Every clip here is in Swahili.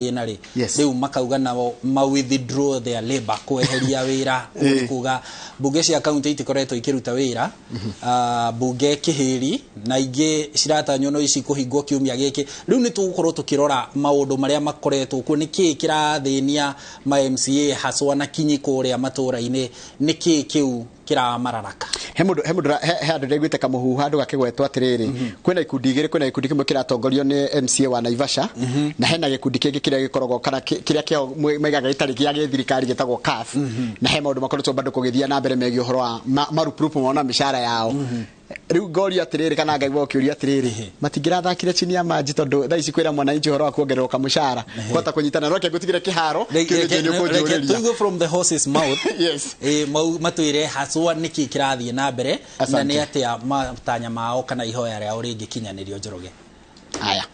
Yenari leo makauga nao ma withdraw their labor kweheria wira kuga bunge cia county itikoretwo ikiruta wira bunge kihiri na inge ciratanywo no ici kuhingwo kiumia giki riu ni tugukorwo tukirora maundu maria makoretwo ku niki kirathenia ma MCA haswa na kinyi kuria matura-ini niki kiu kira mararaka he andu regwite kamuhu handu gakigwetwo atiriri kwina ikundi igiri kwina ikundi kimwe kiratongorio ni MCA wa Naivasha na hena gikundi kingi kiria gikoragwo kana kiria kio maigaga itari kia thirikari gitagwo CAF na he maundu makoretwo bado kugithia na mbere megi uhoro wa marupurupu mona mishara yao riu gori atiriri kana ngai wokiuria atiriri matingira thakire chini ya maji tondu thaa ici kwira mwananchi uhoro wa kuongererwo kamushara kwata kunyitana roke gutigire kiharo to go from the horse's mouth yes matuire haswa niki kirathie na mbere na ni atia matanya mao kana ihoya ria uringi kinyanirio Njoroge aya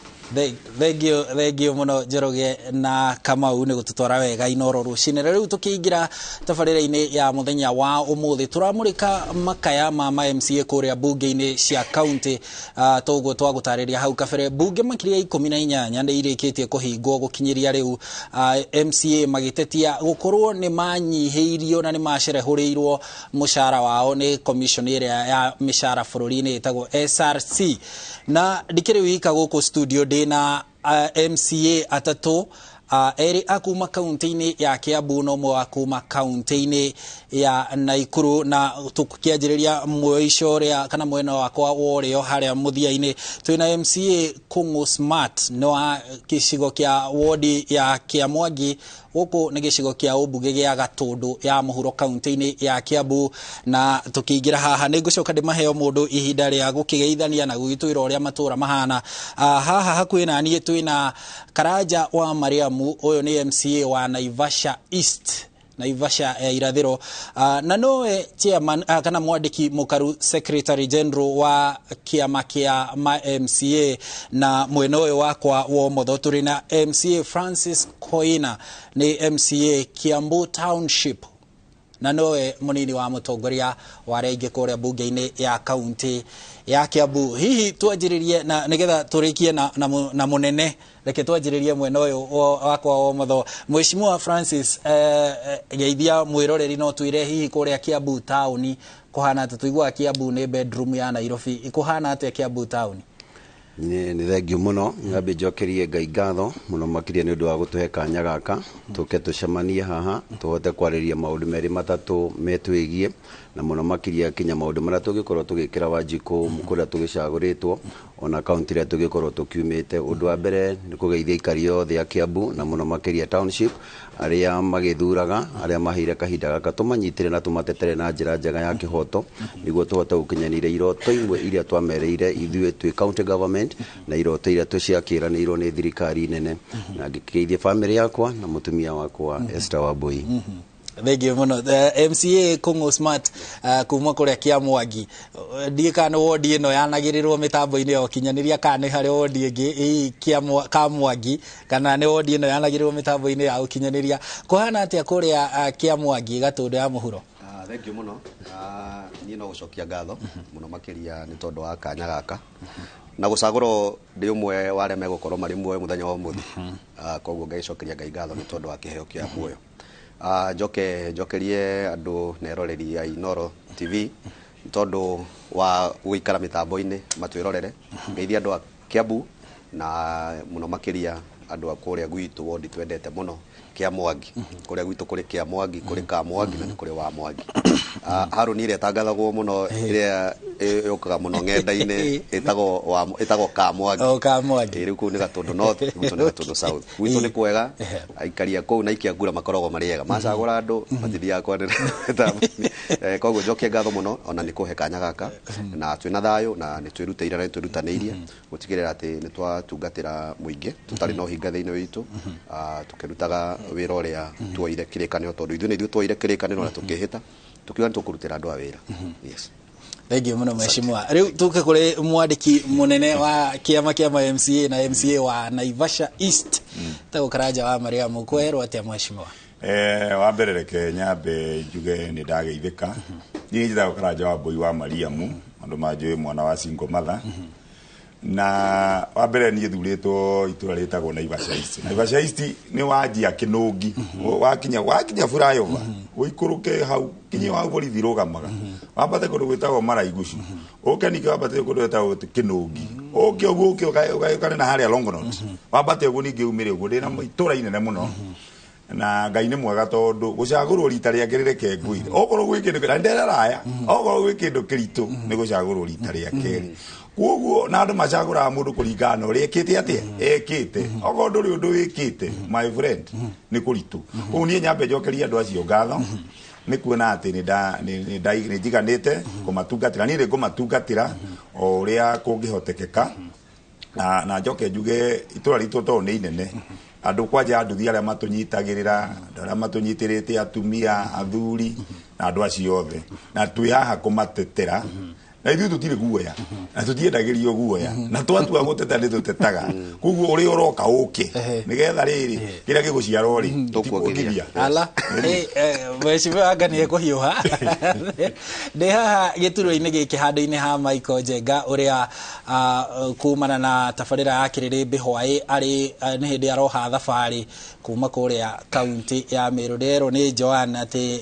thegio muno Njoroge na Kamau ni gututwara wega Inooro rucine riu tukiingira tabarira-ini ya muthenya wa umuthi turamurika makaya ma MCA kuria bunge-ini cia county toguo twagutariria hau kabere bunge makiria 18 ni irikitie kuhingwo gukinyiria riu MCA magitetia gukorwo ni manyiheirio na ni macerehuriirwo mushara wao ni commission iria ya mishara bururi-ini itagwo SRC na ndikiri wika guku studio na MCA atatu eri akuma kaunti-ini ya Kiambu no mwa akuma kaunti-ini ya Naikuru na tukianjiriria mwisho ria kana mwena wakwa worio haria muthia-ini twina MCA Kungu Smart no gicigo kia wodi ya Kiamwangi guku ni gicigo kia ubunge gia Gatundu ya muhuro kaunti-ini ya Kiambu na tukiingira haha ni ngucoka ndimaheo mundu ihinda ria gukigeithania na gugitwira uria matura mahana haha hakuhi na nie twina Karanja wa Mariamu uyo ni MCA wa Naivasha East Naivasha ya irathiro na noe chairman kana mwandiki mukaru secretary general wa kiama kia MCA na mwena uyu wakwa wo motho turi na MCA Francis Koina ni MCA Kiambu Township na noe munini wa mutongoria wa rege kuria bunge-ini ya county ya Kiambu hihi twanjiririe na nigetha turikie na munene reke twanjiririe mwena uyu wakwa wo motho Mheshimiwa Francis geithia mwiroreri no twire hihi kuria Kiambu town kuhana tuigwa Kiambu ni bedroom ya Nairobi ikuhana atia Kiambu town ni thengio muno ngabe njokerie ngai ngatho muno makiria ni undu wa gutuhe kanya gaka tuke tucemanie haha tuhote kwariria maundu meri matatu metwigie na muno makiria kinya maundu maria tugikorwo tugikira Wanjiku mukuria tugicaguritwo ona county ria tugikorwo tukiumite undu wa mbere ni kugeithia ikari yothe ya Kiambu na muno makiria township aria magithuraga aria mahire kahinda gaka tumanyitire na tumatetere na njira njega ya kihoto niguo tuhote gukinyanira iroto imwe iria twamereire ithuĩ twi county government na iroto iria tuciakiranirwo ni thirikari nene na ngigeithia family yakwa na mutumia wakwa Esther Wambui thegio muno MCA Kungu Smart kuma kuria Kiamwangi ndikana wodi ino yanagirirwo mitambo-ini yo kinyaniria kana hari wodi ingi Kamwangi kana ni wodi ino yanagirirwo mitambo-ini ya ukinyaniria kuhana atia kuria Kiamwangi Gatundu ya muhuro thengio muno ni no gucokia ngatho muno makiria ni tondu wa kanya gaka na gucaguro ndi umwe ware megukorwo mari muoyo muthenya wa muthi koguo ngaicokeria ngai ngatho ni tondu wa kiheo kia muoyo jokerie andu neroreri ya Inooro TV tondu wa guikara mitambo-ini matwirorere ngeithia andu a Kiambu na muno makiria andu a kuria gwitu wodi twendete muno Kiamwangi kuria gwitu kuri Kiamwangi kuri Kamwangi na kuri wa Mwangi Haruni ire tangathagwo muno ire yokaga muno ngenda-ini itago Kamwangi riu ku ni Gatundu North gwitu ni Gatundu South gwitu ni kwega aikaria kuu na ikiangura makoragwo mariega macagura andu matithia kwa koguo njokie ngatho muno ona ni kuhe kanya gaka na twina thayo na ni twirutira na twirutaniirie gutigirira ati ni twatungatira muingi tutari no hinga thiini witu tukirutaga wira uria twoire kirikanio tondu ithuĩ nĩ twoire kirikanio na tukihita tukiuga nĩ tũkũrutĩra andũ a wĩra yes thengio muno mheshimiwa riu tuke kuri mwandiki munene wa kiama kia MCA na MCA wa Naivasha East tago Karanja wa Mariamu kwerwo atia mheshimiwa wa mbere reke nyambe njuge ni ndageithika ni njithago Karanja wa Mbui wa Mariamu andu manjui mwana wa single mother na wa mbere ni thurĩtwo itura rĩtagwo Naivasha East. Naivasha East nĩ wanjia Kĩnũngi wakinya flyover ũikũrũke hau kinyi wa borithi rũgamaga wambate kũndũ gwĩtagwo Maraigucu ũke ningĩ wambate kũndũ gwĩtagwo Kĩnũngi ũke ũguo ũke na harĩa Longonot wambate ũguo ningĩ umĩre ũguo ndĩna itũra inene mũno na Ngai nĩ mwega tondũ gũcagũrwo rita rĩake rĩreke ngũire okorwo gwĩ kĩndũ kĩrĩa nderaraya okorwo gwĩ kĩndũ kĩritũ nĩ gũcagũrwo rita rĩa kerĩ koguo na andũ macagũraga mũndũ kũringana na ũrĩa ekĩte atĩa ekĩte okorwo ndũrĩ ũndũ wĩkĩte my friend nĩ kũritũ koguo niĩ nyambe njokerie andũ acio ngatho nĩ kuona atĩ nĩ njiganĩte kũmatungatĩra niĩ ngũmatungatĩra o ũrĩa kũngĩhotekeka na njoke njuge itũra ritũ tondũ nĩ inene andũ kwanja anduthi arĩa matũnyitagĩrĩra andũ arĩa matũnyitĩrĩte atumia athuri na andũ acio othe na twĩ haha kũmatetera na ithuĩ tũtirĩ guoya na tũtiendagĩrio guoya na twatua gũteta nĩ tũtetaga koguo ũrĩa ũroka ũke nĩgetha rĩrĩ kĩrĩa gĩgũciara rĩ tũkuongithia ala mheshimiwa anga nĩ ekũhiũha ndĩ haha gĩturwa-inĩ gĩkĩ handũ-inĩ ha Michael Njenga ũrĩa kumana na tabarĩra ya Kĩrĩrĩmbĩ hwaĩ arĩ nĩ hĩndĩ aroha thabarĩ kuma kũrĩa kaunti ya Meru nderwo nĩ Joan atĩ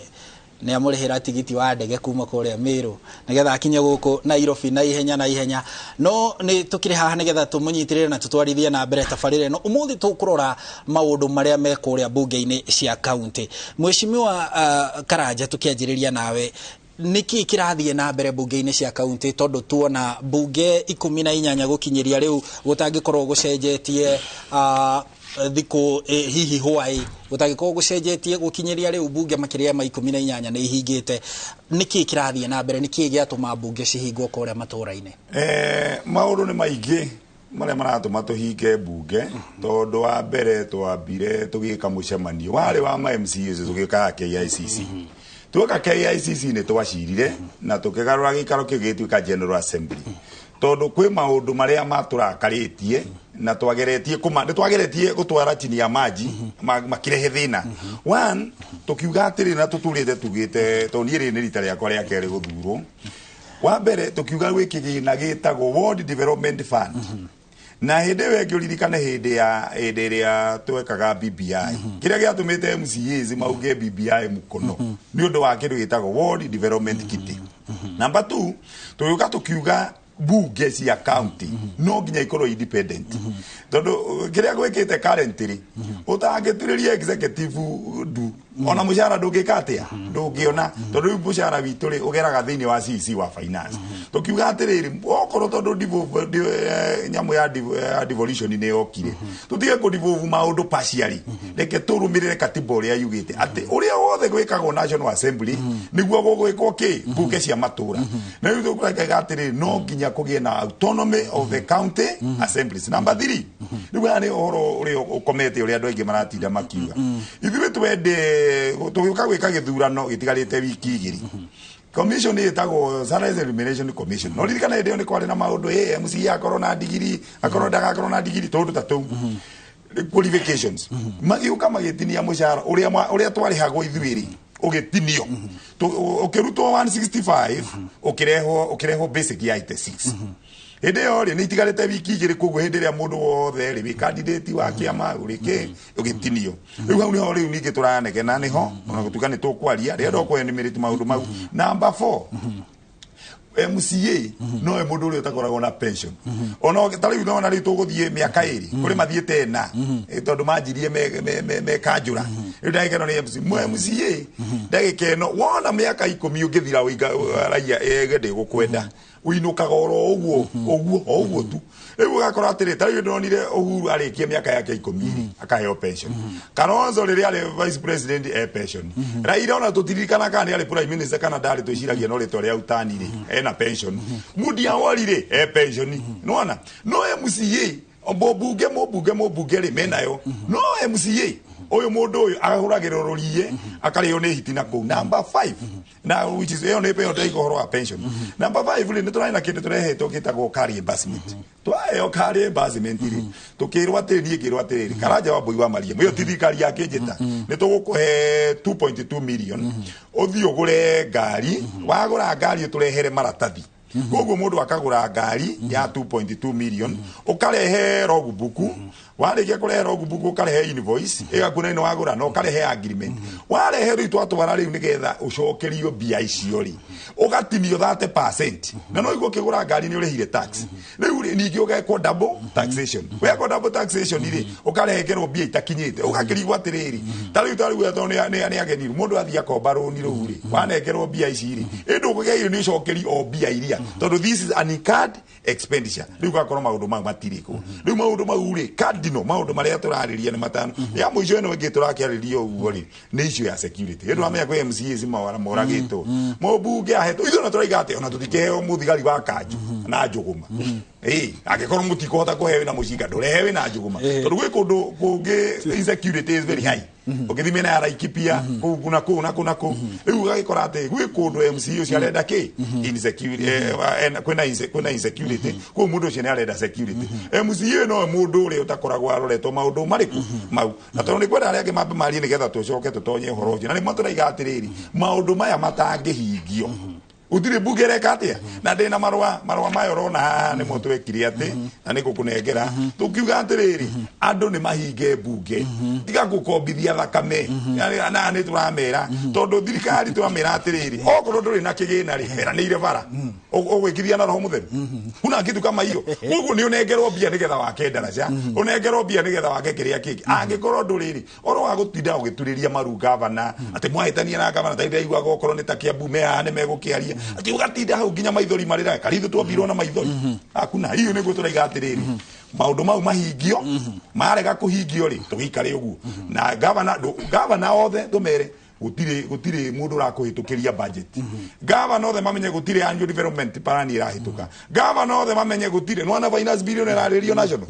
nĩ amũrĩhĩra tigiti wa ndege kuma kũrĩa Meru nĩgetha akinye gũkũ Nairobi na ihenya no nĩ tũkĩrĩ haha nĩgetha tũmũnyitĩrĩre na tũtwarithie na mbere tabarĩra ĩno ũmũthĩ tũkũrora maũndũ marĩa me kũrĩa bunge-inĩ cia kaunti mheshimiwa Karanja tũkĩanjĩrĩria nawe niki kirathiĩ na mbere bunge-inĩ cia kaunti tondũ tuona bunge 18 gũkinyĩria rĩu gũtangĩkorwo gũcenjetie thikũ hihi hwaĩ gũtangĩkorwo gũcenjetie gũkinyĩria rĩu bunge makĩria ma 18 nĩ ihingĩte niki kirathiĩ na mbere niki gĩatũma bunge cihingwo kũrĩa matũra-inĩ maũndũ nĩ maingĩ marĩa maratũma tũhinge bunge tondũ wa mbere twambire tũgĩka mũcemanio warĩ wa MCAs tũgĩka KICC tuoka KICC nĩ twacirire na tũkĩgarũra gĩikaro kĩu gĩtuĩka General Assembly tondũ kwĩ maũndũ marĩa matũrakarĩtie na twageretie gũtwara chini ya maji makirehe thĩna one tukiuga atĩrĩ na tũtũrĩte tugĩte tondũ niĩ rĩ nĩ rita rĩakwa rĩa kerĩ gũthurwo wa mbere tukiuga gwĩ kĩgĩna gĩtagwo World Development Fund na hĩndĩ ĩyo ngĩririkana hĩndĩ ĩrĩa twekaga BBI kĩrĩa gĩatũmĩte MCAs mauge BBI mũkono nĩ ũndũ wa kĩndũ gĩtagwo World Development Kit number 2 tũgĩũka tukiuga bunge cia county no nginya ikorwo independent tondu kiria gwikite currently utangĩturĩria executive ndu ona mushara ndũngĩka atia ndũngĩona tondu mushara witũ rĩ ũgeraga thĩinĩ wa CC wa finance tukiuga atĩrĩrĩ okorwo tondu nyamu ya devolution nĩ yokire tutige kũdivolve maũndũ partially reke tũrũmĩrĩre katiba ũrĩa yugĩte atĩ ũrĩa wothe gwĩkagwo National Assembly nĩguo gũgwĩkwo kĩ bunge cia matũra na rĩu tũkũreka atĩrĩrĩ no nginya kũgĩe na autonomy of the county assemblies number 3 rĩu nĩ ũhoro ũrĩa ũkomete ũrĩa andũ aingĩ maratinda makiuga ithuĩ twende tũgĩũka gwĩka gĩthurano gĩtigarĩte wiki igĩrĩ commission ĩtagwo Salaries Elimination Commission no ririkana hĩndĩ ĩyo nĩ kwarĩ na maũndũ MCA akorwo na ndigiri akorwo ndagakorwo na ndigiri tondũ ta tũu qualifications magĩũka magĩtinia mũcara ũrĩa twarĩhagwo ithuĩ ugetinio ukirutwo 165 ukirehwo basic ya 86 hĩndĩ ĩyo rĩ nĩ itigarĩte wiki igĩrĩ koguo hĩndĩ ĩrĩa mũndũ wothe rĩ wĩ candidate wa kĩama ũrĩke ũgĩtinio rĩu hau nĩho rĩu ningĩ tũranegena nĩho ona gũtuĩka nĩ tũkwaria rĩrĩa ndokwo enumerate maũndũ mau number 4 MCA no mũndũ ũrĩa utakoragwo na pension ona tarĩu no na rĩu tũgũthiĩ mĩaka ĩrĩ kũrĩ mathiĩte na tondũ manjirie me kanjũra rĩu ndagĩkeno nĩ MCA ndagĩka ĩno wona mĩaka 10 ũngĩthira ũiga raia ndĩ gũkwenda uinukaga oro ũguo tu rĩu ũgakora atĩrĩ tarĩu ndonire Uhuru arĩkie mĩaka yake 10 akaheo pension Kalonzo rĩrĩa arĩ vice president pension Raila ona tũtiririkana kana arĩ prime minister kana ndarĩ twĩciragia no rĩtwa rĩa utani rĩ ena pension Mudia warire pension nona no MCA mbunge rĩ menayo no MCA ũyũ mũndũ ũyũ agahũragĩrwo rũriĩ akarĩo nĩ hiti na kũu number 5 na which is ĩyo nĩ peo ndaigũhoro wa pension number 5 rĩ nĩ tũrarĩ na kĩndũ tũrehetwo gĩtagwo car reimbursement twaheo car reimbursement rĩ tũkĩrwo atĩrĩ niĩ ngĩrwo atĩrĩ Karanja wa Mbũi wa Maria ĩyo ti thirikari yake njĩta nĩ tũgũkũhe 2.2 million ũthiĩ ũgũre ngari wagũra ngari ũtũrehere maratathi koguo mundu akagura ngari ya 2.2 million ukarehe logbook warikia kurehe logbook ukarehe invoice igakuna ino wagura no ukarehe agreement warehe ri twatwara riu nigetha ucokerio bia icio ri ugatinio 30% na no igwo kigura ngari ni urehire tax riu ningi ugekwo double taxation weko double taxation ri ukarehekerwo bia itakinyite ugakirigwo atiriri tariu eto ni ageniru mundu athia komba roni ru ri wanekerwo bia ici ri indu kugeire ni cokeri o bia iria tondu this is an incurred expenditure riu gakorwo maundu ma matiriko riu maundu mau ri cardinal maundu maria turariria ni matano ya muico eno ingi turakiariria uguo ri ni issue ya security indu amenya kwa MCA mawara moragitwo mobunge aheto ithu na turaiga ati ona tutikeheo muthigari wa kanju na njuguma agikorwo mutikota kuhewe na mucinga ndurehewe na njuguma tondu gwi kundu kungi insecurity is very high ukithimena ya Laikipia kuna riu gagikora ati gwi kundu MCA ucio arenda ki insecurity kwena insecurity kwa mundu ucio ni arenda security MCA no mundu uri utakoragwo aroretwo maundu mariku mau na tondu ni kwenda aria angi mambe mari nigetha tucoke tutonye horo ucio na ni maturaiga atiriri maundu maya matangihingio utire bugere katia na ndina marwa mayo rona haha ni mutu ekiri ati na ni gukunengera tukiuga atiriri andu ni mahinge bunge tiga gukombithia thakame na ni turamera tondu thirikari turamera atiriri okorwo nduri na kigina ri mera ni ire bara ogwikithia na roho mutheru kuna kitu kama hiyo ugu ni unengerwo bia nigetha wake daraja unengerwo bia nigetha wake kiria kiki angikorwo nduriri oro wa gutinda ugituriria maru gavana ati mwahitania na gavana taithia igwa gokorwo ni takia bume ha ni megukiaria ati ugatinda hau nginya maithori marira karithu twambirwo na maithori hakuna hiyo niguo turaiga atiriri maundu mau mahingio marega kuhingio ri tugikare uguo na gavana othe tumere gutire mundu rakuhitukiria budget gavana othe mamenye gutire annual development plan irahituka gavana othe mamenye gutire nwana finance billion iraririo national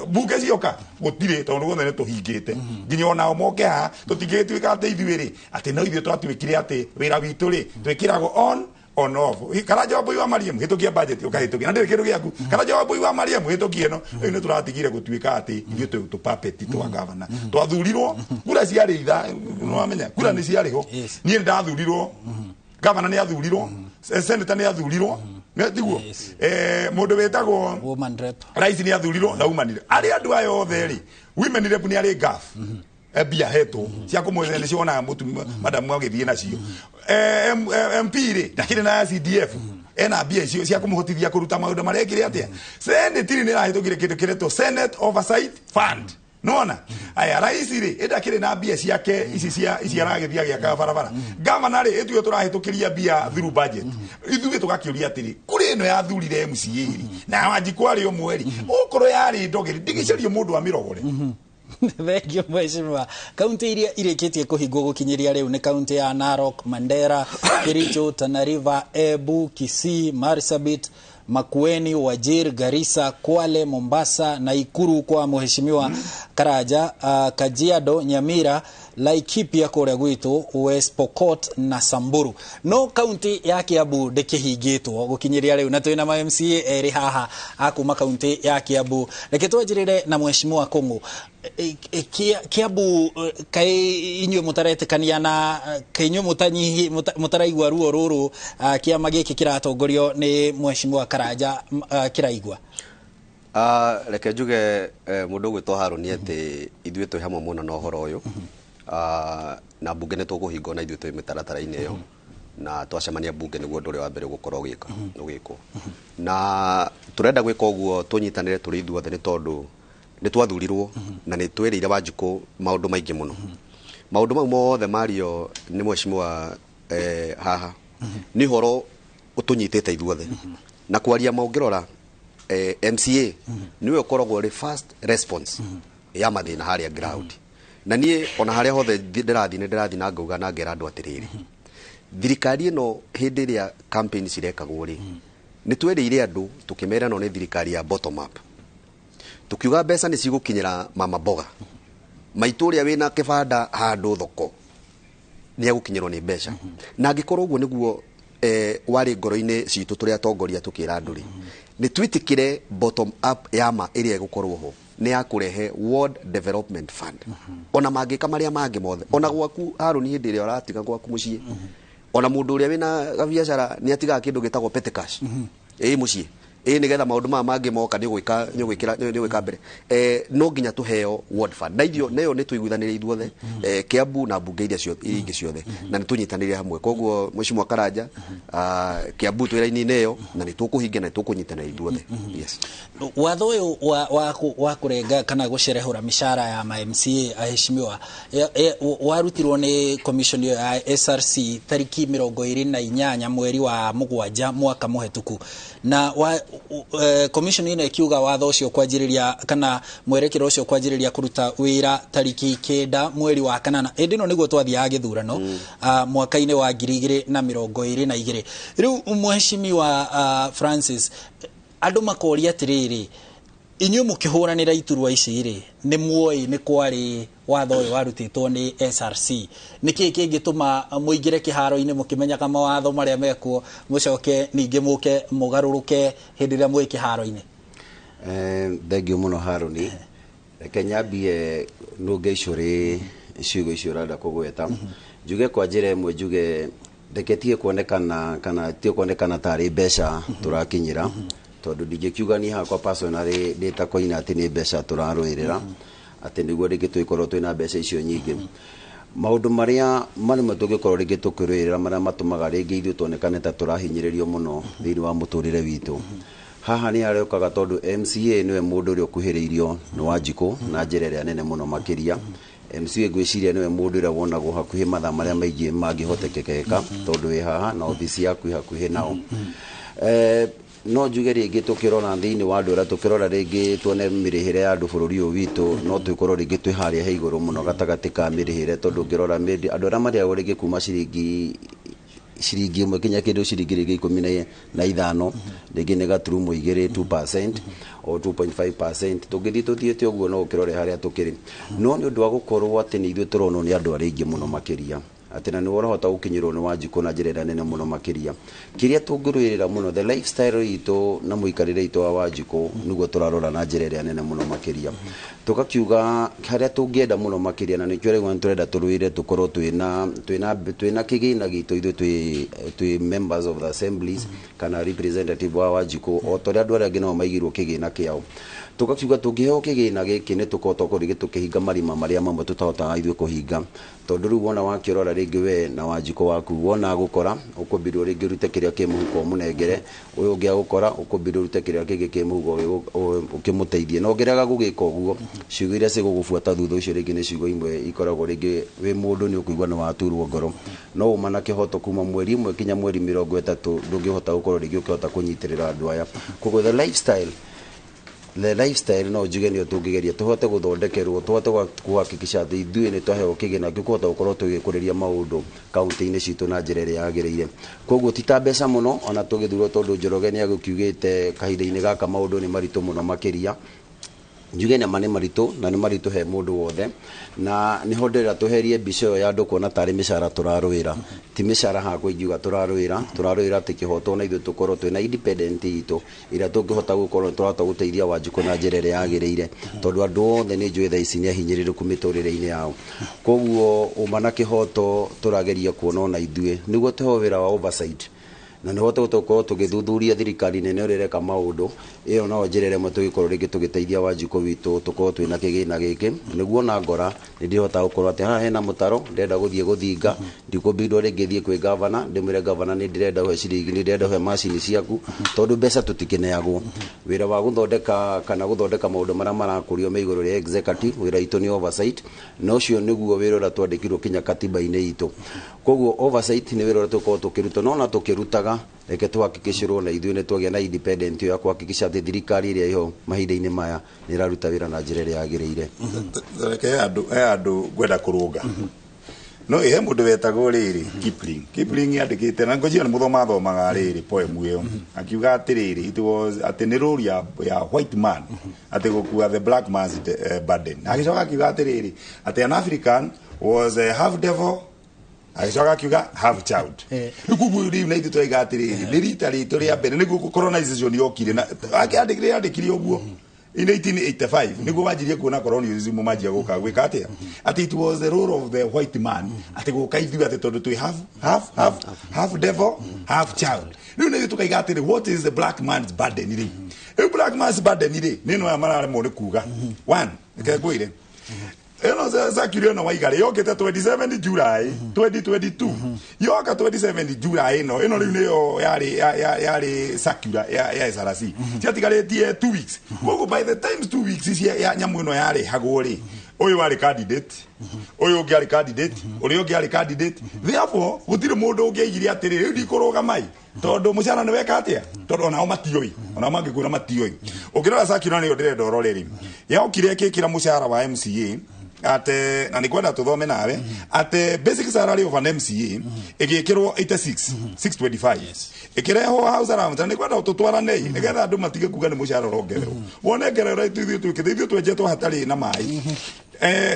bunge cioka gutire tondu wothe ni tuhingite nginya ona moke ha tutigituika ati ithuiri ati no ithuĩ twatuĩkire ati wira witu ri twikirago on off kana jawabu wa Mariam hitukia budget ukahitukia na ndire kindu giaku kana jawabu wa Mariam hitukie no riu ni turatigire gutuika ati ithuĩ tu puppet tu gavana twathurirwo kura ciari itha no amenya kura ni ciari ho nie ndathurirwo gavana ni athurirwo senator ni athurirwo netiguo mundu wetagwo woman rep rais ni athurirwo na umanire ari andu ayo othe ri women rep ni ari gaf bia heto cia kumwethe ni ciona mutu madamu agithie nacio MP ri ndakire na CDF ena bia icio cia kumuhotithia kuruta maundu maria kire atia senate ni rahitukire kindu kireto Senate Oversight Fund nona aya rais ri ndakire na bia ciake ici aragithia giaka barabara governor ri etuyo turahitukiria bia through budget ithuĩ tugakiuria atiri kuri ino ya thurire MCA ri na wanjikwari omweri ukoro yari ndogeri ndigicerio mundu wa mirogore Thegio mheshimiwa kaunti iria irikitie kuhingwo gukinyiria riu ni kaunti ya Narok, Mandera, Kericho, Tana River, Embu, Kisii, Marsabit, Makueni, Wajir, Garissa, Kwale, Mombasa na Ikuru kwa mheshimiwa Karaja, Kajiado, Nyamira, Laikipia kuria gwitu, West Pokot na Samburu. No kaunti ya Kiambu ndikihingitwo gukinyiria riu na twina ma MCA eri haha akuma kaunti ya Kiambu. Reke twanjirire na mheshimiwa Kongo. Kiambu kai inywe mutaretekania na kainyo mutanyihi mutaraigwa ruo ruru kiama giki kiratongorio ni mheshimiwa Karaja kiraigwa reke njuge mundu gwitwo Haruni ati ithuĩ twi hamwe muno na uhoro uyu na bunge ni tuguhingo na ithuĩ twi mitaratara-ini iyo na twacemania bunge niguo nduri wa mbere gukorwo gwiko na turenda gwika uguo tunyitanire turi ithuothe ni tondu ni twathurirwo na ni twirire Wanjiku maundu maingi muno maundu mau mothe mario ni mheshimiwa haha ni horo utunyitite ithuothe na kwaria maungirora MCA niwe ukoragwo ri first response ya mathina haria ground na nie ona haria hothe ndirathi na ngauga na ngera andu atiriri thirikari ino hindi ria campaign cirekagwo ri ni twirire andu tukimera no ni thirikari ya bottom up tukiuga mbeca ni cigukinyira mama boga maituria wina kibanda handu thoko ni agukinyirwo ni mbeca na angikorwo uguo niguo wari ngoro-ini citu turi atongoria tukira anduri ni twitikire bottom up yama iria igukorwo ho ni ya kurehe World Development Fund ona mangika maria mangi mothe ona gwaku Haruni hindi iria uratiga gwaku mucii ona mundu uria wina biashara ni atiga kindu gitagwo petty cash mucii nigetha maundu maya mangi moka ni gwika mbere no nginya tuheo ward fund na ithio nayo ni tuiguithanire ithuothe Kiambu na mbunge iria ingi ciothe na ni tunyitanire hamwe koguo Mheshimiwa Karanja Kiambu twira-ini neyo na ni tukuhinga na tukunyitanira ithuothe yes watho uyu wa kurenga kana gucerehura mishara ya ma MCA aheshimiwa warutirwo ni commission ya SRC tariki 28 mweri wa mugwanja mwaka muhetuku na commission ino ikiuga watho ucio kwanjiriria kana mwerekero ucio kwanjiriria kuruta wira tariki 9 mweri wa kanana ndino niguo twathia githurano mwaka-ini wa 2022 riu mheshimiwa Francis andu makoria atiriri inyu mukihuranira iturwa ici ri ni muoi ni kwari watho uyu warutitwo ni SRC niki kingituma muingire kiharo-ini mukimenyaga mawatho maria mekuo mucoke ninge muke mugaruruke hindi ria mwi kiharo-ini thengio muno Haruni reke nyambie nunge icuri ciugo icio rada kugweta njuge kwa njira imwe njuge ndeketie kuonekana kana tio kuonekana tari mbeca turakinyira tondu ndingikiuga ni hakwa personally ndita koina ati ni mbeca turaruirira ati niguo ringi twikorwo twina mbeca icio nyingi maundu maria mari matugikorwo ringi tukirwirira maria matumaga ringi ithu tuonekane ta turahinyiririo muno thiini wa muturire witu haha ni ariokaga tondu MCA niwe mundu uri ukuhiriirio ni Wanjiku na njira ria nene muno makiria MCA gwiciria niwe mundu uri wonagwo hakuhi mathaa maria maingi mangihotekeka tondu wi haha na ofisi yaku hakuhi nao no njuge ringi tukirona thiini wa andu aria tukirora ringi tuone mirihire ya andu bururi uyu witu no twikorwo ringi twi haria he iguru muno gatagati ka mirihire tondu ngirora andu aria mariagwo ringi kuma ciringi imwe kinya kindu ciringi ringi 15 ringi ni gaturumo 2% o 2.5% tugithi tuthiete uguo no ukirore haria tukiri no ni undu wa gukorwo ati ni ithu turonwo ni andu aringi muno makiria atina ni worohota gukinyirwo ni Wanjiku na njira nene muno makiria kiria tungirwirira muno the lifestyle ito na muikarire ito wa Wanjiku niguo turarora na njira nene muno makiria tukakiuga haria tungienda muno makiria na nikyo rego turenda turwire tukorwo twina kigina gitu ithu twi members of the assemblies kana representative wa Wanjiku o toria andu aria angi no maigirwo kigina kiao tukakiuga tungiheo kigina giki ni tukota kurigi tukihinga marima maria mamwe tutahotaga ithu kuhinga tondu riu wona wakirora ringi we na Wanjiku waku wona gukora ukubirwo ringi rute kiria ki muhuko munengere uyu ungi agukora ukubirwo rute kiria kingi ki muhuko ukimuteithie no ngeraga gugika uguo ciugo iria cigugubuata thutha ucio ringi ni ciugo imwe ikoragwo ringi wi mundu ni ukuigua ni waturwo ngoro no uma na kihoto kuma mweri imwe kinya mweri 30 ndungihota gukorwo ringi ukihota kunyitirira andu aya koguo the lifestyle no njuge ni tungigeria tuhote guthondekerwo tuhote kuhakikisha ati ithuĩ ni twaheo kigina gikuhota gukorwo tugikuriria maundu kaunti-ini citu na njira iria yagiriire koguo ti ta mbeca muno ona tugithurwo tondu Njoroge ni agukiugite kahinda-ini gaka maundu ni maritu muno makiria njuge na mane maritu na ni maritu he mundu wothe na ni hodera tuherie mbica yo ya andu kuona tari mishara turarwira ti mishara ha kuingiuga turarwira ati kihoto na ithu tukorwo twina independent itu ira tungihota gukorwo turahota guteithia Wanjiku na njira iria yagiriire tondu andu othe ni njui thaa ici ni ahinyiriruku miturire-ini yao koguo uma na kihoto turageria kuona na ithuĩ niguo tuhe wira wa oversight na no hote gukorwo tugithuthuria thirikari nene urereka maundu iyo no njira rimwe tugikorwo ringi tugiteithia Wanjiku witu tukorwo twina kigina giki niguo na ngora ndirihota gukorwo ati haha hena mutaro ndenda guthie guthinga ndikubindwo ringi thie kwi governor ndimwire governor ni ndirenda uhe ciringi ni ndirenda uhe macini ciaku tondu mbeca tutikineagwo wira wa guthondeka kana guthondeka maundu maria marakurio me iguru ria executive wira itu ni oversight no cio niguo wira uria twandikirwo kinya katiba-ini itu koguo oversight ni wira uria tukorwo tukiruta no na tukirutaga reke tuhakikishirwo na ithuĩ ni twagia na independent ya kuhakikisha ati thirikari iria iho mahinda-ini maya ni iraruta wira na njira iria yagiriire reke andu gwenda kurunga no ihe mundu wetagwo riri Kipling yandikite na ngoci ni muthoma thomaga riri poem iyo akiuga atiriri it was ati ni role ya white man ati gukua the black man's burden agicoka akiuga atiriri ati an African was a half devil agicoka akiuga half child niguo riu na ithu twaiga atiriri ni rita ritu ria mbere niguo colonization yokire na andikire uguo in 1885 niguo wanjirie kuona colonialism manjia guka gwika atia ati it was the role of the white man ati guka ithu ati tondu twi half devil half child riu ni tukaiga ati what is the black man's burden ri black man's burden ri ni no amara mo ni kuga one ikegwire eno za kiriona waigare yokete 27 July 2022 yoka 27 July no eno riu niyo yari sakura ya SRC tiatigaretie 2 weeks gogo by the time 2 weeks is ya nyamu ino yari hagori oyo wari candidate oyo ngi ari candidate oyo ngi ari candidate therefore gutire mundu ungiigire atiri riu ndikoroga mai tondu mucana ni weka atia tondu ona matioi ona mangikura matioi ukirora sakura ni ndire ndoro riri yaukire kikira mucara wa MCA ate na nikwenda tuthome nawe ate basic salary of an MCA igikirwo 625 ikireho house allowance na nikwenda ututwara nei nigetha andu matige kuga ni mucara rongerero wone ngerero ithuĩ twenjetwo hatari na mai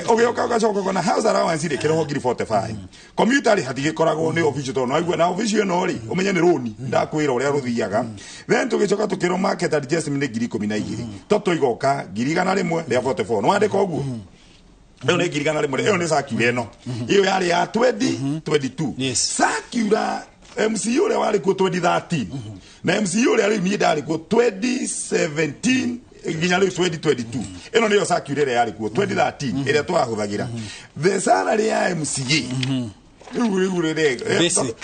ogioka ugacoka na house allowance ri kireho ngiri 45 community hatigikoragwo ni office to no aigua na office ino ri umenye ni roni ndakwira uria ruthiaga then tugicoka tukiro market adjustment ni ngiri 12 toto igoka ngiri 100 ria 44 no andika uguo eo ni ngiri 100 eo ni sakura eno iyo yari ya 2022 sakura MCU ule wali ku 2013 na MCU ule ali ni dali ku 2017 nginya riu 2022 eno niyo sakura ile yali ku 2013 ile twahuthagira the salary ya MCA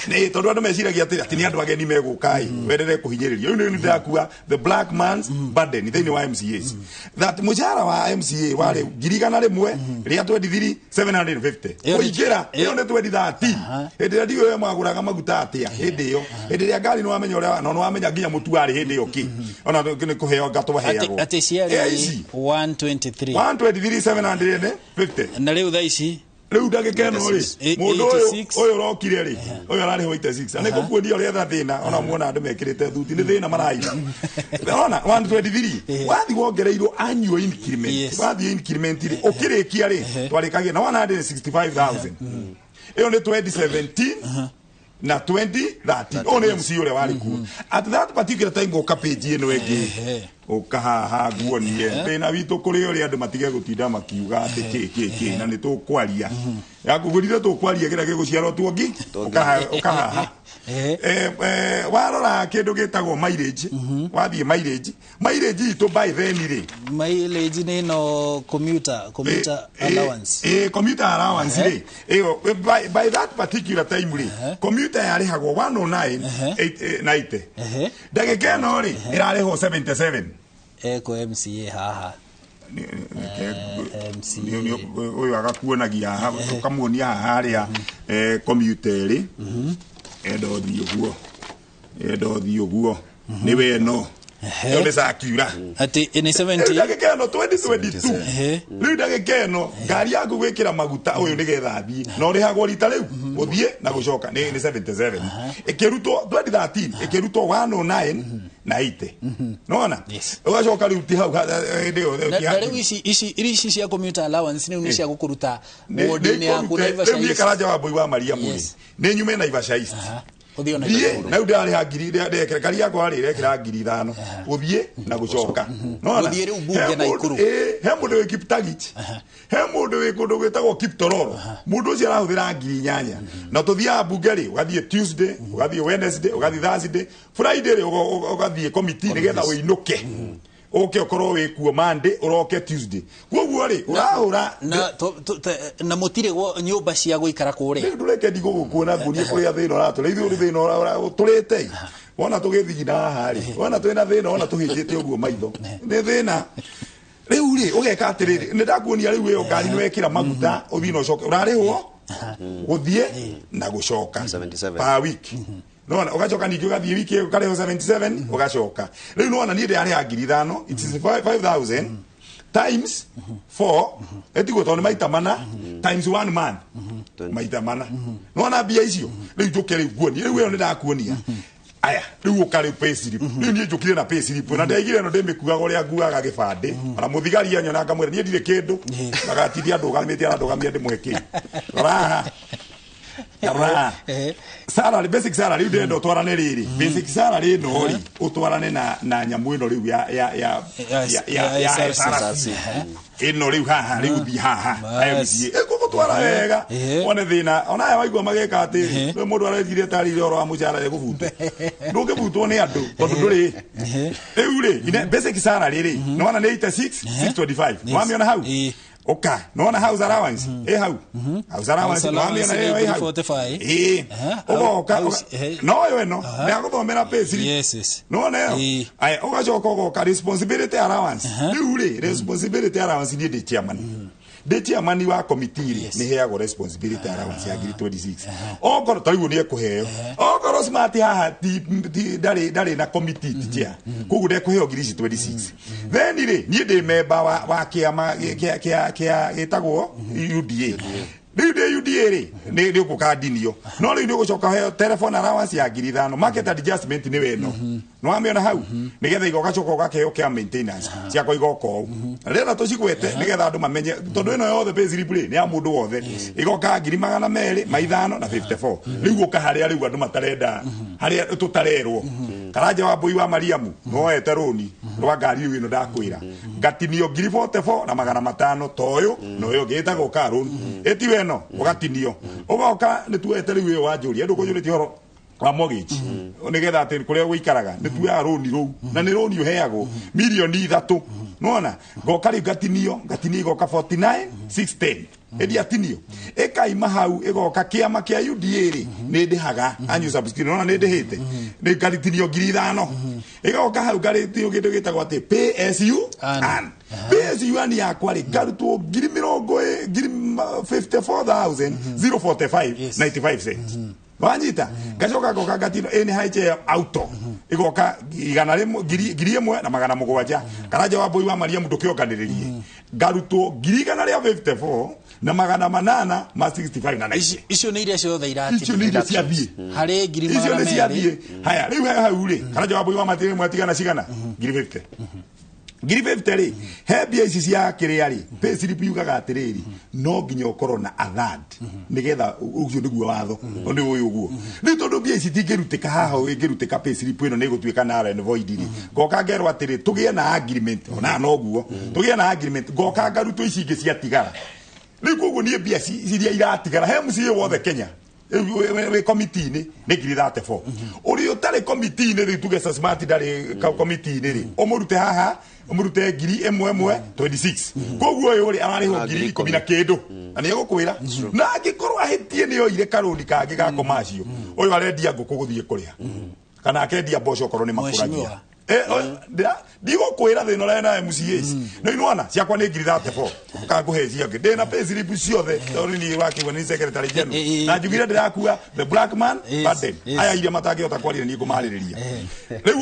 ni tondu andu meciragia ati ni andu ageni megukai werere kuhinyiriria uyu ni ndakua the black man's burden thini wa MCAs that mucara wa MCA wale ngiri 100 ria 23 750 oingira iyo ni 2013 hende ndio we maguraga maguta atia hende iyo hende ria ngari no wamenya uria no wamenya nginya mutu ari hende iyo ki ona ni kuheo gato baheago ati ciari 123 750 na riu thaici riu ndagikeno ri mundu uyu rokire ri uyu arari ho 86 aneko kuonia uri etha thina ona muona andu mekirite thuti ni thina maraina ona 123 wathi wongereirwo annual increment wathi increment ri ukirikia ri twarikagia na 165000 iyo ni 2017 na 2013 one MC ule wali ku at that particular time go page ino egi ukaha guonie thina witu kuri uri andu matige gutinda makiuga ati ki na ni tukwaria yakugurire tukwaria gira giguciarwo tuongi ukaha warora kindu gitagwo mileage wathie mileage itu by then ri mileage ni no commuter allowance commuter allowance ri by that particular time ri commuter yarihagwo 109 ndagikeno ri irariho 77 eko MCA haha uyu agakuonagia haha ukamuonia haha haria commuter ri edo thiuguo ni we no ene sakura ati ni 70 ndagikeno 2022 riu ndagikeno ngari yaku gwikira maguta uyu nigetha thie no rihagwo rita riu uthie na gucoka ni 77 ikirutwo 2013 ikirutwo 109 na 80 nona ugacoka riu ti hau ndio riu ici cia commuter allowance ni cia gukuruta wodi-ini yaku na Ivasha ni karaja wa boy wa Maria muri ni nyume na Ivasha East uthio na na udari hagiri ndekere kari yako ari rekera ngiri 5 uthie na gucoka nona uthie riu bunge na ikuru he mundu we Kiptagich he mundu we kundu gwetagwo Kiptororo mundu ucio arahuthira ngiri 8 na tuthia bunge ri ugathie Tuesday ugathie Wednesday ugathie Thursday Friday ri ugathie committee nigetha uinuke oke okoro wikuo Monday uroke Tuesday kwoguo ri urahura na mutire nyumba cia guikara kure ndureke ndigo gukuona ngurie kuria thina ratule ithu uri thina turite wona tugithina hari wona twina thina wona tuhinjite uguo maitho ni thina riu ri ugeka atiriri ni ndakuonia riu iyo ngari ni wekira maguta uthina ucoke urarihwo uthie na gucoka per week nona ugacoka ningi ugathie wiki ukareho 77 ugacoka riu nona ni ndari ya ngiri 5 it is 5000 times 4 etiko toni maita mana times 1 man maita mana nona bia icio riu jukere guoni riu iyo ndakuonia aya riu ukari payslip riu ni jukire na payslip na ndaigire no ndimikuga uria nguaga gibande ona muthigari anyona ngamwira ni ndire kindu nagatithia ndugamite ara ndugamia ndimweki raha Yara. Salary, basic salary, you don't twarane riri. Basic salary no ri. Utwarane na nyamu ino riu ya SRC. Ino riu haha, riu thi haha. IMCA. Eko twara wega. One thina, ona ya waigua mageka ati, no mundu arethire tari ro wa mucara ya gubuto. Nduge butwo ni andu, tondu nduri. Riu ri, ine basic salary ri. No wana 86, 625. Wamiona hau? Okay, no one house allowance. How? House allowance. No one house 45. No, you know. Me ago to mera pay. Yes. No one. I oga joko ka responsibility allowance. Dure responsibility allowance ni the chairman. The chairman ni wa committee ni he ago responsibility allowance ya giri 26. Ogo taliwo ni ekuheo. Ogo smart ha ti dare na committee ti chair. Kugu de kuheo giri 26. Then ni de member wa kiama kia etagwo UDA. UDA ni ko ka dinio. No ri ndiko choka he telephone allowance ya giri 5. Market adjustment ni we no. No amiona hau. Ni getha igoka choka ka ke maintenance. Cia ko igoko. Rera to cikwete ni getha andu mamenye tondu ino yothe pay slip ni ya mundu wothe. Igoka giri 200 maithano na 54. Riu goka haria riu andu matarenda. Haria tutarerwo. Karaja wa boy wa Mariamu no eteroni rwa ngari ino ndakwira. Gatinio giri 44 na 500 toyo no yo getago karun. Eti weno ugatinio. Ugoka ni tuete riu wa njuri andu kujuri tioro wa mortgage nigetha ati kuria guikaraga ni tuya roni ru na ni roni uheago milioni 3 nona goka ri gatinio goka 49 610 edi atinio ekaima hau egoka kiama kia UDA ri ni ndihaga anyu subscription nona ni ndihite ni gatinio ngiri 5 egoka hau gatinio gindu gitagwo ati PSU and PSU ani yakwa ri garutwo ngiri 54,045 95 cents. Wanyita gacoka goka gatino eni haiche auto igoka igana giri emwe na 700 karaja wa boy wa Mariamu ndukiokaniririe garutwo giri igana ria 54 na 800 ma 65 na icio ni iria ciothe irati icio ni iria ciathie hari giri 200 icio ni ciathie haya riu hau ri karaja wa boy wa Mariamu mwatigana cigana giri 50 giri 50 ri he bia ici cia kiria ri pay slip yugaga atiriri no nginya ukorwo na athad nigetha ucio niguo watho ndi uyu uguo ni tondu bia ici tingirutika haha ingirutika pay slip ino ni gutuika na ren void ri goka ngerwa atiri tugie na agreement ona no guo tugie na agreement goka ngaruto ici ingi cia tigara ni kuguo ni bia ici iratigara he mucie wothe Kenya we committee ni ngiri 34 uri utare committee ni tuge smart dare committee ni omurute haha omurute ngiri emwe 26 koguo yo ri arari ho ngiri 10 na kindu ani egukwira na angikorwo ahitie ni oire karuni kangi ga komacio uyu arendia nguku guthie kuria kana akendia mboco korwo ni makuragia digo kwira thino rena MCAs no inwana ciakwa ni ngiri 34 kanguhecia ngi ndina pay slip ciothe tori ni wakiwa ni secretary general na njugire ndirakua the black man bad aya iria matangihota kwaria ni ngumaririria riu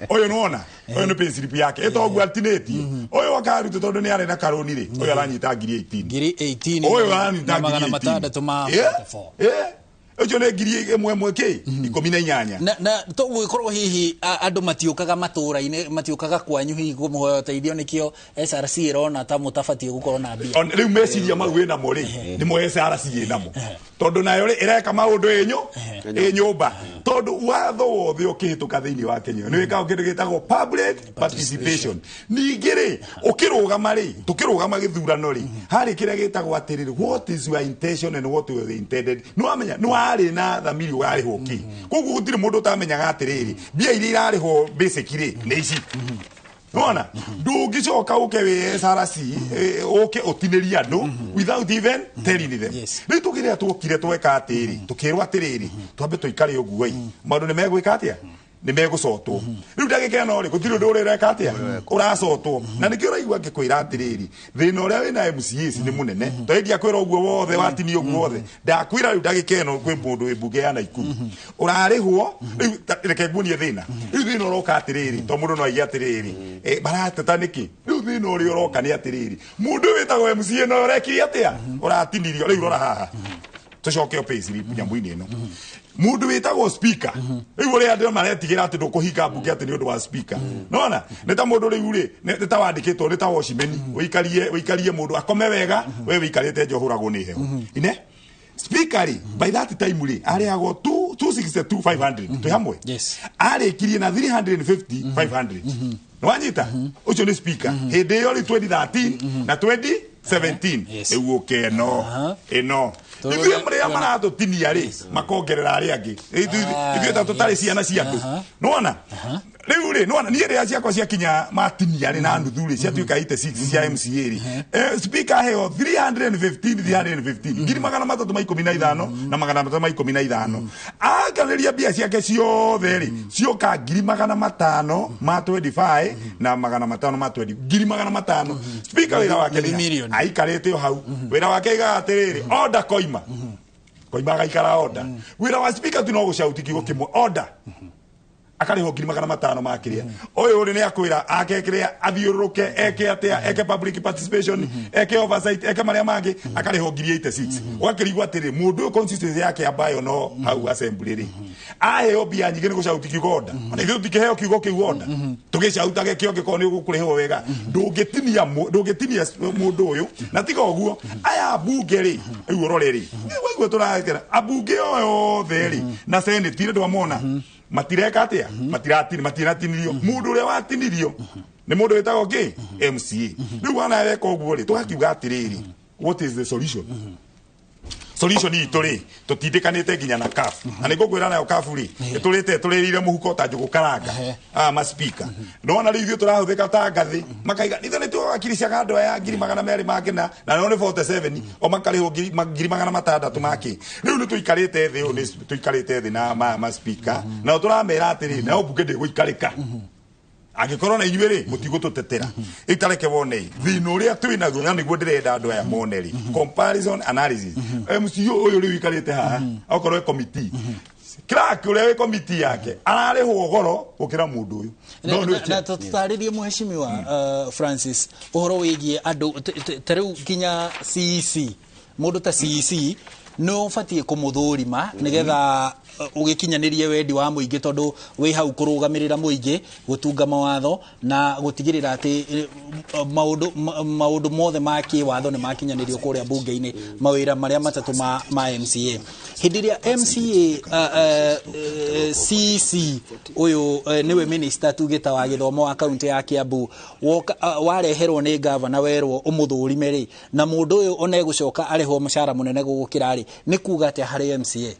uyu nona uyu ni pay slip yake etogwa altinate uyu wakaruta tondu ni arena karoni ri uyu aranyita ngiri 18 uyu aranyita ngiri 8 ojo ne ngiri emwe ke 18 na to gwikorwo hihi andu matiukaga matura-ini matiukaga kwanyu hihi kumuhoya teithio nikio SRC irona ta mutabatie gukorwo na mbia riu meciria mau wina mo ri ni mo SRC inamo tondu nayo ri ireka maundu nyumba tondu watho wothe ukihituka thiini wa Kenya ni wika kindu gitagwo public participation ningiri ukirugama ri tukirugama githurano ri hari kiria gitagwo atiriri what is your intention and what you intended no amenya no ari na thamiri wariho ki koguo gutire mundu tamenyaga atiriri bia iria irariho basic ri ni ici nona ndungicoka uke we SRC uke otineri andu without even telling them ni tukire tukire tweka atiri tukirwa atiriri twambe tuikare uguo maundu ni megwika atia ni megusotwo riu ndagika no ri gutire ndu ureka atia urasotwo na nikio raigwa ngikwira atiriri thina uria wina MCAs ni munene twendia kwira uguo wothe watini uguo wothe ndakwira riu ndagika no kwi mundu wibunge ya Naikuru urarihwo riu reke ngunie thina riu thina uroka atiriri to mundu no aigi atiriri barateta niki riu thina uri uroka ni atiriri mundu witagwo MCA no urekiri atia uratinirio riu rora haha tucoke pay slip nyamu-ini ino mundu witagwo speaker riu uri andu maretigira ati ndukuhinga bunge ati ni undu wa speaker nona nita mundu riu ri nita wandikitwo nita washimeni uikarie mundu akome wega we wikarite njohuragwo ni heho ine speaker speaker by that time ari ago 262,500 to hamwe ari kirie na 350,500 nwanyita ucio ni speaker hede yori 2013 na 2017 eguoke eno ithuĩ mũrĩa maratũtinia rĩ makongerera arĩa angĩ ithuĩ ta tũtarĩ ciana cia andũ nĩwona rĩu rĩ nĩwona niĩ rĩrĩa ciakwa ciakinya matinia rĩ na nuthu rĩ ciatuĩka 86 cia MCA rĩ speaker heo 315 ngiri magana matatũ ma 15 na magana matatũ ma 15 akanĩria mbia ciake ciothe rĩ cioka ngiri magana matano ma 25 na magana matano ma 20 ngiri magana matano speaker wĩra wake nĩ aikarĩte o hau wĩra wake igatĩrĩrĩ order koima agaikara order wĩra wa speaker tu no gũcauti kiugo kĩmwe order akariho ngiri magana matano makiria ũyũ rĩ nĩ akwĩra akekiria athiũrũrũke eke atia eke public participation eke oversight eke marĩa mangĩ akariho ngiri 86 ũgakĩrigwo atĩrĩ mũndũ consistency yake ambayo no hau assembly rĩ aheo mbia nyingĩ nĩ gũcauti kiugo order na ithuĩ tũkĩheo kiugo kĩu order tũgĩcautage kĩo gĩkorwo nĩ gũkũrĩhwo wega ndũngĩtinia mũndũ ũyũ na tiga ũguo aya bunge rĩ rĩu ũrore rĩ waigua tũrakera abunge othe rĩ na senate nĩ ndwamona matireka atia matinatinirio mundu uria watinirio ni mundu wetagwo ki MCA riu wana weka uguo ri tugakiuga atiriri what is the solution solution itu ri tutindikanite nginya na CAF na nigukwira nayo CAF ri turire muhuko ta njugu karanga ma speaker ndona ri ithuĩ turahuthika ta ngathi makaiga ithuĩ nĩ tuwakilisha gandu aya ngiri magana merĩ makena na no 47 o makarĩho ngiri magana matandatũ maki riu nĩ tuikarĩte thĩ na ma speaker na turamera atĩrĩ na mbunge ndĩgũikarĩka angĩkorwo na inyuĩ rĩ mũtigũtũtetera itareke wone thĩna ũrĩa twĩnaguo na nĩguo ndĩrenda andũ aya mone rĩ comparison analysis MCO ũyũ rĩu ikarĩte haha okorwo committee clerk ũrĩa wĩ committee yake ararĩhwo goro gũkĩra mũndũ ũyũ na tũtarĩrie mũheshimiwa Francis ũhoro wĩgiĩ andũ tarĩu kinya CEC mũndũ ta CEC no ũbatiĩ kũmũthũrima nĩgetha ũgĩkinyanĩrie wendi wa mũingĩ tondũ wĩ hau kũrũgamĩrĩra mũingĩ gũtunga mawatho na gũtigĩrĩra atĩ maũndũ mothe ma kĩwatho nĩ makinyanĩrio kũrĩa bunge-inĩ mawĩra marĩa matatũ ma MCA hĩndĩ ĩrĩa MCA CC ũyũ nĩwe minister tugĩta wa gĩthomo wa kaunti ya Kiambu wareherwo nĩ gavana werwo ũmũthũrime rĩ na mũndũ ũyũ ona egũcoka arĩhwo mũcara mũnene gũgũkĩra rĩ nĩ kuga atĩ harĩ MCA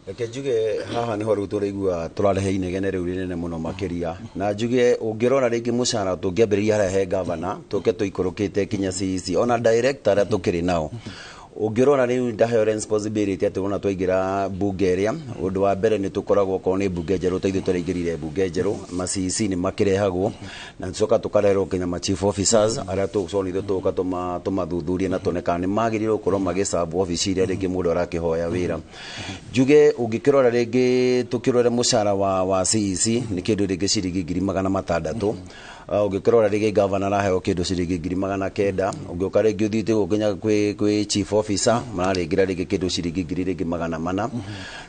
reke njuge haha niho rĩu tũraigua tũrarehe inegene rĩu rĩnene mũno makĩria na njuge ũngĩrora rĩngĩ mũcara tũngĩambĩrĩria harĩa he gavana tũke tũikũrũkĩte kinya CEC ona director arĩa tũkĩrĩ nao ũngĩrora rĩu ndaheo responsibility atĩ ona twaingĩra bunge ĩrĩa ũndũ wa mbere nĩ tũkoragwo okorwo nĩ bunge njerũ teithio tũraingĩrire bunge njerũ ma CEC nĩ makĩrehagwo na tũcoka tũkarehwo kinya ma chief officers arĩa tũconithio tũka tũmathuthurie na tuone kana nĩ magĩrĩirwo gũkorwo magĩcabwo obici iria rĩngĩ mũndũ arakĩhoya wĩra njuge ũngĩkĩrora rĩngĩ tũkĩrore mũcara wa CEC nĩ kĩndũ rĩngĩ ciringi ngiri magana matandatũ ũngĩkĩrora rĩngĩ gavana araheo kĩndũ ciringi ngiri magana kenda ũngĩũka rĩngĩ ũthiĩte gũkinya kwĩ chief officer mararĩngĩra rĩngĩ kĩndũ ciringi ngiri rĩngĩ magana mana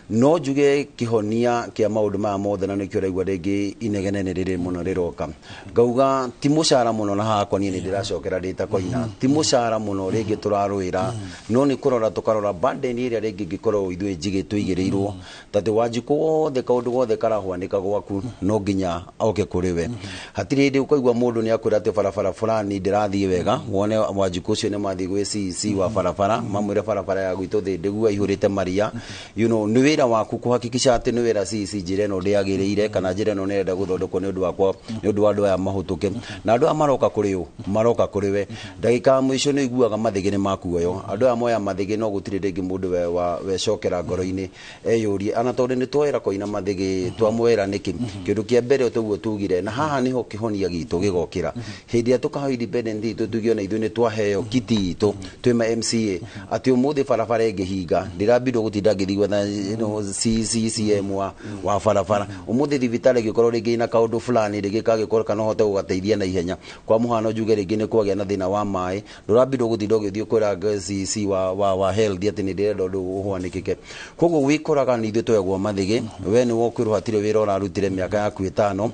no njuge kĩhonia kĩa maũndũ maya mothe na nĩkĩo ũraigua rĩngĩ inegene nĩ rĩrĩ mũno rĩroka ngauga ti mũcara mũno na hakwa niĩ nĩ ndĩracokera ndĩta koina ti mũcara mũno rĩngĩ tũrarũĩra no nĩ kũrora tũkarora burden ĩrĩa rĩngĩ ngĩkorwo ithuĩ njigĩ tũigĩrĩirwo tatĩ wanjikũ wothe kaũndũ gothe karahwanĩka gwaku no nginya oke kũrĩ we hatirĩ hĩndĩ ũkaigua mũndũ nĩ akwĩra atĩ barabara fulani ndĩrathiĩ wega wone wanjikũ ũcio nĩ mathiĩ gwĩ CEC wa barabara mamwĩre barabara ya gwitũ thĩ ndĩgu aihũrĩte maria nĩ wĩra waku kũhakikisha atĩ nĩ wĩra CEC njĩra ĩno ndĩagĩrĩire kana njĩra ĩno nĩrenda gũthondekwo nĩ ũndũ wakwa nĩ ũndũ wa andũ aya mahũtũke na andũ aya maroka kũrĩ ũ maroka kũrĩ we ndagĩka mũico nĩ iguaga mathĩgĩ nĩ makuoyo andũ aya moya mathĩgĩ no gũtirĩ rĩngĩ mũndũ wecokera ngoro-inĩ eyũrie ana tondũ nĩ twoera koina mathĩgĩ twamwera nĩkĩ kĩndũ kĩa mbere ũtũguo tugire na haha nĩho kĩhonia gitũ gĩgokĩra hĩndĩ ĩrĩa tũkaheo independent itũ tuge ona ithuĩ nĩ twaheo kiti itũ twĩ ma MCA atĩ ũmũthĩ barabara ĩngĩhinga ndĩrambindwo gũtinda ngĩthiĩ gwetha CCM wa barabara umuthi thibitari gikorwo ringi na kaundu fulani ringi kagikorwo kana hote gugateithia na ihenya kwa muhano juge ringi ni kwagia na thina wa mai ndurambirwo guthindo githio kwira CC wa health ati ni ndirenda ndu uhwanikike koguo wikoraga ni ithu twegwo mathigi we ni wokwirwo hatire wira urarutire miaka yaku 5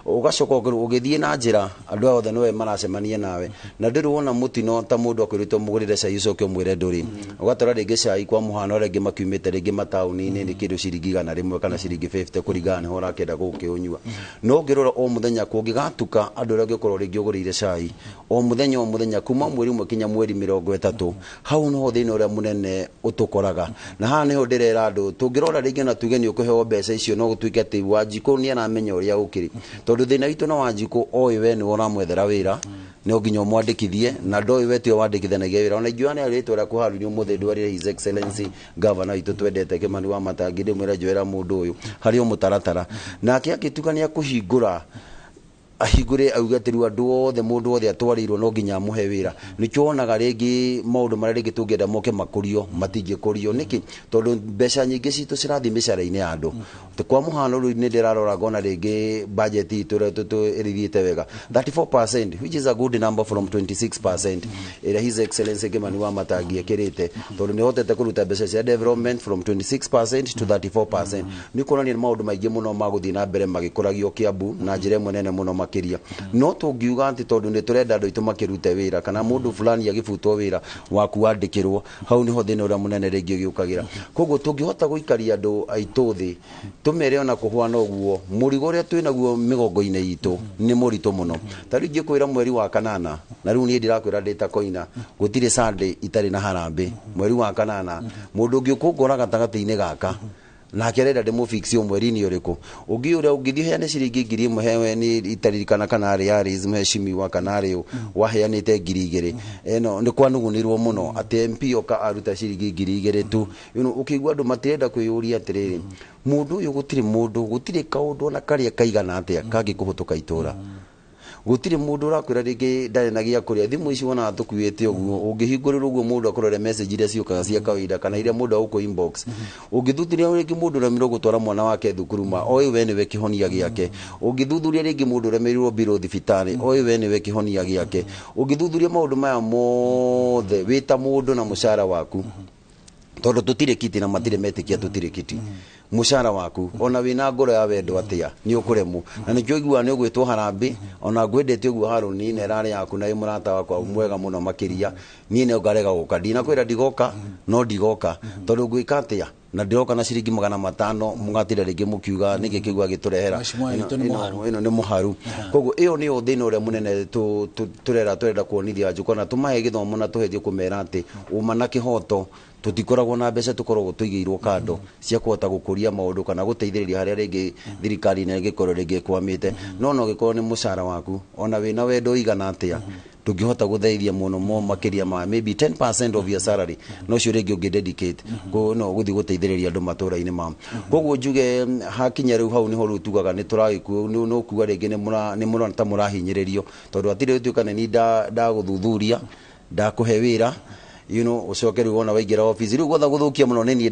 ugacoka ugithie na njira andu othe niwe maracemania nawe na ndiru wona mutino ta mundu akwirito mugurire cai ucoke mwire nduri ugatora ringi cai kwa muhano ringi makiumite ringi matauni-ini ni kindu ciringi 100 kana ciringi 50 kuringana ni hora kenda gukiunyua no ngirora o muthenya kungigatuka andu ria ngikorwo ringi ugurire cai o muthenya kuma mweri umwe kinya mweri 30 hau no thina uria munene utukoraga na ha niho ndirera andu tungirora ringi na tuge ni ukuheo mbeca icio no gutuike ati Wanjiku ni anamenya uria ukiri tondu thina witu na Wanjiku oi we ni uramwethera wira no nginya mwandikithie na ndoi we tio wandikithanagia wira ona ijuane aritwo ra kuharuria umuthi ndwarire his excellency governor itu twendete Kimani wa Matangi ndimwira njoera mundu uyu hari o mutaratara nake akitukania kuhingura ahingure augatiru andu othe mundu othe atwarirwo no nginya muhe wira nikionaga ringi maundu maria ringi tungenda moke makurio matingikurio niki tondu mbeca nyingi citu cirathi micaraini ya andu kwa muhano ru ni ndirarora ngona ringi budget itu irithiite wega 34% which is a good number from 26% ira his excellency Kimani wa Matangi ekirite tondu ni hotete kuruta mbeca cia development from 26% to 34% ni kuonania ni maundu maingi muno maguthi na mbere magikuragio Kiambu na njira munene muno makiria no tungiuga anti tondu ni turenda andu itu makirute wira kana mundu fulani agifutwo wira waku wandikirwo hau niho thina uria munene ringi giukagira koguo tungihota guikaria andu aituthi tumere ona kuhwana uguo murigo uria twinaguo migongo-ini itu ni murito muno tari ngikwira mweri wa 8 na riu ni ndirakwira ndita koina gutire Sunday itari na harambe mweri wa 8 mundu ngiukungora gatagati-ini gaka na kerenda demo fix yo mweri-ini uriku ungiura ungithie heane ciringi 1,000 hewe ni itaririkana kana ari aris mheshimiwa kana ari waheanite 2,000 eno ni kwanugunirwo muno ati MP oka aruta ciringi 2,000 tu ukigwa andu matirenda kwiyuria atiriri mundu uyu gutire kaundu na karia kaigana atia kangikuhutuka itura gutire mundu urakwira ringi ndare na gia kuria thimu ici wona tukuite uguo ungihingurira uguo mundu akorore message iria ciukaga cia kawaida kana iria mundu auko inbox ungithuthuria ringi mundu uremirwo gutwara mwana wake thukuru ma oi we niwe kihonia giake ungithuthuria ringi mundu uremirwo biro thibitari oi we niwe kihonia giake ungithuthuria maundu maya mothe wita mundu na mushara waku tondu tutire kiti na matire metikia tutire kiti mushara waku ona wina ngoro ya wendo atia ni ukuremu na nikyo igua ni ugwitwo harambi ona ngwendete uguo Haruni ne rari yaku na imurata wakwa mwega muno makiria ni ne ngarega guka ndina kwira ndigoka no ndigoka tondu gwika atia na ndiroka na ciringi 500 mugatire ringi mukiuga niki kigwa giturehera ino ni muharu koguo iyo ni uthina uria munene turenda kuonithia Wanjiku na tumahe githomo na tuhethie kumera ati uma na kihoto tutikoragwo na mbeca tukoragwo tuigeirwo kando cia kuhota gukuria maundu kana guteithiriria haria ringi thirikari na gikorwo ringi kwamite no gikorwo ni mushara waku ona wina wendo igana atia tungihota gutheithia muno mo makiria ma maybe 10% of your salary no cio ringi ungi dedicate no guthi guteithiriria andu matura-ini ma koguo njuge hakinya riu hau niho rutugaga ni turagiku no kuga ringi ni mura ta murahinyiririo tondu atire tuikane ni ndaguthuthuria ndakuhe wira ucoke riu wona waingira office riu gotha guthukia muno nini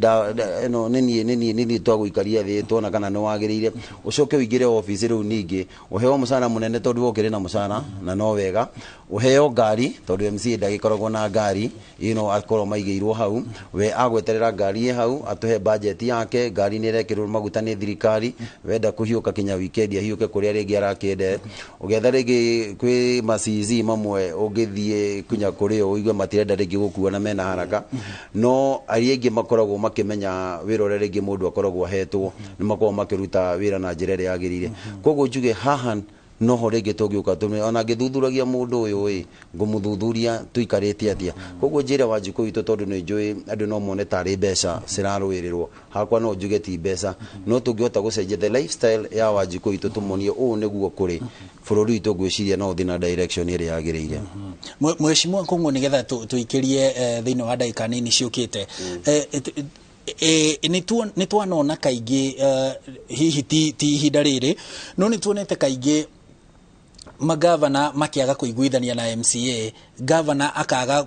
twaguikaria thi tuona kana ni wagirire ucoke wingire office riu ningi uheo mucara munene tondu wokire na mucara na no wega uheo ngari tondu MCA ndagikoragwo na ngari akorwo maigeirwo hau we agweterera ngari hau atuhe budget yake ngari ni rekirwo maguta ni thirikari wenda kuhiuka kinya weekend ahiuke kuria ringi arakende ugetha ringi kwi macizi mamwe ungithie kunya kurio uigue matirenda ringi guku na mena haraka no ariengi makoragwo makimenya wira uria ringi mundu akoragwo ahetwo ni makoragwo makiruta wira na njira iria yagirire koguo njuge haha no ho ringi tungiuka tume ona ngithuthuragia mundu uyu ngumuthuthuria tuikarite atia koguo njira Wanjiku itu tondu ni njui andu no mone tari mbeca ciraruirirwo hakwa no njuge ti mbeca no tungihota gucenjia the lifestyle ya Wanjiku itu tumunie uu niguo kuri bururi itu ngwiciria no thina direction iria yagirire mheshimiwa kongo nigetha tuikirie thiini wa ndaika nini ciukite ni twanona kaingi hihi ti ihinda riri no ni tuonete kaingi magavana makiaga kuiguithania na MCA governor akaga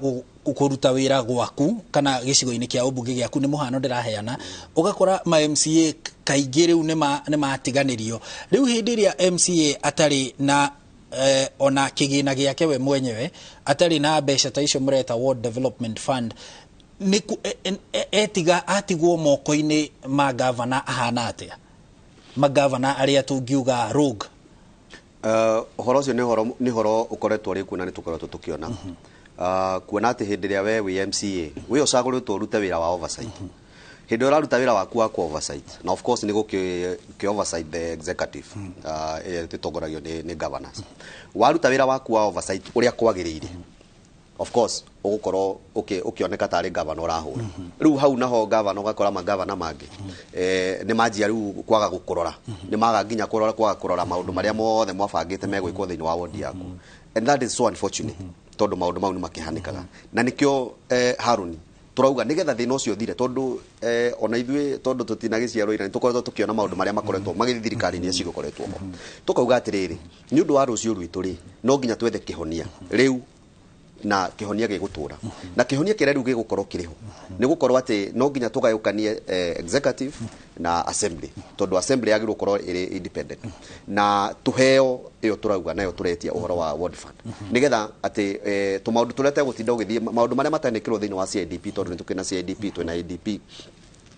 kuruta wira gwaku kana gicigo-ini kia ubunge giaku ni muhano ndiraheana ugakora ma MCA kaingĩ rĩu nĩ matiganirio rĩu hĩndĩ ĩrĩa MCA atari na ona kĩgĩna gĩake we mwenyewe atari na mbeca ta icio mureta Ward Development Fund ni atigwo moko-inĩ ma governor ahana atia magavana aria tungiuga rogue horo cio nĩ horo ukoretwo rĩ kuona nĩ tukoretwo tukiona kuona atĩ hĩndĩ ĩrĩa we wĩ MCA we ũcagũrĩtwo ũrute wĩra wa oversight hĩndĩ ĩrĩa ũraruta wĩra waku wa oversight na of course nĩ gũkĩ oversight the executive tũtongoragio nĩ governors waruta wĩra waku wa oversight ũrĩa kwagĩrĩire of course ugukorwo ukioneka tari governor urahura riu hau naho governor ugakora magavana mangi ni manjia riu kwaga gukurora ni maga nginya kurora kwaga kurora maundu maria mothe mwabangite megwikwo thiini wa ward yaku and that is so unfortunate tondu maundu mau ni makihanikaga na nikio Haruni turauga nigetha thina ucio thire tondu ona ithuĩ tondu tutinagiciarwo ira tukoretwo tukiona maundu maria makoretwo magithirikari-ini cia gukoretwo ho tukauga atiriri ni undu wa rucio rwitu ri no nginya twethe kihonia riu na kihonia gigutura na kihonia kĩrĩa rĩu gĩgũkorwo kĩrĩho nĩ gũkorwo atĩ no nginya tũgayũkanie executive na assembly tondu assembly yagĩrĩirwo gũkorwo ĩrĩ independent na tuheo ĩyo turauga nayo turetia ũhoro wa ward fund nigetha atĩ tũmaũndũ tũrĩa tegũtinda ũgĩthiĩ maũndũ marĩa matanĩkĩrwo thĩinĩ wa CIDP tondu nĩ tũkĩna CIDP twĩna ADP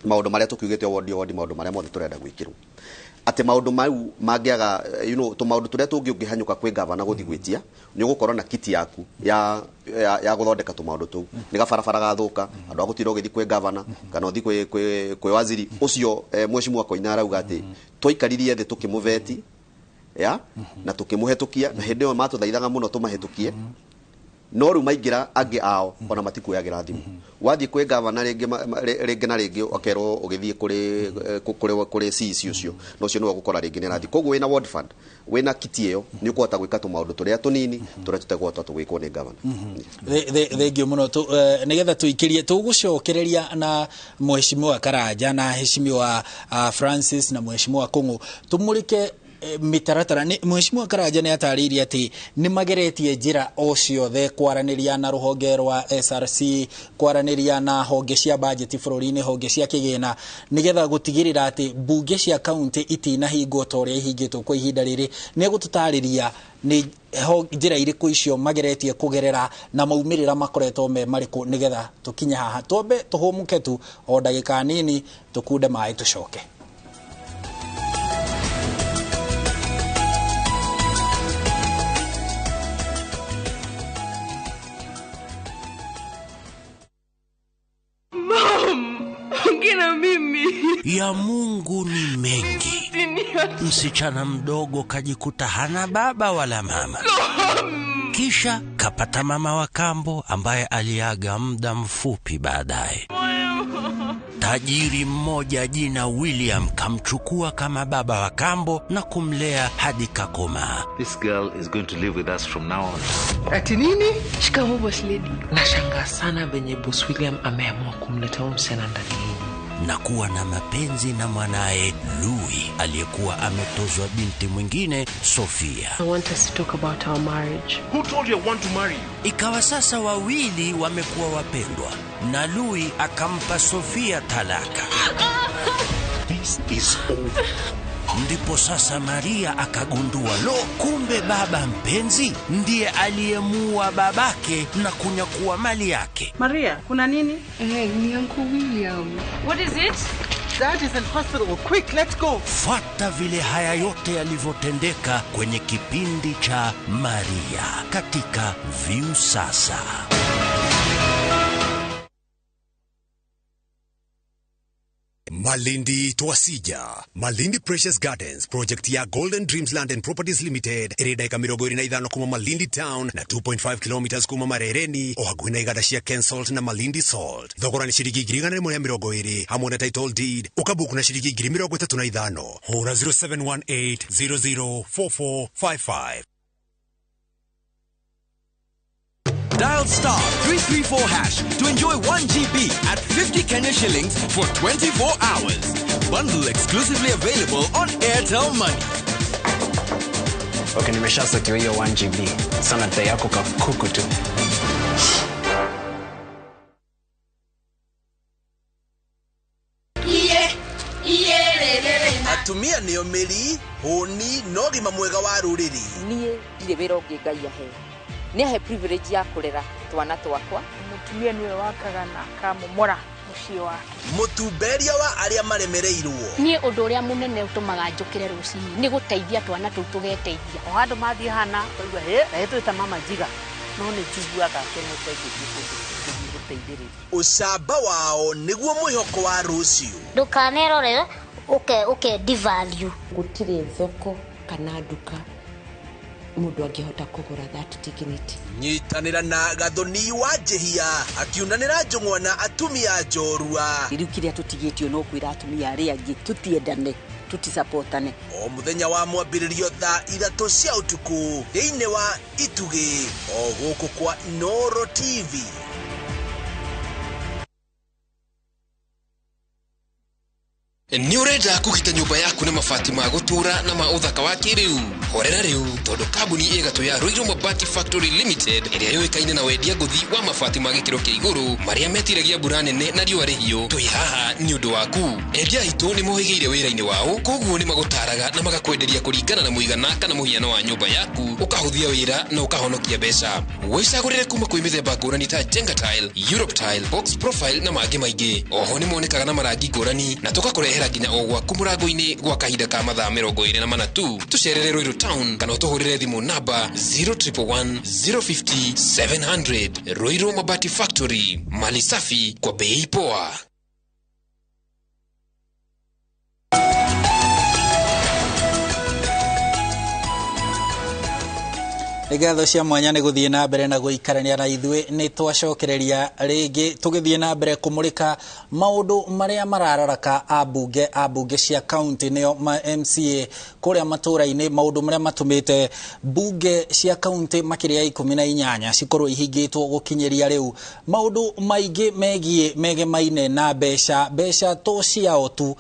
maũndũ marĩa tũkiugĩte ward maũndũ marĩa mothe tũrenda gwĩkĩrwo ate maundu mau mangiaga to maundu turia tungi ungihanyuka kwi governor guthi gwitia ni gukorwo na kiti yaku ya guthondeka to maundu tu ni gabarabara gathuka andu agutira ugithi kwi governor kana uthi kwi waziri ucio mweshimwa Koina arauga ati twaikaririe thi tukimuveti ya na tukimuhetukia na hindi yo matuthaithaga muno tumahetukie no ru maingira angi ao ona matikuyagira thimu wathi kwi governor ringi na ringi okerwo ugithie kuri CC ucio no cio no gukora ringi ni rathi koguo wina ward fund wina kiti iyo ni ukuhota gwika tu maundu turia tunini turia tutegwota tugwikwo ni governor thengio muno nigetha tuikirie tugucokereria na mheshimiwa Karanja na mheshimiwa Francis na mheshimiwa Kungu tumurike mitaratara ni mheshimiwa Karanja ni atariria ati ni mageretie njira o ciothe kwaraniria na ruhonge rwa SRC kwaraniria na honge cia budget bururi-ini honge cia kigina nigetha gutigirira ati bunge cia county itina hingo toria ihingitwo kwa ihinda riri ni gututariria ni njira iriku icio mageretie kugerera na maumirira makoretwo me mariku nigetha tukinya haha twambe tuhumuke tu o ndagika nini tukunde mai tucoke. Ya Mungu ni mengi. Msichana mdogo kajikuta hana baba wala mama. Kisha kapata mama wa kambo ambaye aliaga muda mfupi baadaye. Tajiri mmoja jina William kamchukua kama baba wa kambo na kumlea hadi kakoma. This girl is going to live with us from now on. Ati nini? Shikamoo boss lady. Nashangaa sana venye boss William ameamua kumleta msichana ndani. Na kuwa na mapenzi na mwanae Louis aliyekuwa ametozwa binti mwingine Sofia. I want us to talk about our marriage. Who told you I want to marry you? Ikawa sasa wawili wamekuwa wapendwa na Louis akampa Sofia talaka. This is over. Ndipo sasa Maria akagundua kumbe baba mpenzi ndiye aliyemuua babake na kunyakua mali yake. Maria, kuna nini? Ni Uncle William. What is it? Dad is in hospital. Quick, let's go. Fuata vile haya yote yalivyotendeka kwenye kipindi cha Maria katika View Sasa. Malindi Twasija. Malindi Precious Gardens project ya Golden Dreams Land and Properties Limited iridaika 25 kuma Malindi Town na 2.5 kilometers kuma Marereni o hakuhina igadashia Ken Salt na Malindi Salt. Thogora ni shiringi 120 hamwe na title deed ukabuku na shiringi 35. Hora 0718004455. Dial *334# to enjoy 1 GB at 50 Kenya shillings for 24 hours. Bundle exclusively available on Airtel Money. Okay, nimeshasetiwa hiyo 1 GB. Sana tayari yako kakuku tu. atumia nio miri honi no gima mwega wa ruriri nie ire wira ungi Ngai ahe ni ahe privilege ya kurera twana twakwa mutumia niwe wakaga na akamomora muciĩ wake mutumberia wa aria maremereirwo nie undu uria munene utumaga njukire rucini ni guteithia twana tuu tugeteithia o handu mathie hana koigwa he twita mama njiga no ni njiguaga kenete guteithĩrĩria ucamba wao niguo mwihoko wa rucio ndukanerore uke devalue gutire thoko kana nduka mundu angihota kugura that dignity nyitanira na gathoni wa njehia akiunanira njung'wa na atumia njorua riu kiria tutigitio no kwira atumia aria angi tutiendane tutisupportane o muthenya wa mwambiririo thaa 3 cia utuku thiini wa itugi o guku kwa Inooro TV. Ni urenda kugita nyumba yaku na mabati ma gutura na ma uthaka wa kiriu horera riu tondu kambuni igatu ya Ruiru Mabati Factory Limited iria yoikaine na wendia nguthi wa mabati ma gikiro kia iguru maria metiragia mbura nene na riua rihio twi haha ni undu waku endia itu ni mohigeire wira-ini wao koguo ni magutaraga na magakwenderia kuringana na muigana kana muhiano wa nyumba yaku ukahuthia wira na ukahonokia mbeca wicagurire kuma kwi mithemba ngurani ta Jenga Tile, Europe Tile, Box Profile na mangi maingi oho ni monekaga na marangi ngurani na tukakurehera nginya o gwaku murango-ini gwa kahinda ka mathaa 24 tu tucerere Ruiru Town kana utuhurire thimu namba 0111 050 700. Ruiru Mabati Factory, mali safi kwa bei poa. Igatho cia mwanya ni guthie na mbere na guikarania na ithue ni twacokereria ringi tugithie na mbere kumulika maundu maria marararaka abunge cia county neo ma MCA kuria matura-ini maundu maria matumite bunge cia county makiria 18 cikorwo ihingitwo gukinyeria riu maundu maingi megie maine na beca to ciao tu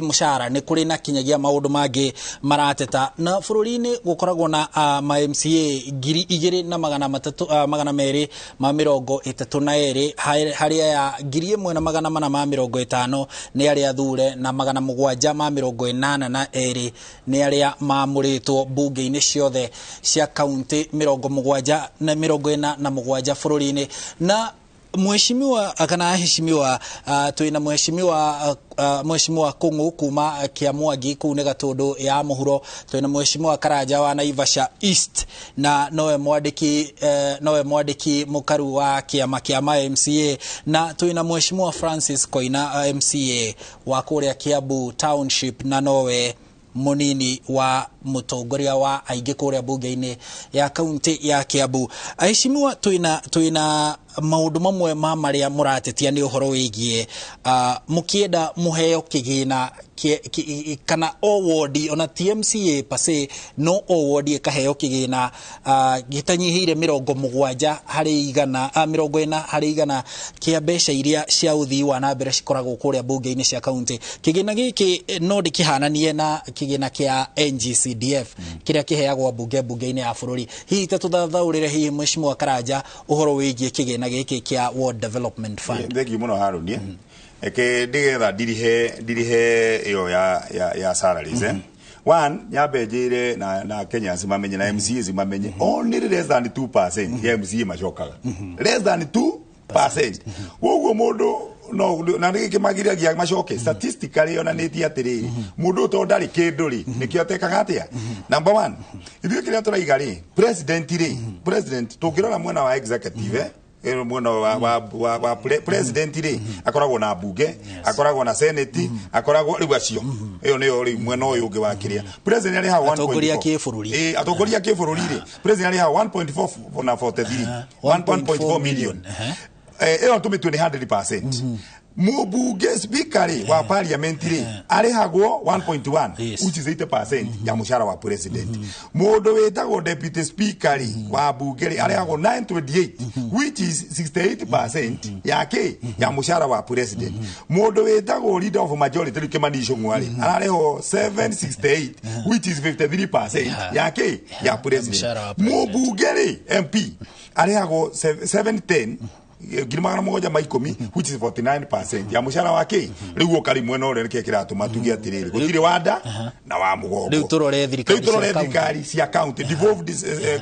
mushara ni kuri na kinyagia maundu mangi marateta na bururi-ini gukoragwo na ma MCA ngiri 232 haria ya 1450 ni aria athure na 782 ni aria mamuritwo bunge-ini ciothe cia county 77 bururi-ini na mheshimiwa akana heshimiwa tuina mheshimiwa Kungu kuma Kiamwangi kune gatundu ya muhuro tuina mheshimiwa Karanja wa Naivasha East na nowe mwandiki mukaru wa kiama MCA na tuina mheshimiwa Francis Koina MCA wa kuria Kiambu Township na nowe munini wa mutongoria wa aingi kuria bunge-ini ya county ya Kiambu. Aheshimiwa tuina maundu mamwe ma maria muratetia ni uhoro wigie mukienda muheo kigina kana award ona TMCA pase no award ikaheo kigina gitanyihire 70 hari igana 40 hari igana kia mbeca iria cia uthii wa na mbere cikoragwo kuria bunge-ini cia county. Kigina giki no ndikihananie na kigina kia NGCDF kiria kiheagwo bunge-ini ya bururi. Hihi tuthathaurire hihi mheshimiwa Karanja uhoro wigie kigina giki kia World Development Fund. Thank you muno Haruni. Eke ndigetha ndirihe iyo ya salaries one nyambe njire na Kenya simamenye na MCA simamenye only less than 2% ya MCA macokaga less than 2%. Woguo mundu no na niki magiragia macoke statistically ona netia atiriri mundu to ndari kindu ri nikio tekaga atia. Number 1 ithuĩ kĩrĩa tũraiga ri president tũngĩrora mwena wa executive mwena wa president ri akoragwo na bunge akoragwo na senate akoragwo riu acio iyo niyo ri mwena uyu ungi wa kiria president ari ha 1.4 atongoria kĩbũrũri ri president ari ha 1.4 na 43 1.4 million iyo tumitwe ni 100%. Mubunge speaker wa parliament ri arihagwo 1.1 which is 80% ya mushara wa president. Mundu wetagwo deputy speaker wa bunge ri arihagwo 928 which is 68% yake ya mushara wa president. Mundu wetagwo leader of majority ri Kimani Ngwari arihagwo 768 which is 53% yake ya president. Mubunge ri MP arihagwo 710 magana moja ma ikumi which is 49% ya mushara wake riu okari mwena ore reke kiratuma tugi atiriri gutire wanda na wa mugongo riu turore thirikari cia county devolved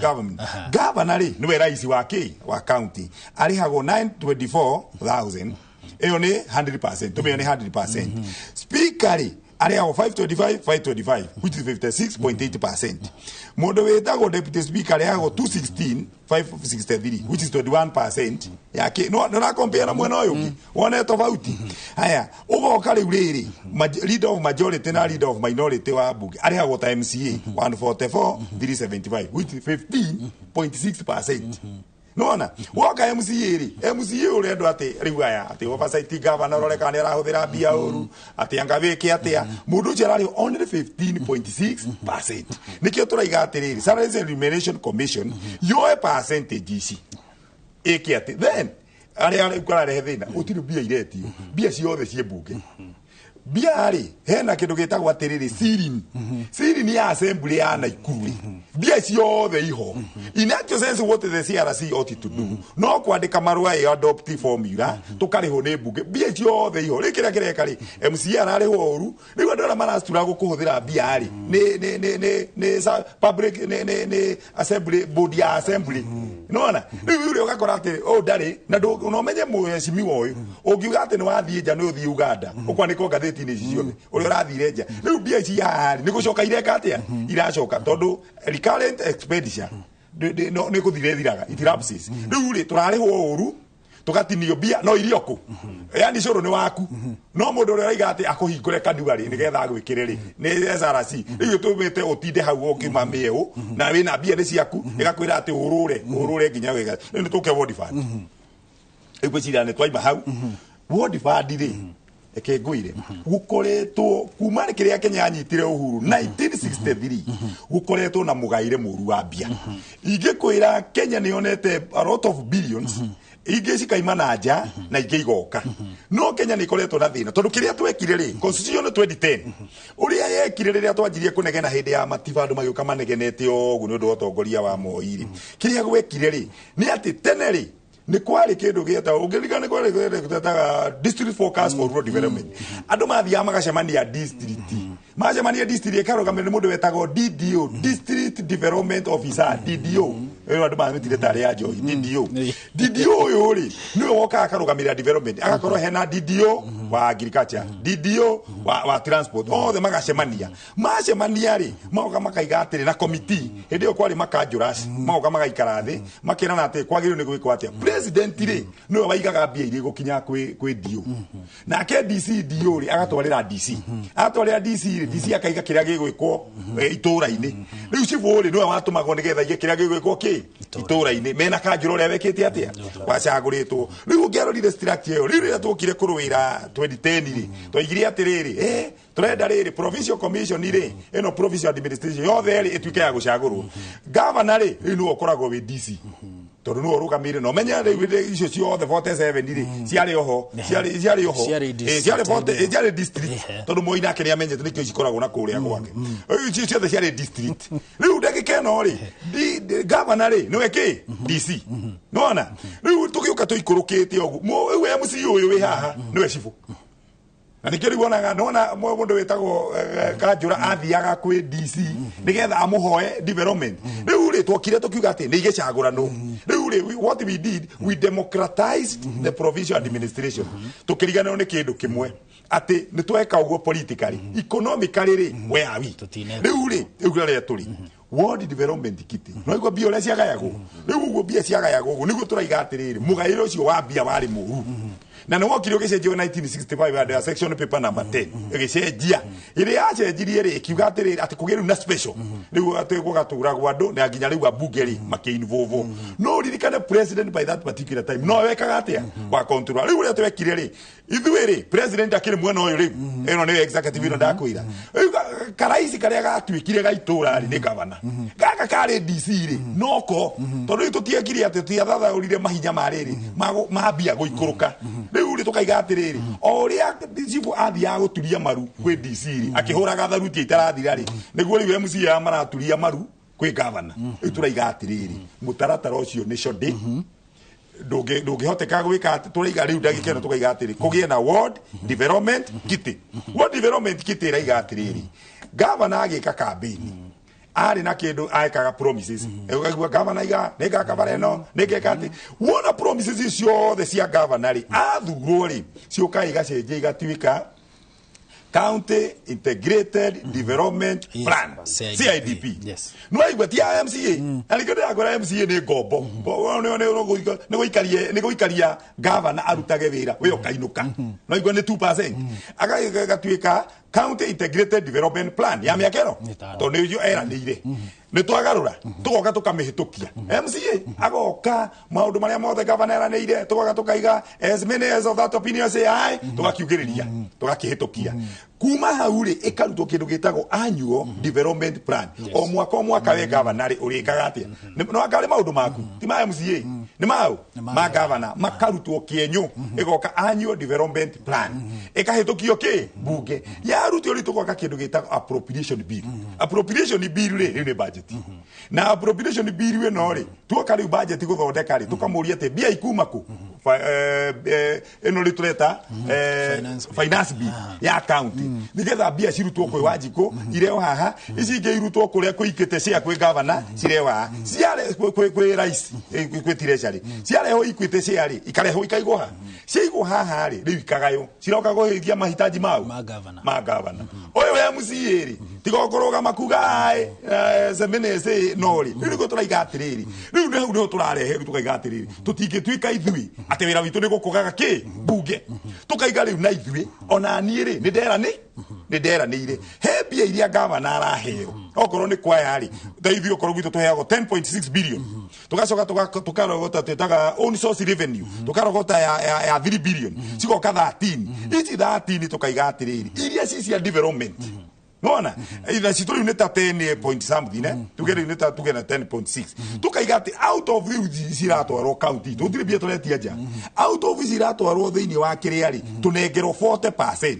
government governor ri niwe rais wake wa county arihago 924,000 eyo ni 100% tume ni 100% speaker ri arihago 525 which is 56.8%. Mondo wetago deputy speaker arihago 216,563 which is 21% yake no na compare na mwena uyu wone tofauti haya ugoka riu riri leader of majority na leader of minority wa bunge arihago ta MCA 144,375 which is 15.6%. Nona waka MCA uri ndo ati riu aya ati oversight governor rore kana arahuthira bia uru ati angabeke atia mundu cerari only 15.6%. Nikio turaiga atiriri Salaries and Remuneration Commission yoe percentage ici eke ati then ari ukara thina utiri bia iretio bia ciothe cie bunge biari hena kindu gitagwo atiriri sirini ya assembly ya Naikuru bia ciothe iho in actual sense what the CRC ought to do no kwandika marua ya adopt formula tukariho ne bunge bia ciothe iho rikira kireka ri MCA arari horu riu andora marastura gukuhuthira biari ne public ne assembly body ya assembly nona riu ugakora ati ndari na no menye muheshimi woyu ugiuga ati ni wathie nja no uthie Uganda ukwandika ngatheti ni ciothe uri urathire nja riu bia ici yari ni gucoka ireka atia iracoka tondu recurrent expenditure no ni kuthire thiraga it lapses riu ri turarihwo uru tugatinio bia no irioku yani coro ni waku no mundu uri raiga ati akuhingure kanduari ni getha gwikire ri ni SRC riu tumite utinde hau okima meu na wina bia ni ciaku igakwira ati urure nginya wega ni tuke ward fund egwicira ni twaima hau ward fund ri eke nguire gukoretwo kuma kiria Kenya anyitire uhuru 1963 gukoretwo na mugaire muru wa bia ingikwira Kenya ni onete a lot of billions ingi cikaima na nja na ingi igoka no Kenya ni koretwo na thina tondu kiria twekire ri constitution 2010 uria yekire riria twanjirie kunegena hindi ya matiba andu magiuka manegenete ogu ni undu wa utongoria wa Moi ri kiria gwekire ri ni ati tene ri ni kwari kindu gieta ungirigane kwari gutaga district focus for rural development andu mathia magacemania district macemania district ekarogamire mundu wetago DDO district development officer DDO eyo andu mathitire tari ya joy DDO yuri ni woka akarogamira development agakorwo hena DDO wa agriculture DDO wa transport othe magacemania ri maoga makaiga atiri na committee hindi yo kwari makanjuraci maoga magaikara thi makirana ati kwagiriru ni gwikwa atia president ri no waigaga bia iri gukinya kwi dio na ke DC dio ri agatwarira DC atwarira DC akaiga kiria gigwikwo itura-ini riu cifu ri no watumago ni getha kiria gigwikwo ki itura-ini mena kanjura uria wekite atia wacaguritwo riu ngerorire structure yo riu tukire kuruira 2010 ri twaigire atiriri turenda riri provincial commission ri eno provincial administration yothe ri ituike ya gucagurwo governor ri no okoragwo wi DC tondu no rugamire no menya icio ciothe 47 ri ciari oho ciari district tondu Moi nake ni amenyete nikio cikoragwo na kuria gwake icio ciothe ciari district riu ndagika no ri governor ri no eke DC nona riu tugiuka tuikurukite ogu we MCA uyu wi haha niwe cifu na nikiri wonaga nona mundu wetagwo kanjura athiaga kwi DC nigetha amuhoe development riu ri twokire tukiuga ati ni igicagurano riu ri what we did we democratized the provincial administration tukirigana ni kindu kimwe ati ni tweka uguo politically economically ri we awi riu ri ugure turi ward development kiti no igwa bia ule ciagayagwo riu uguo bia ciagayagwo niguo turaiga atiriri mugaire ucio wa bia wari muru na no wokire ugicenjio 1965 and section paper number 10 igicenjia iri yacenjirie ri kiuga atiriri ati kugiru na special riu ati gugatura gwandu na nginya riu abungeri makiinvolve no ririkane president by that particular time no wekaga atia wa control riu ri twekire ri ithuiri president akiri mwena uyu riu eno ni executive no ndakwira karaisi karia gatwikire gaitura ri ni governor gaka kari DC ri noko tondu tutiekire ati tiathatha urire mahinya mariri mabia guikuruka riu ri tukaiga atiriri oria cifu athia guturia maru kwi DC ri akihuraga tharuti itarathira ri niguo riu MCA maraturia maru kwi governor turaiga atiriri mutaratara ucio ni shode ndũngĩhoteka gwĩka tũraiga rĩu ndagĩka ĩno tũkaiga atĩrĩ kũgĩe na ward development kit. Ward development kit ĩraiga atĩrĩrĩ gavana agĩka campaign ari na kindu aikaga promises egwa governor iga nega kabare no nega ati wona promises icio the cia governor ri athurwo ri cioka igacenje igatuika County Integrated Development Plan CIDP. Yes. No igwa ti MCA alikode agora MCA ni gombo ne goikaria governor arutage wira we okainuka no igwa ni 2% agatuika County Integrated Development Plan ya miakero to ne yo era nire ne twagarura tugoka tukamihitukia MCA agoka maundu maria mothe governor era nire tugoka tukaiga as many as of that opinion say aye tugakiugiriria tugakihitukia kuma hauri ikarutwo kindu gitagwo annual development plan o mwaka we governor urikaga atia no akari maundu maku ti ma MCA ni mau ma governor makarutwo kienyu igoka annual development plan ikahitukio ki bunge ya ruti ri tugoka kindu gitagwo appropriation bill. Appropriation bill ri budget na appropriation bill we no ri tuoka ri budget guthondeka ri tukamuria te bia ikuma ku eno ri tureta finance bill ya county nigetha bia cirutwo kwe wajiko ireo haha ici inge irutwo kuria kuikite cia kwe governor cirewa ciare kwe rais kwe treasury ciareho ikwite ciari ikareho ikaigwo ha ciaigwo haha ri riu ikagayo ciroka guhithia mahitaji mau ma governor oyo ya MCA ri tigokoroga makuga semenese nori riu ko turaiga atiriri riu ne hu turarehe tukaiga atiriri tutingituika ithui ati wira witu ni gukugaga ki bunge tukaiga riu na ithui ona niiri ni ndera ni ire hebia iria governor araheo okorwo ni kwa yari thaithi okorwo gitu tuheago 10.6 billion tugacoka tukarogota tetaga own source revenue tukarogota ya 3 billion cikoka 13 ici 13 tukaiga atiriri iria cia development nona ila sitoli uneta 10 point something tugere uneta tugena 10.6 tukaiga ati out of these zirato ro county tutire bia toletia ja out of zirato ro thini wa kiriari tunengero 40%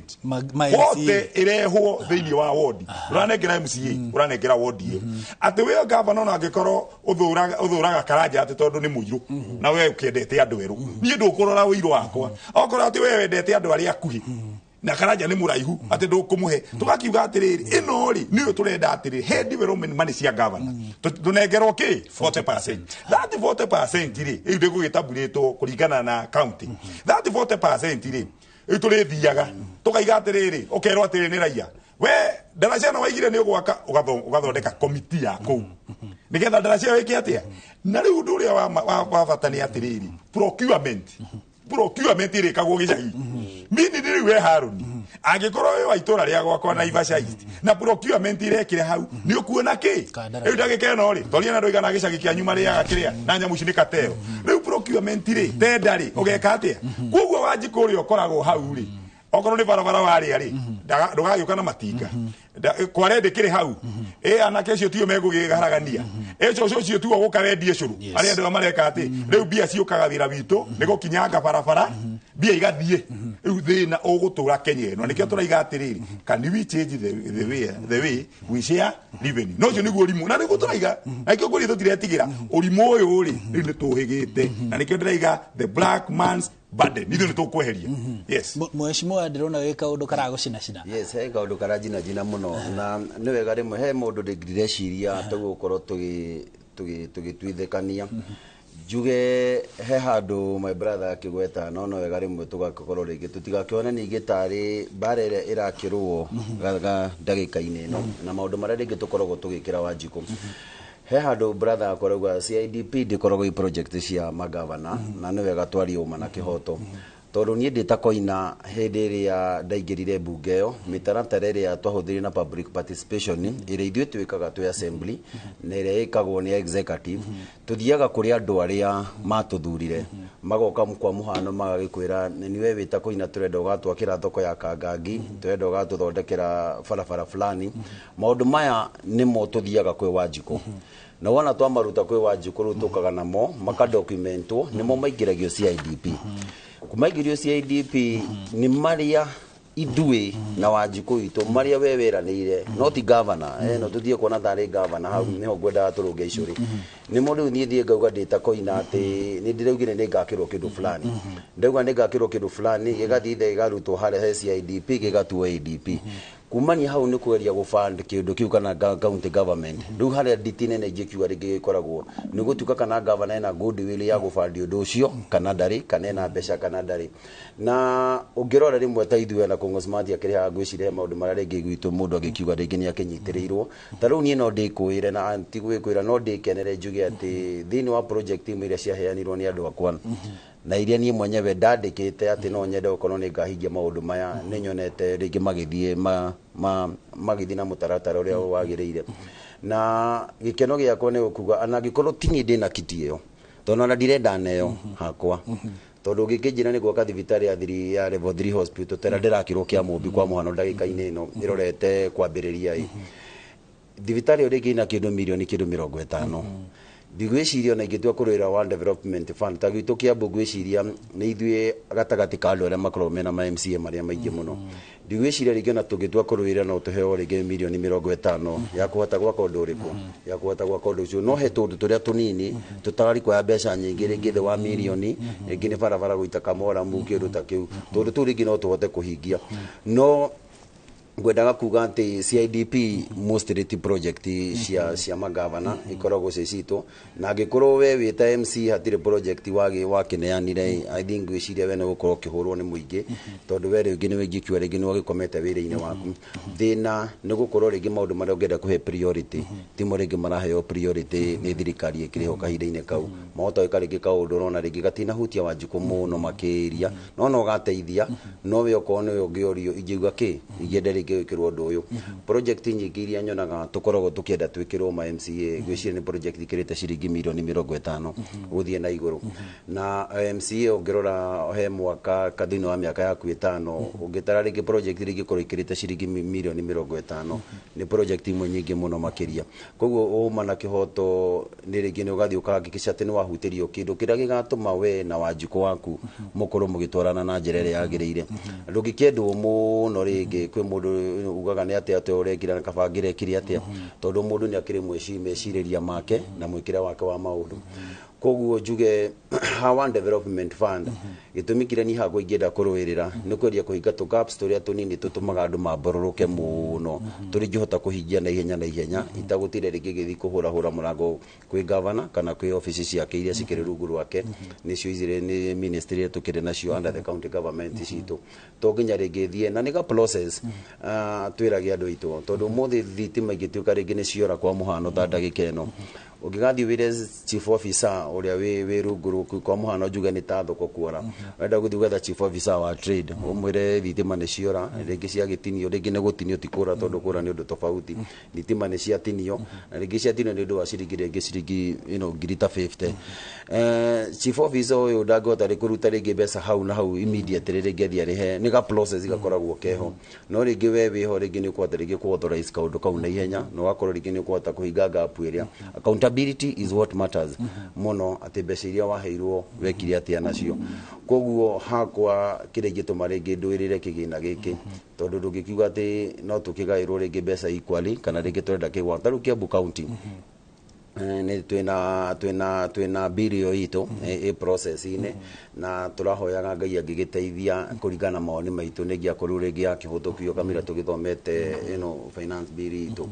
wote ireho thini wa ward uranengera MCA uranengera ward ye ati we governor na ngekoro uthuraga karaja ati tondu ni muiru na we ukiendete andu eru ni ndukurora wiru wakwa okora ati we wendete andu ari akuhi na karaja ni muraihu ati ndukumuhe tugakiuga atiriri ino ri niyo turenda atiriri head development money cia governor tunengerwo ki 40%. That 40% ri inde gugitabulitwo kuringana na county that 40% ri iturithiaga tukaiga atiriri ukerwo atiriri ni raia we daraja na waigire ni gwaka ugathondeka committee ya kou nigetha daraja wiki atia na riu ndu ria wa fatani atiriri procurement iri kagwo gicagi mini ndiri we Haruni angikorwo we wa itura ria gwakwa na Ivasha East na procurement irekire hau ni ukuona ki riu ndagike no ri toria na ndoigana gicagi kia nyuma ria gakiria na nyamu cinikateo riu procurement ri tendari ugeka atia kugwo wajiko ri okoragwo hau ri okorwo ni barabara wari ari ndugagioka na matinga kwarende kire hau anake cio tio megugigharagania coco cio tuo gukawendie curu ari andu amareka ati riu bia ciukaga wira witu nigukinyanga barabara bia igathie riu thina ugutura Kenya no nikio turaiga atiriri can we change the way we share revenue no cio niguo rimu na niguo turaiga na ikio nguri tutiretigira urimu uyu ri riu ni tuhigite na nikio ndiraiga the black man's bade nithu ni tukweheria yes mweshimwa ndirona weka undu karagucina yes he kaundu karajina muno na ni wega rimwe he mundu ndireciria tugukorwo tugitwithekania juge he handu my brother akigweta no wega rimwe tugakorwo ringi tutigakiona ningi tari barere irakirwo gaga ndagika-ini no na maundu maria ringi tukoragwo tugikira Wanjiku he handu brother akoragwa CIDP ndikoragwo i project cia magavana na ni wega twari uma na kihoto tondu nie nditakoina hindi iria ndaingirire bunge yo mitaratara iria twahuthire na public participation iria ithuĩ twikaga twi assembly na iria ikagwo ni executive tuthiaga kuri andu aria matuthurire magoka kwa muhano magagikwira ni we wita koina turenda ugatwakira thoko ya Kangangi turenda ugatuthondekera barabara fulani maundu maya nimo tuthiaga kwi Wanjiku na wona twamaruta kwi Wanjiku rutukaga namo makadocumentwo nimo maingiragio CIDP kumaigirio CIDP ni maria idue na Wanjiku itu maria we weranire not governor no tuthie kuona thari governor hau niho ngwenda turunge icuri ni mundu ni thie ngauga ndita koina ati ni ndiraugire ni ngakirwo kindu fulani ndauga ni ngakirwo kindu fulani gigathithe garutwo hare CIDP gigatuo ADP kumania hau ni kweria gufund kindu kiu kana county government riu haria ditine ne jikiwa rigi koragwo ni gutuka kana governor na goodwill ya gufund undu ucio kana ndari kana na mbeca kana ndari na ungirora rimwe ta ithuĩ na kongosmati akiriha ngwicire maundu maria ringi gwitu mundu agikiuga ringi ni akinyitirirwo ta riu ni no ndikwire na anti gwikwira no ndikenere njuge ati thini wa project imwe iria ciaheanirwo ni andu akwa na iria nie mwenyewe ndandikite ati no nyende ukorwo ni ngahingia maundu maya ni nyonete ringi magithie magithie na mutaratara uria wagiriire na gikeno giakwa ni gukuga anagikorwo tini ndina kiti iyo tono na ndirenda neyo hakwa tondu gikijira ni gwaka thibitari ya thiri ya level 3 hospital tera ndirakirwo kia mumbi kwa muhano ndagika-ini ino irorete kwambiriria thibitari uri gina kindu milioni 50 ndigwiciria na ingitua kurwira World Development Fund tagwitu Kiambu gwiciria ni ithuĩ gatagati ka andu aria makorwo mena ma MCA maria maingi muno ndigwiciria ringi na tungitua kurwira no tuheo ringi milioni 50 ya kuhota gwaka undu uriku ya kuhota gwaka undu ucio no he tundu turia tunini tutari kwa mbeca nyingi ringi the wa milioni ringi ni barabara guita kamora mungi undu ta kiu tundu tu ringi no tuhote kuhingia no ngwendaga kuga ati CIDP most rate project cia magavana ikoragwo cicito na angikorwo we wita MC hatire project wakineanire I think gwiciria we no gukorwo kihurwo ni muingi tondu we ringi ni wingikiwa ringi ni wagikomete wira-ini waku thina ni gukorwo ringi maundu maria ungenda kuhe priority timo ringi maraheo priority ni thirikari ikiriho kahinda-ini kau mahota ikaringi kaundu rona ringi gatina hutia Wanjiku muno makiria no gateithia no we okorwo ni ungiorio ingiuga ki igende gwikirwo undu uyu project nyingi iria nyonaga tukoragwo tukienda twikirwo ma MCA gwiciria ni project ikirite ciringi milioni 50 guthie na iguru na MCA ungirora he mwaka kadhino wa miaka yaku 5 ungitara ringi project ringi korwo ikirite ciringi milioni 50 ni project imwe nyingi muno makiria koguo uma na kihoto ni ringi ni ugathi ukahakikisha ati ni wahutirio kindu kiria gigatuma we na Wanjiku waku mukorwo mugitwarana na njira iria yagiriire ndungikendwo muno ringi kwi mundu ugaga ni atia ate urekira na kabangire kiri atia tondu mundu ni akiri meciriria make na mwikire wake wa maundu koguo njuge World Development Fund gitumikire ni hago ingenda kurwirira ni kweria kuhinga tu gaps turia tunini tutumaga andu mabororoke muno turi ngihota kuhingia na ihenya itagutire ringi githi kuhura murango kwi governor kana kwi office ciake iria cikiri rungu rwake nicio izire ni ministry tukire nacio under the county government citu to nginya ringi thie na niga process twirage andu itu tondu muthi thitima ingituka ringi ni ciora kwa muhano ta ndagika ino ugigathi wire chief officer uria we rungu kwa muhano njuge ni ta thoko kuora wenda guthi gwetha chief officer wa trade umwire thitima ni ciora ringi cia gitinio ringi ni gutinio tikura tondu kura ni undu tofauti thitima ni cia tinio na ringi cia tinio ni undu wa ciringi ringi ciringi ngiri ta 50 chief officer uyu ndangota ri kuruta ringi mbeca hau na hau immediately ringi athia rihe ni ga process igakoragwo keho no ringi we wiho ringi ni kwata ringi kuauthorize kaundu kau na ihenya no wakorwo ringi ni kwata kuhinga gap iria accountability is what matters muno ati mbeca iria waheirwo wekire atia nacio koguo hakwa kirengi tumarengi ndwirire kigina giki tondu ndungikiuga ati no tukigairwo ringi mbeca equally kana ringi turenda kigwa taru Kiambu county ni twina birio itu process ine na turahoyaga Ngai angigiteithia kuringana maoni maitu ni giakorwo ringi akihutukio kamira tugithomete finance bill itu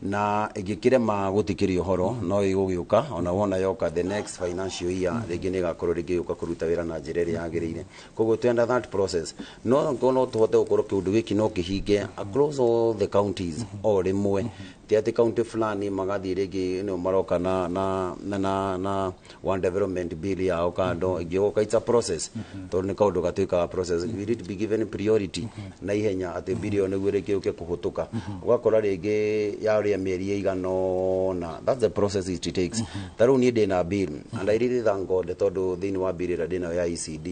na igikirema gutikiria horo no igugiuka ona wona yoka the next financial year ringi ni gakorwo ringi yuka kuruta wira na njira iria yagirire koguo twenda that process no tuhote gukorwo kiundu giki no kihinge across all the counties o rimwe tiati county fulani magathi ringi maroka na one development bill ya okando igioka it's a process tondu ni kaundu gatuika process we need to be given priority na ihenya ati billion niguo ringi uke kuhutuka ugakora ringi ya ũkarĩa mĩeri ĩigana na that's the process it takes tarũ niĩ ndĩ na bill and I really thank God tondũ thĩinĩ wa bill ĩrĩa ndĩnayo ya ECD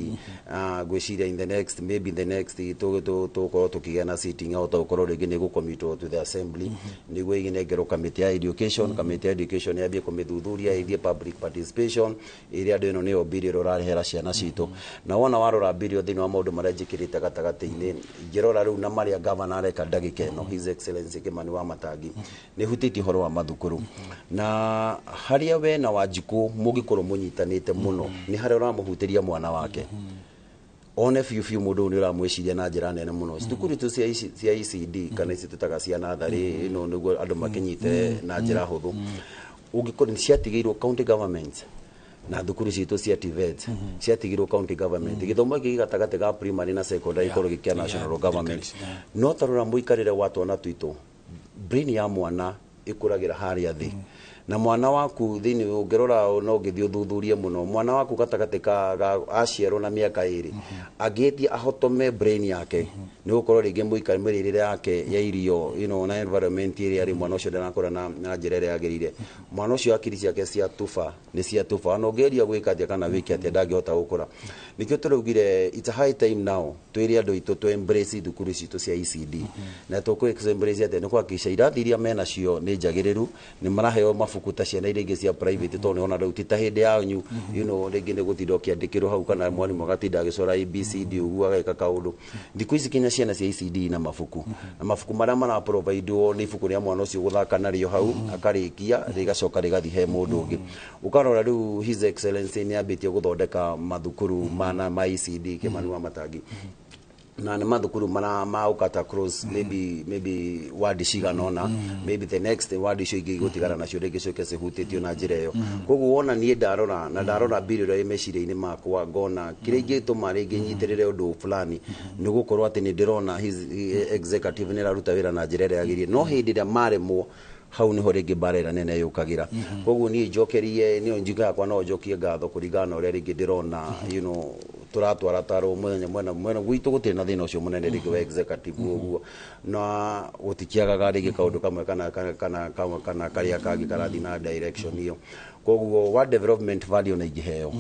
ngwĩciria in the next maybe the next tũkorwo tũkĩgĩa na sitting ya gũkorwo rĩngĩ nĩ gũkomitwo to the assembly nĩguo ĩgĩnengerwo kamĩtĩ ya education kamĩtĩ ya education yambie kũmĩthuthuria ĩthiĩ public participation ĩrĩa andũ ĩno nĩyo bill ĩrorarehera ciana citũ na wona warora bill thĩinĩ wa maũndũ marĩa njĩkĩrĩte gatagatĩ-inĩ ngĩrora rĩu na marĩa governor areka ndagĩka ĩno His Excellency Kimani wa Matangi nĩ hutĩtie ũhoro wa mathukuru na harĩa we na Wanjikũ mũngĩkorwo mũnyitanĩte mũno nĩ harĩa ũramũhutĩria mwana wake one biũ mũndũ nĩ ũramwĩciria na njĩra nene mũno cukuru tu cia ECD kana ici tũtaga cia natharĩ ĩno nĩguo andũ makĩnyite na njĩra hũthũ ũngĩkorwo ciatigĩirwo county government na thukuru citũ cia TVET ciatigirwo county government gĩthomo gĩkĩ gatagatĩ ga primary na secondary ikorwo gĩkĩa national government no tarora mũikarĩre wa twana twitũ brain ya mwana ĩkũragĩra harĩa thĩ na mwana waku thĩinĩ ũngĩrora no gĩthiĩ ũthuthurie mũno mwana waku gatagatĩ ka aciarwo na mĩaka 2 agĩthiĩ ahotome brain yake nĩ gũkorwo rĩngĩ mũikarĩre yake ya irio na environment ĩrĩa arĩ mwana ũcio ndanakũra na njĩra ĩrĩa yagĩrĩire mwana ũcio akiri ciake cia tuba nĩ cia tuba no ũngĩgeria gwĩka atĩa kana wĩke atĩa ndangĩhota gũkũra nĩkĩo tũraugire it's a high time now twĩre andũ aitũ to embrace thukuru citũ cia ECD na tũkũ embrace atĩa nĩ kwakisha irathi iria menacio nĩ njagĩrĩru nĩ maraheo mabuku ta ciana iria ingĩ cia private tondũ nĩ ona rĩu ti ta hĩndĩ yanyu rĩngĩ nĩ gũtinda ũkĩandĩkĩrwo hau kana mwarimũ agatinda agĩcora ABCD ũguo ageka kaũndũ thikũ ici kinya ciana cia ECD na mabuku marĩa maraprovidewo nĩ ibuku rĩa mwana ũcio gũthaka narĩo hau akarĩkia rĩgacoka rĩgathiĩ he mũndũ ũngĩ ũkarora rĩu His Excellency nĩ ambĩtie gũthondeka mathukuru ma ECD Kimani wa Matangi na nĩ mathukuru ma ukata cross maybe ward cigana maybe the next ward icio ingĩ gũtigara nacio rĩngĩ cioke cihutĩtio na njĩra ĩyo koguo wona niĩ ndarora bill ĩrĩa meciria-inĩ makwa ngona kĩrĩa ingĩtũma rĩngĩ nyitĩrĩre ũndũ fulani nĩ gũkorwo atĩ nĩ ndĩrona his executive nĩ ĩraruta wĩra na njĩra ĩrĩa yagĩrĩire no hĩndĩ ĩrĩa maremwo hau niho rĩngĩ mbarera nene yũkagĩra koguo niĩ njokerie niĩ njuga yakwa no njokie ngatho kũringana na ũrĩa rĩngĩ ndĩrona tũratwara tarwo mwena gwitũ gũtirĩ na thĩna ũcio mũnene rĩngĩ wa executive ũguo na gũtikiagaga rĩngĩ kaũndũ kamwe kana karĩa kangĩ karathiĩ na direction ĩyo koguo wa development value na ingĩheo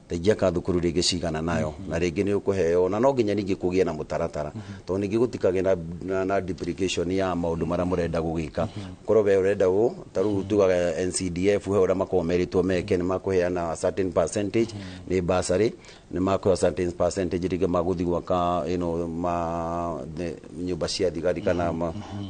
taingia ka thukuru rĩngĩ cigana nayo na rĩngĩ nĩ ũkũheo na no nginya ningĩ kũgĩe na mũtaratara tondũ ningĩ gũtikagĩa na duplication ya maũndũ marĩa mũrenda gũgĩka korwo we ũrenda tarĩu tugaga NCDF he ũrĩa makorwo merĩtwo meke nĩ makũheana certain percentage nĩ bursary nĩ makũheana certain percentage rĩngĩ magũthiĩ gwaka nyũmba cia thigari kana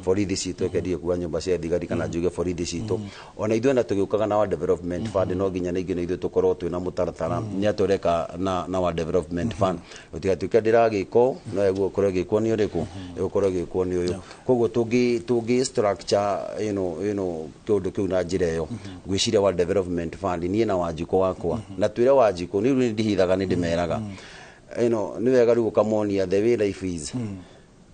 borithi citũ kendie kuga nyũmba cia thigari kana njuge borithi citũ ona ithuĩ na tũgĩũkaga na wa development fund no nginya ningĩ na ithuĩ tũkorwo twĩna mũtaratara tũreka na wa development fund ũtigatuĩke ndĩragĩkwo no guo ũkorwo gĩkwo nĩ ũrĩkũ ũkorwo gĩkwo nĩ ũyũ koguo tũngĩ structure kĩũndũ kĩu na njĩra ĩyo ngwĩciria wa development fund niĩ na Wanjikũ wakwa na twĩre Wanjikũ nĩ rĩu ndihithaga nĩ ndĩmeraga nĩ wega rĩu ũkamonia the way life is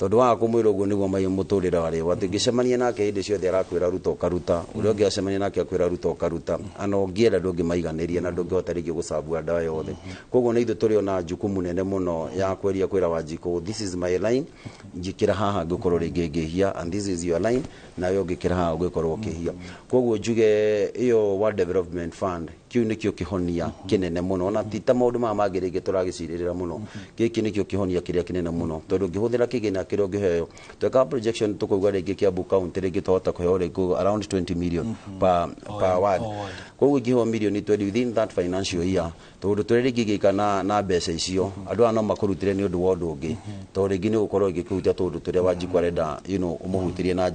tondũ wa kũmwĩra ũguo nĩguo mai mũtũrĩre warĩ watingĩcemania nake hĩndĩ ciothe arakwĩra ruta ũkaruta ũrĩa ũngĩ acemania nake akwĩra ruta ũkaruta ana ũngĩenda ndũngĩmaiganĩria na ndũngĩhota rĩngĩ gũcambua ndawa yothe koguo nĩ ithuĩ tũrĩ ona jukumu nene mũno ya kweria kwĩra Wanjikũ this is my line njĩkĩra haha ngĩkorwo rĩngĩ ngĩhia and this is your line nawe ũngĩkĩra haha ũngĩkorwo ũkĩhia koguo njuge ĩyo wa development fund kiu nikio kihonia kinene muno ona tita maundu ma mangĩ rĩngĩ tũragĩcirĩrĩra mũno gĩkĩ nikio kihonia kĩrĩa kinene mũno tondũ ngĩhũthĩra kĩgĩna kĩrĩa ũngĩheo tweka projection tũkauga rĩngĩ Kiambu county rĩngĩ twahota kũheo rĩngĩ around 20 million per ward koguo ingĩheo million 20 within that financial year tondũ tũrĩ rĩngĩ gĩka na mbeca icio andũ aya no makũrutĩre nĩ ũndũ wa ũndũ ũngĩ tondũ rĩngĩ nĩ gũkorwo ĩgĩkũruta tondũ tũrĩa Wanjikũ arenda ũmũhutirie na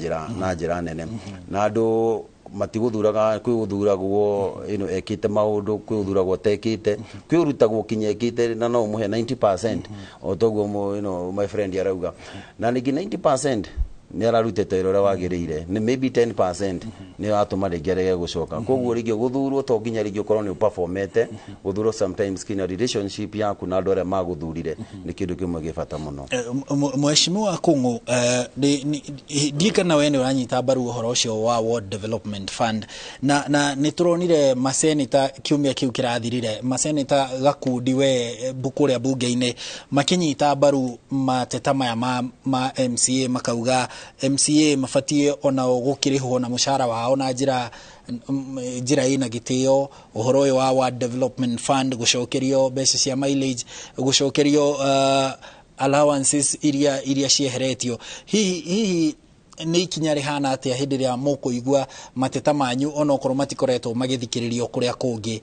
njĩra nene na andũ matigũthuraga kwĩũthuragwo ekĩte maũndũ kwĩũthuragwo tekĩte kwĩũrutagwo kinya ekĩte na no ũmũhe 90% o toguo my friend arauga na ningĩ 90% nĩ ararutĩte wĩra ũrĩa wagĩrĩire nĩ maybe 10% nĩ atũma rĩngĩ arege gũcoka koguo rĩngĩ gũthurwo to nginya rĩngĩ ũkorwo nĩ ũperformete gũthurwo sometimes kinya relationship yaku na andũ arĩa magũthurire nĩ kĩndũ kĩmwe gĩ bata mũno Mheshimiwa Kung'u ndikana we nĩ ũranyita mbaru ũhoro ũcio wa Ward Development Fund na nĩ tũronire maseneta kiumia kĩu kĩrathirire maseneta gakundi we kũrĩa bunge-inĩ makĩnyita mbaru mateta maya ma MCA makauga MCA mafatie ona gukirihwo na mushara wao na njira ina gitio uhoro wa Ward Development Fund gucokerio mbeca cia mileage gucokerio allowances iria cieheretio hihi ni ikinya rihana atia hindi ria mukuigua mateta manyu ona okorwo matikoretwo magithikiririo kuria kungi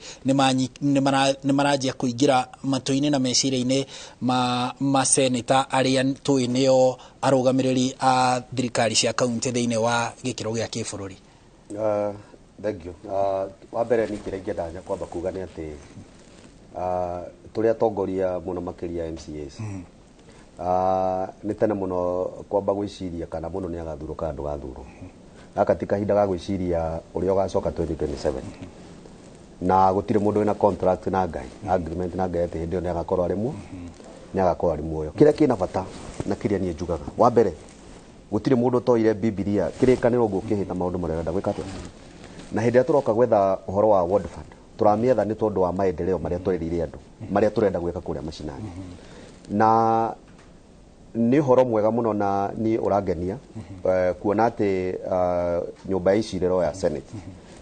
ni marajia kuingira matuini na meciria-ini ma senator aria tuineo arugamiriri a thirikari cia kaunti thiini wa gikiro gia kibururi. Thank you. Wa mbere ni kire ingenda kwamba kuga ni ati turia tongoria muno makiria MCAs ni tene muno kwamba gwiciria kana muno ni agathuro ka andu gathuro akatika hinda ga gwiciria uria ugacoka 2027 na gutire mundu wina contract na Ngai agreement na Ngai ati hindi ni agakorwo arimu ni agakorwo arimu oyo kire kina bata na kiria ni njugaga wa mbere gutire mundu toire Biblia kirikaniro ngukihita maundu maria renda gwika na hindi aturoka gwetha uhoro wa Ward Fund turamietha ni tondu wa maendeleo maria turirire andu maria turenda gwika kuria macinani na ni horo mwega muno na ni urangenia kuona ati nyumba ici rero ya Senate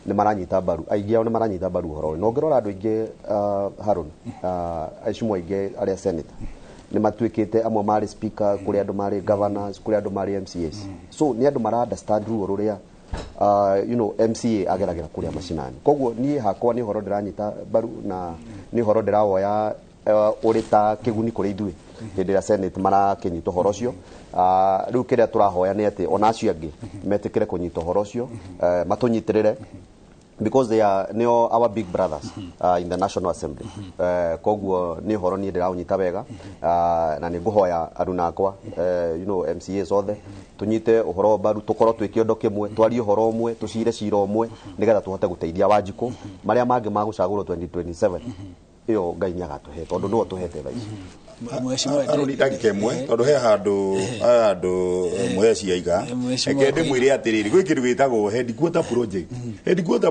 ni maranyita baru aingi ao ni maranyita baru horo no ngirora andu ingi Harun aicimo ingi aria Senate ni matuikite amwe mari speaker kuri andu mari governors kuri andu mari MCAs so ni andu mara understand ruo ruria MCA ageragira kuria macinani koguo ni hakwa ni horo ndiranyita baru na ni horo ndirawoya urita kiguni kuri ithui hindi ya Senate mara kinyito horo cio riu kiria turahoya ni ati ona acio angi metikire kunyito horo cio matunyitirire because they are our big brothers in the National Assembly koguo ni horo ni ndiraunyita wega na ni nguhoya aruna akwa MCAs othe tunyite uhoro baru tukoro twikiondo kimwe twari uhoro umwe tucire cira umwe nigetha tuhote guteithia Wanjiku maria mangi magucagurwo 2027 iyo Ngai ni agatuhe tondu no tuhete thaici aroni ndagikemwe tondu he handu mweci aiga ekende mwire atiriri gwi kindu gitagwo headquarter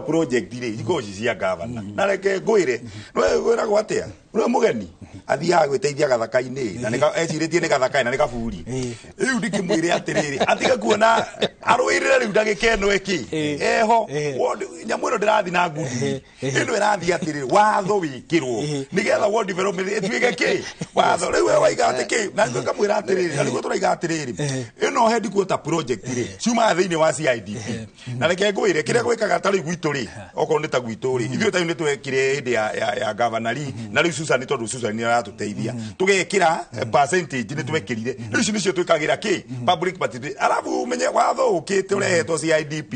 project ri ikoci cia governor na reke ngwire no gwiragwo atia no mugeni athiaga gwiteithia gathaka-ini na nika eciritie ni gathaka na nika buri riu ndikimwire atiriri atiga kuona arwirire riu ndagikeno eki eho nyamwiro ndirathi na ngundi ino irathi atiriri watho wikirwo nigetha ward development etwige ki watho riu waiga atiki na ngamwira atiriri na niguo turaiga atiriri ino headquarter project ri ciuma thiini wa CIDP na reke ngwire kiria gwikaga tari gwitu ri okorwo ni ta gwitu ri ithuĩ ta ni twekire hindi ya governor ri na riu Susan tondu Susan ni aratuteithia tugekira percentage ni twekirire riu ici nicio twikagira ki public participation alafu menye watho ukite urehetwo CIDP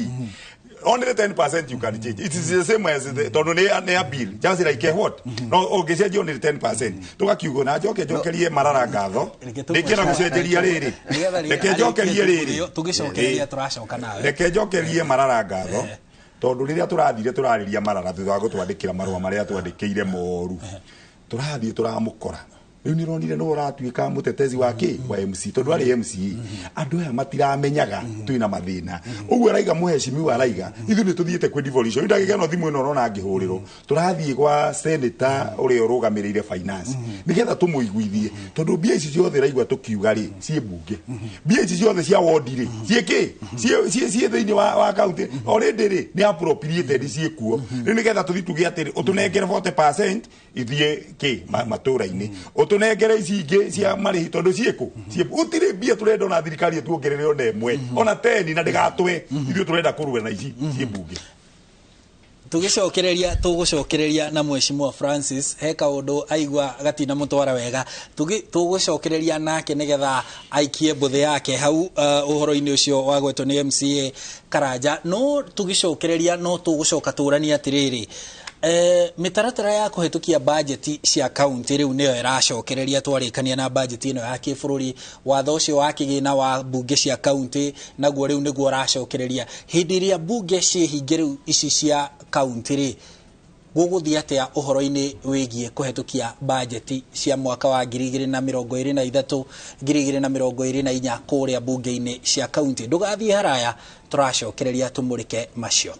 only 10% you can change. It is the same as the tondu ni a bill just like what no ungicenjia only 10% tugakiugo na njokerie marara ngatho ndikira gucenjeria riri reke njokerie riri tugicokeria turacoka nawe reke njokerie marara ngatho tondu riria turathire turariria marara thutha wa gutwandikira marua maria twandikiire moru turathie turamukora riu ni ronire no uratuika mutetezi wake wa MC tondu ari MC andu aya matiramenyaga twina mathina uguo araiga muheshimiu araiga ithu ni tuthiete kwi devolution ndagika no thimu ino urona ngihurirwo turathie kwa senator uri urugamirire finance nigetha tumuiguithie tondu mbia ici ciothe raigwa tukiuga ri cie bunge mbia ici ciothe cia ward ri cie cie thiini wa county already ri ni appropriated cie kuo riu nigetha tuthi tuge atiri utunengere 40% ithie ki matura-ini tunengere ici ingi cia marihi tondu ciiku utire mbia turenda na thirikari tuongerere ona emwe ona 10 na ndigatwe ithuĩ turenda kurwe na ici cie bunge tugucokereria na mheshimiwa Francis he kaundu aigua gatina mutwara wega tugucokereria nake nigetha aikie mbuthe yake hau uhoro-ini ucio wagwetwo ni MCA Karanja no tugicokereria no tugucoka turania atiriri mitaratara ya kuhitukia budget cia county riu niyo iracokereria twarikania na budget ino ya kibururi watho ucio wa kigina wa bunge cia county naguo riu niguo uracokereria hindi ria bunge cihinge riu ici cia county ri guguthia atia uhoro-ini wigie kuhitukia budget cia mwaka wa 2023 2024 kuria bunge-ini cia county ndugathie haraya turacokereria tumurike macio.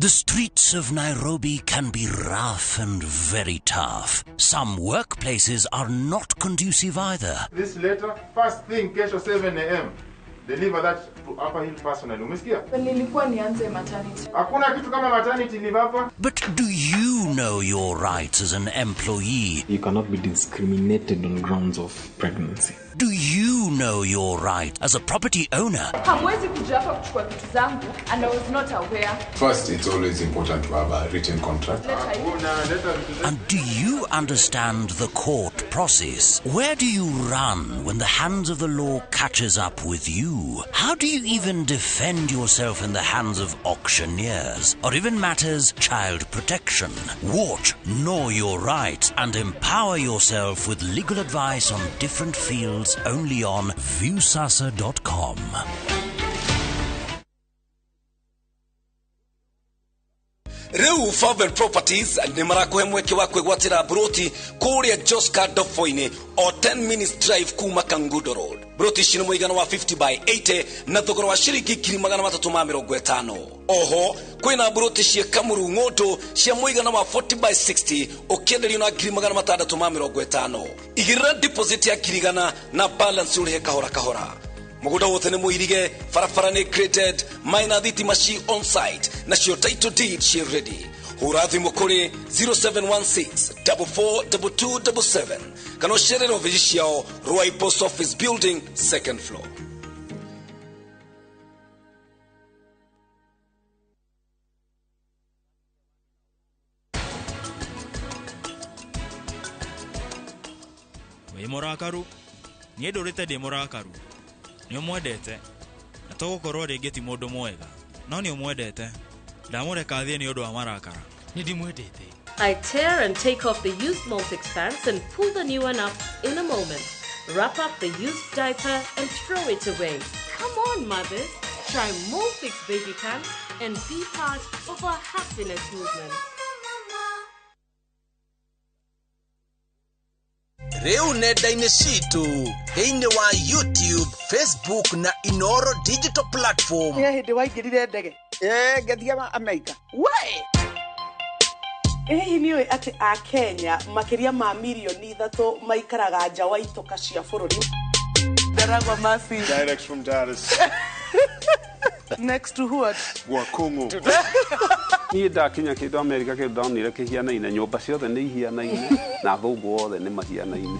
The streets of Nairobi can be rough and very tough. Some workplaces are not conducive either. This letter, first thing, kesho 7 a.m. Deliver that to Upper Hill personally. Umesikia? Nilikuwa nianze maternity. Hakuna kitu kama maternity leave hapa. But do you know your rights as an employee? You cannot be discriminated on grounds of pregnancy. Do you know your right as a property owner? Hamwezi kuja hapa kuchukua vitu zangu and I was not aware. First, it's always important to have a written contract. And do you understand the court process? Where do you run when the hands of the law catches up with you? How do you even defend yourself in the hands of auctioneers? Or even matters child protection? Watch Know Your Rights and empower yourself with legal advice on different fields only on viewsasa.com. Reu Favel Properties ni marakuhe mweke wa kwegwatira broti kuria Joska Dofoine o 10 minutes drive kuma Kangudo Road. Broti shino muigana wa 50 by 80 na thogoro wa shiringi 350. Oho, kwina broti cia Kamuru Ngoto cia muigana wa 40 by 60 ukiendelio na 350. Igira deposit ya kirigana na balance urihe kahora kahora. Muguda wote ni muirige, farafara ni created, minor thitima shi on site, na shio title deed shi ready. Hurathi mukuri 0716 442277. Kano sherero vijishiao Ruai Post Office Building, 2nd floor. Morakaru, nie dorete de morakaru. Ni omwedete. Na togukorwo ringi ti mundu mwega. No ni omwedete. Ndamureka thie ni undu wa marakara. Ni ndimwedete. I tear and take off the used multi pants and pull the new one up in a moment. Wrap up the used diaper and throw it away. Come on, mothers. Try Molfix baby pants and be part of our happiness movement. Reu nenda-inĩ citũ thĩinĩ wa YouTube, Facebook na Inooro digital platform. Nĩ hĩndĩ waingĩrire ndege? Ngĩthiĩ Amerika. We! Hihi nĩũĩ atĩ a Kenya makĩria ma milioni 3 maikaraga nja wa itoka cia bũrũri? Ndaragwa Masi. Direct from Dar es Next to what? Wakungu. Niĩ ndakinya kĩndũ Amerika kĩndũ ndonire kĩhianaine, nyũmba ciothe nĩ ihianaine na athũngũ othe nĩ mahianaine.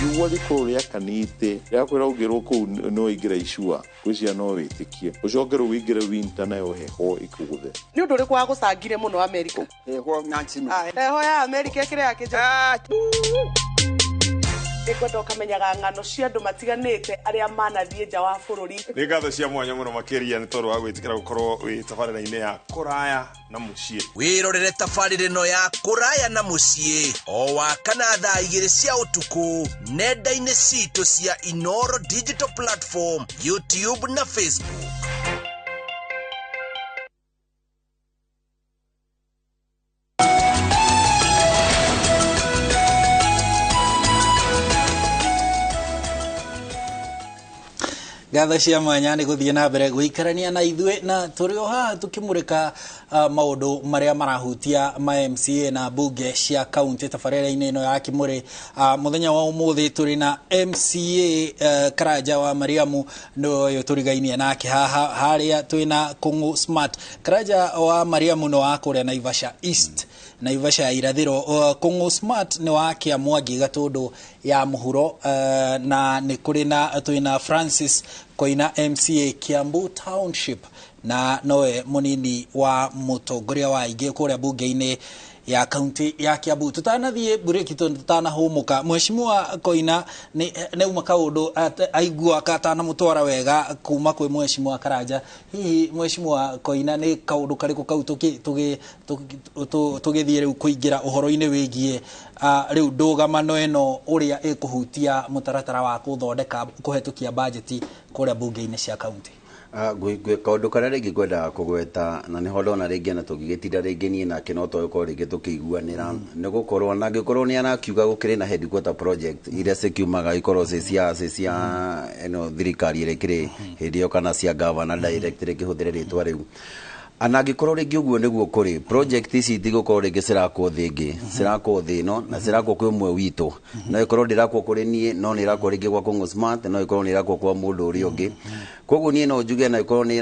Igua rĩkorwo rĩakanĩte rĩakwĩra ũngĩrwo kũu no ingĩra icua gwĩcia no wĩtĩkie ũcokerwo wĩingĩre winter nayo heho ikũgũthe. Nĩ ũndũ ũrĩkũ wagũcangire mũno Amerika? Heho nyancino. Heho ya Amerika ĩkĩrĩ yakĩnja. Nĩkwenda ũkamenyaga ng'ano cia andũ matiganĩte arĩa manathiĩ nja wa bũrũri. Nĩ ngatho cia mwanya mũno makĩria nĩ tondũ wa gwĩtĩkĩra gũkorwo wĩ tabarĩra-inĩ ya kũraya na mũciĩ. Wĩrorere tabarĩra ĩno ya kũraya na mũciĩ o wakana thaa 2 cia ũtukũ nenda-inĩ citũ cia Inooro digital platform, YouTube na Facebook. Gatha cia mwanya nĩ gũthiĩ na mbere gũikarania na ithuĩ na tũrĩ o haha tũkĩmũrĩka maũndũ marĩa marahutia ma MCA na bunge cia kaunti tabarĩra-inĩ ĩno ya Kĩmũrĩ. Mũthenya wa ũmũthĩ tũrĩ na MCA Karanja wa Mariamu nĩwe tũrigainie nake haha, harĩa twĩna Kũng'ũ Smart. Karanja wa Mariamu no wa kũrĩa Naivasha East, Naivasha ya irathĩro. Kũng'ũ Smart nĩ wa Kĩamwangi Gatũndũ ya mũhuro, na nĩ kũrĩ na twĩna Francis Koina MCA Kiambu Township na nowe munini wa mũtongoria wa aingĩ kũrĩa bunge-inĩ ya kaunti ya Kiambu. Tutanathiĩ bureki tutanahũmũka, Mheshimiwa Koina nĩ uma kaũndũ aigua katana mũtwara wega kuma kwĩ Mheshimiwa Karanja. Hihi Mheshimiwa Koina nĩ kaũndũ karĩkũ kau tũgĩthiĩ rĩu kũingĩra ũhoro-inĩ wĩgiĩ rĩu ndũgamano ĩno ũrĩa ĩkũhutia mũtaratara wa gũthondeka kũhetũkia bajeti kũrĩa bunge-inĩ cia kaunti? Kaũndũ karĩa rĩngĩ ngwenda kũgweta na nĩho ndona rĩngĩ na tũgĩgĩtinda rĩngĩ niĩ nake no tũgĩkorwo rĩngĩ tũkĩiguanĩra nĩ gũkorwo na angĩkorwo nĩ anakiuga gũkĩrĩ na headquarter project iria cikiumaga ikorwo cia thirikari ĩrĩa ĩkĩrĩ hĩndĩ ĩyo kana cia governor direct ĩkĩhũthĩre rĩtwa rĩu. Anangikorwo ringi uguo niguo kuri project ici itigokorwo ringi cirakwo thingi cirakwo thino na cirakwo kwi umwe witu no ikorwo ndirakwo kuri nie no ni irakwo ringi gwa kungu smart no ikorwo ni irakwo kwa mundu uri ungi koguo nie no njuge na ikorwo ni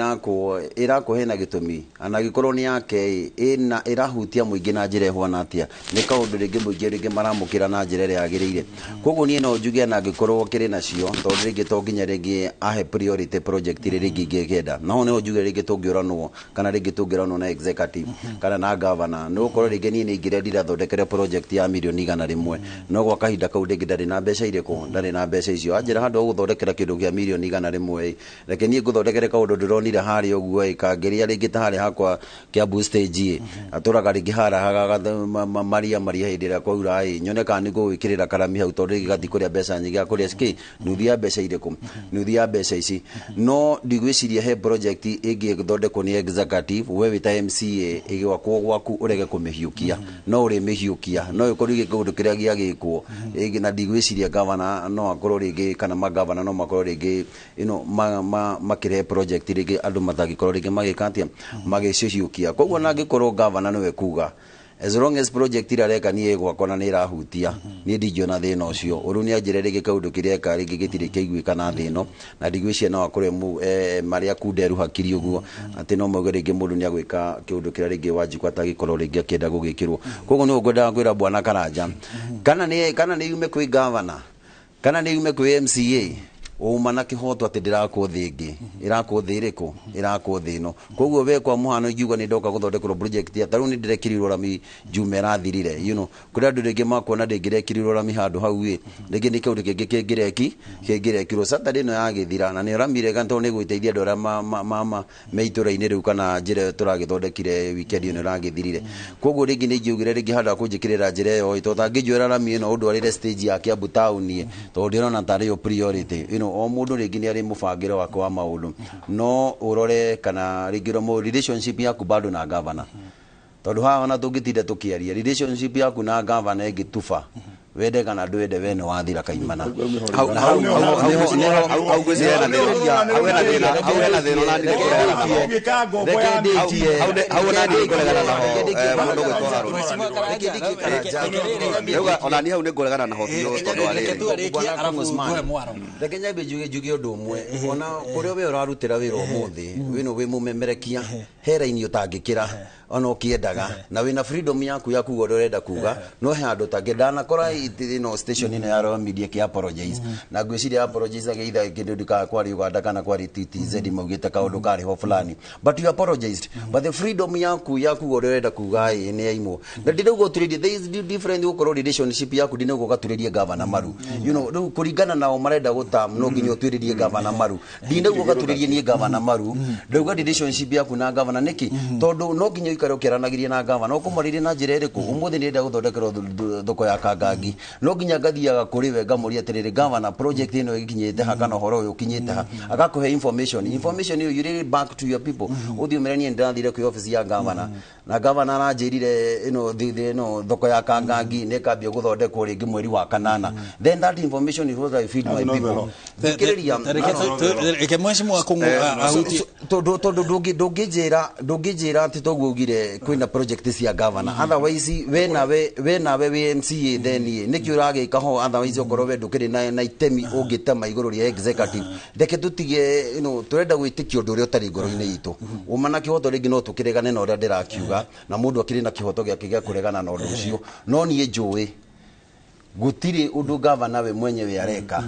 irakwo hena gitumi anagikorwo ni yake ina irahutia muingi na njira ihwana atia ni kaundu ringi muingi ringi maramukira na njira ria yagirire koguo nie no njuge na ngikorwo kiri nacio tondu ringi to nginya ringi ahe priority project ringi ngikenda no ne njuge ringi tungioranwo kana ringi tungirano na executive kana na governor no korwo ringi ni ingire ndira thondekere project ya milioni 100 no gwa kahinda kau ringi ndari na mbeca iriko ndari na mbeca icio anjira handu guthondekera kindu kia milioni 100 reke ni nguthondekere kaundu ndironire hari uguo ikangeria ringi ta hari hakwa kia boost stage aturaga ringi hara maria hindira kwaura nyone kana ni gwikirira karami hau tondu gigati kuria mbeca nyingi akuria ski nuthia mbeca iriko nuthia mbeca ici no ndigwiciria he project ingi guthondekwo ni executive we wita MCA igwakwo gwaku urege kumihiukia no uri mihiukia no ikorwo gikundu kiria giagikwo na ndigwiciria governor no akorwo ringi kana magavana no makorwo ringi makire project ringi andu mathagikorwo ringi magika atia magicihiukia koguo na ngikorwo governor niwe kuga as long as project irareka nie gwakona ni irahutia ni ndigiona thina ucio uru ni anjire ringi kaundu kiria ka ringi gitire kiguika na thino na ndigwicia no akore maria kunderu hakiri uguo ati no mauge ringi mundu ni agwika kiundu kiria ringi wanjikwa atagikorwo ringi akienda gugikirwo koguo ni ugwenda kwira bwana Karanja kana ni yume kwi governor kana ni yume kwi MCA uma na kihoto ati ndirakwo thingi irakwo thiriko irakwo thino koguo we kwa muhano ingiuga ni ndoka guthondekwo project ya taru ni ndirekirirwo rami jume rathirire kuri andu ringi makona ndingirekirirwo rami handu hau ringi ni kiundu kingi kingirekirwo Saturday no yagithira na ni ramire ganto ni gwiteithia andu aria meitura-ini riu kana njira turagithondekire weekend ino ragithirire koguo ringi ni ngiugire ringi handu akunjikirira njira yo itotanginjwira rami ino undu arire stage ya Kiambu town tondu ndirona tari yo priority o mundu ringi ni ari mubangire wake wa maundu no urore kana ringiro mo relationship yaku bado na governor tondu haha ona tungitinde tukiaria relationship yaku na governor ingitufa wende kana ndwende we ni wathira kaimana ona ni hau ni nguregana na hothio tondu reke nyambe njuge undu umwe ona kuria we urarutira wira umuthi wino wi mumemerekia hera-ini utangikira ona ukiendaga na wina freedom yaku ya kuga urenda kuga no he andu tangedana kora station ino ya Royal Media ki apologize na gwiciria apologize geitha kindu ndika kwari Uganda kana kwari TTZ maugite kaundu kari ho fulani but you apologized but the freedom yaku urenda kuga ni aimo na ndirauga turidi there is different ukorwo relationship yaku ndinauga gaturirie governor maru riu kuringana nao marenda gutam no nginya uturirie governor maru ndinauga gaturirie ni governor maru ndauga relationship yaku na governor niki tondu no nginya ikaro kiranagiria na governor ukumaririe na njira iriku umuthi ni ndenda guthondekerwo thoko ya Kangangi no nginya ngathiaga kuri we ngamuria atiriri governor project ino ikinyite ha kana horo uyu ukinyite ha agakuhe information you really back to your people uthi umeranie ndathire ku office ya governor na governor aranjirire ino thoko ya Kangangi ne kambia guthondekwo ringi mweri wa kanana then that information is what I feed my people thikiriria reke mheshimiwa kungu ahuti tondu ndungijira ati togugire kwina project cia governor otherwise we nawe we MCA then niki uragika ho otherwise ukorwo we ndukiri na itemi ungitema iguru ria executive reke tutige turenda gwitikio undu uria utari ngoro-ini itu uma na kihoto ringi no tukiregane na uria ndirakiuga na mundu akiri na kihoto giake gia kuregana na undu ucio no nie njui gutiri undu governor we mwenyewe areka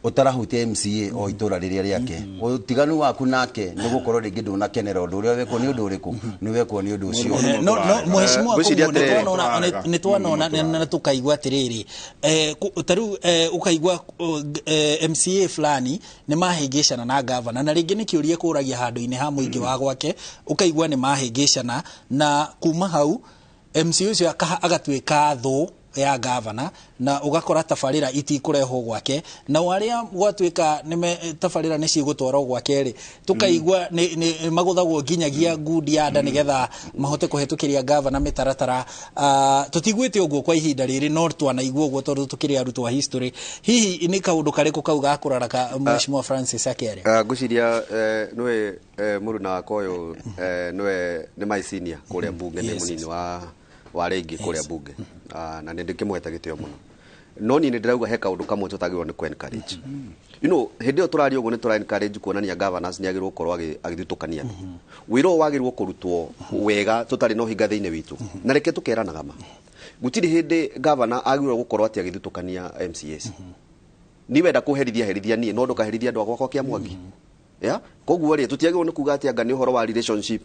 utarahutia MCA o itura riria riake utiganu waku nake ni gukorwo ringi ndunakenera undu uria wekwo ni undu uriku ni wekwo ni undu ucio no mheshimiwa ni twanona na tukaigwa atiriri taru ukaigwa MCA fulani ni mahingicana na governor na ringi ni kiuria kuragia handu-ini ha muingi wa gwake ukaigwa ni mahingicana na kuma hau MCA ucio agatwika tho ya governor na ugakora tabarira itikurehwo gwake na waria gwatuika nime tabarira ni cigutwarwo gwake ri tukaigwa ni maguthagwo nginyagia ngudi ya nda nigetha mahote kuhetukiria governor mitaratara tutigwite uguo kwa ihinda riri no twanaigwa uguo tondu tukiri arutwo a history hihi ni kaundu kariku kauga kuraraka Mheshimiwa Francis Akere nguciria nwe muruna wakoyo nwe ni my senior kuria bunge ni munini wa regi kuria bunge na ndikimweta gitio muno no ni ndirauga he kaundu kamwe tutagirwo ni ku encourage hindi yo turari uguo ni tura encourage kuonania governors ni agirwo korwo agithutukania wiro wagirwo kurutwo wega tutari no hinga thiine witu na reke tukeranaga ma gutiri hindi governor agirwo gukorwo ati agithutukania MCAs ni wenda kuherithia nie no ndukaherithia andu akwa kia Mwangi ya koguo ri tutiagirwo ni kuga ati anga ni horo wa relationship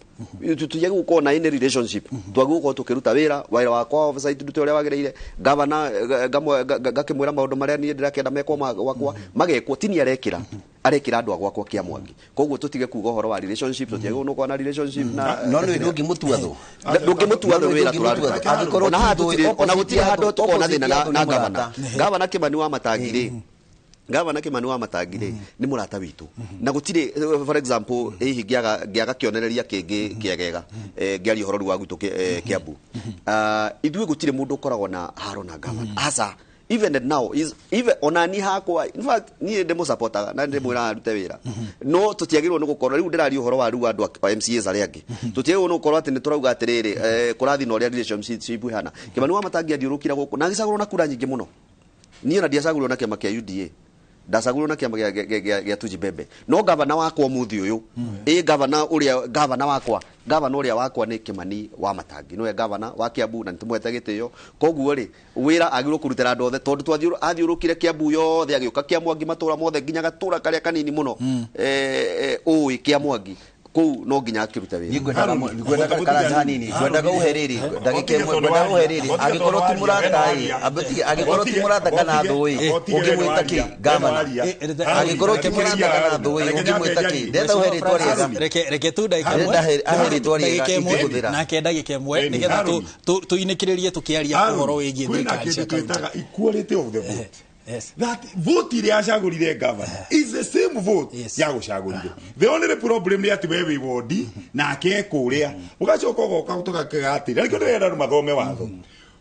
tutiagirwo gukorwo na any relationship twagirwo gukorwo tukiruta wira wakwa oversight ndute uria wagireire governor gakimwira maundu maria ni ndirakenda mekwo wakwa magekwo tini arekira andu agwakwa kia Mwangi koguo tutige kuga horo wa relationship tutiagirwo no kwa na relationship na no ni ndungimutua tho wira turaruta agikorwo na handu ona gutire handu tukona thina na governor Kimani wa Matangire Gavana Kimani wa Matangire ni murata witu na gutire for example hihi giaga kionereria kingi kiegega ngiari horo wa gutu Kiambu ithuĩ gutire mundu koragwo na haro na gavana asa even now is even onani hakwa in fact ni ndemo supportaga na ndemwira arute wira no tutiagirwo no gukorwo riu ndirari horo wa riu andu MCAs ari angi tutiagirwo no gukorwo ati ni turauga atiriri kurathi no ria relationship hana Kimani wa Matangire ndiurukira guku na gicagurwo na kura nyingi muno ni ona ndiacagurwo na kiama kia UDA ndacagurwo na kiama gia Tuji Bebe no gavana wakwa muthi uyu gavana uria wakwa ni Kimani wa Matangi no gavana wa Kiambu na ntumwete gitio koguo ri wira agirwo kurutira andu othe tondu athiurukire Kiambu yothe agiuka kia Mwangi matura mothe nginya gatura karia kanini muno kia Mwangi kou no nginya akirute wira ngwenda karanja hanini ngwenda uheriri ndagike ngwenda uheriri agikorwo ti murata kana thui ungimwita ki gavana agikorwo ti murata kana thui ungimwita ki ndenda uheriri twariega reke tu ndagika aheri twariega ikiguthira na kenda gikemwe nigetha tuinikiririe tukiaria uhoro wigie thirikari cia kaunti equality of the vote. Yes. That vote ile yashagurire governor is the same vote ya gushagurire. The only problem ni ati wewe wodi na kekuria ugacoka goka gutoka kagati ariko ndenda ru mathome watho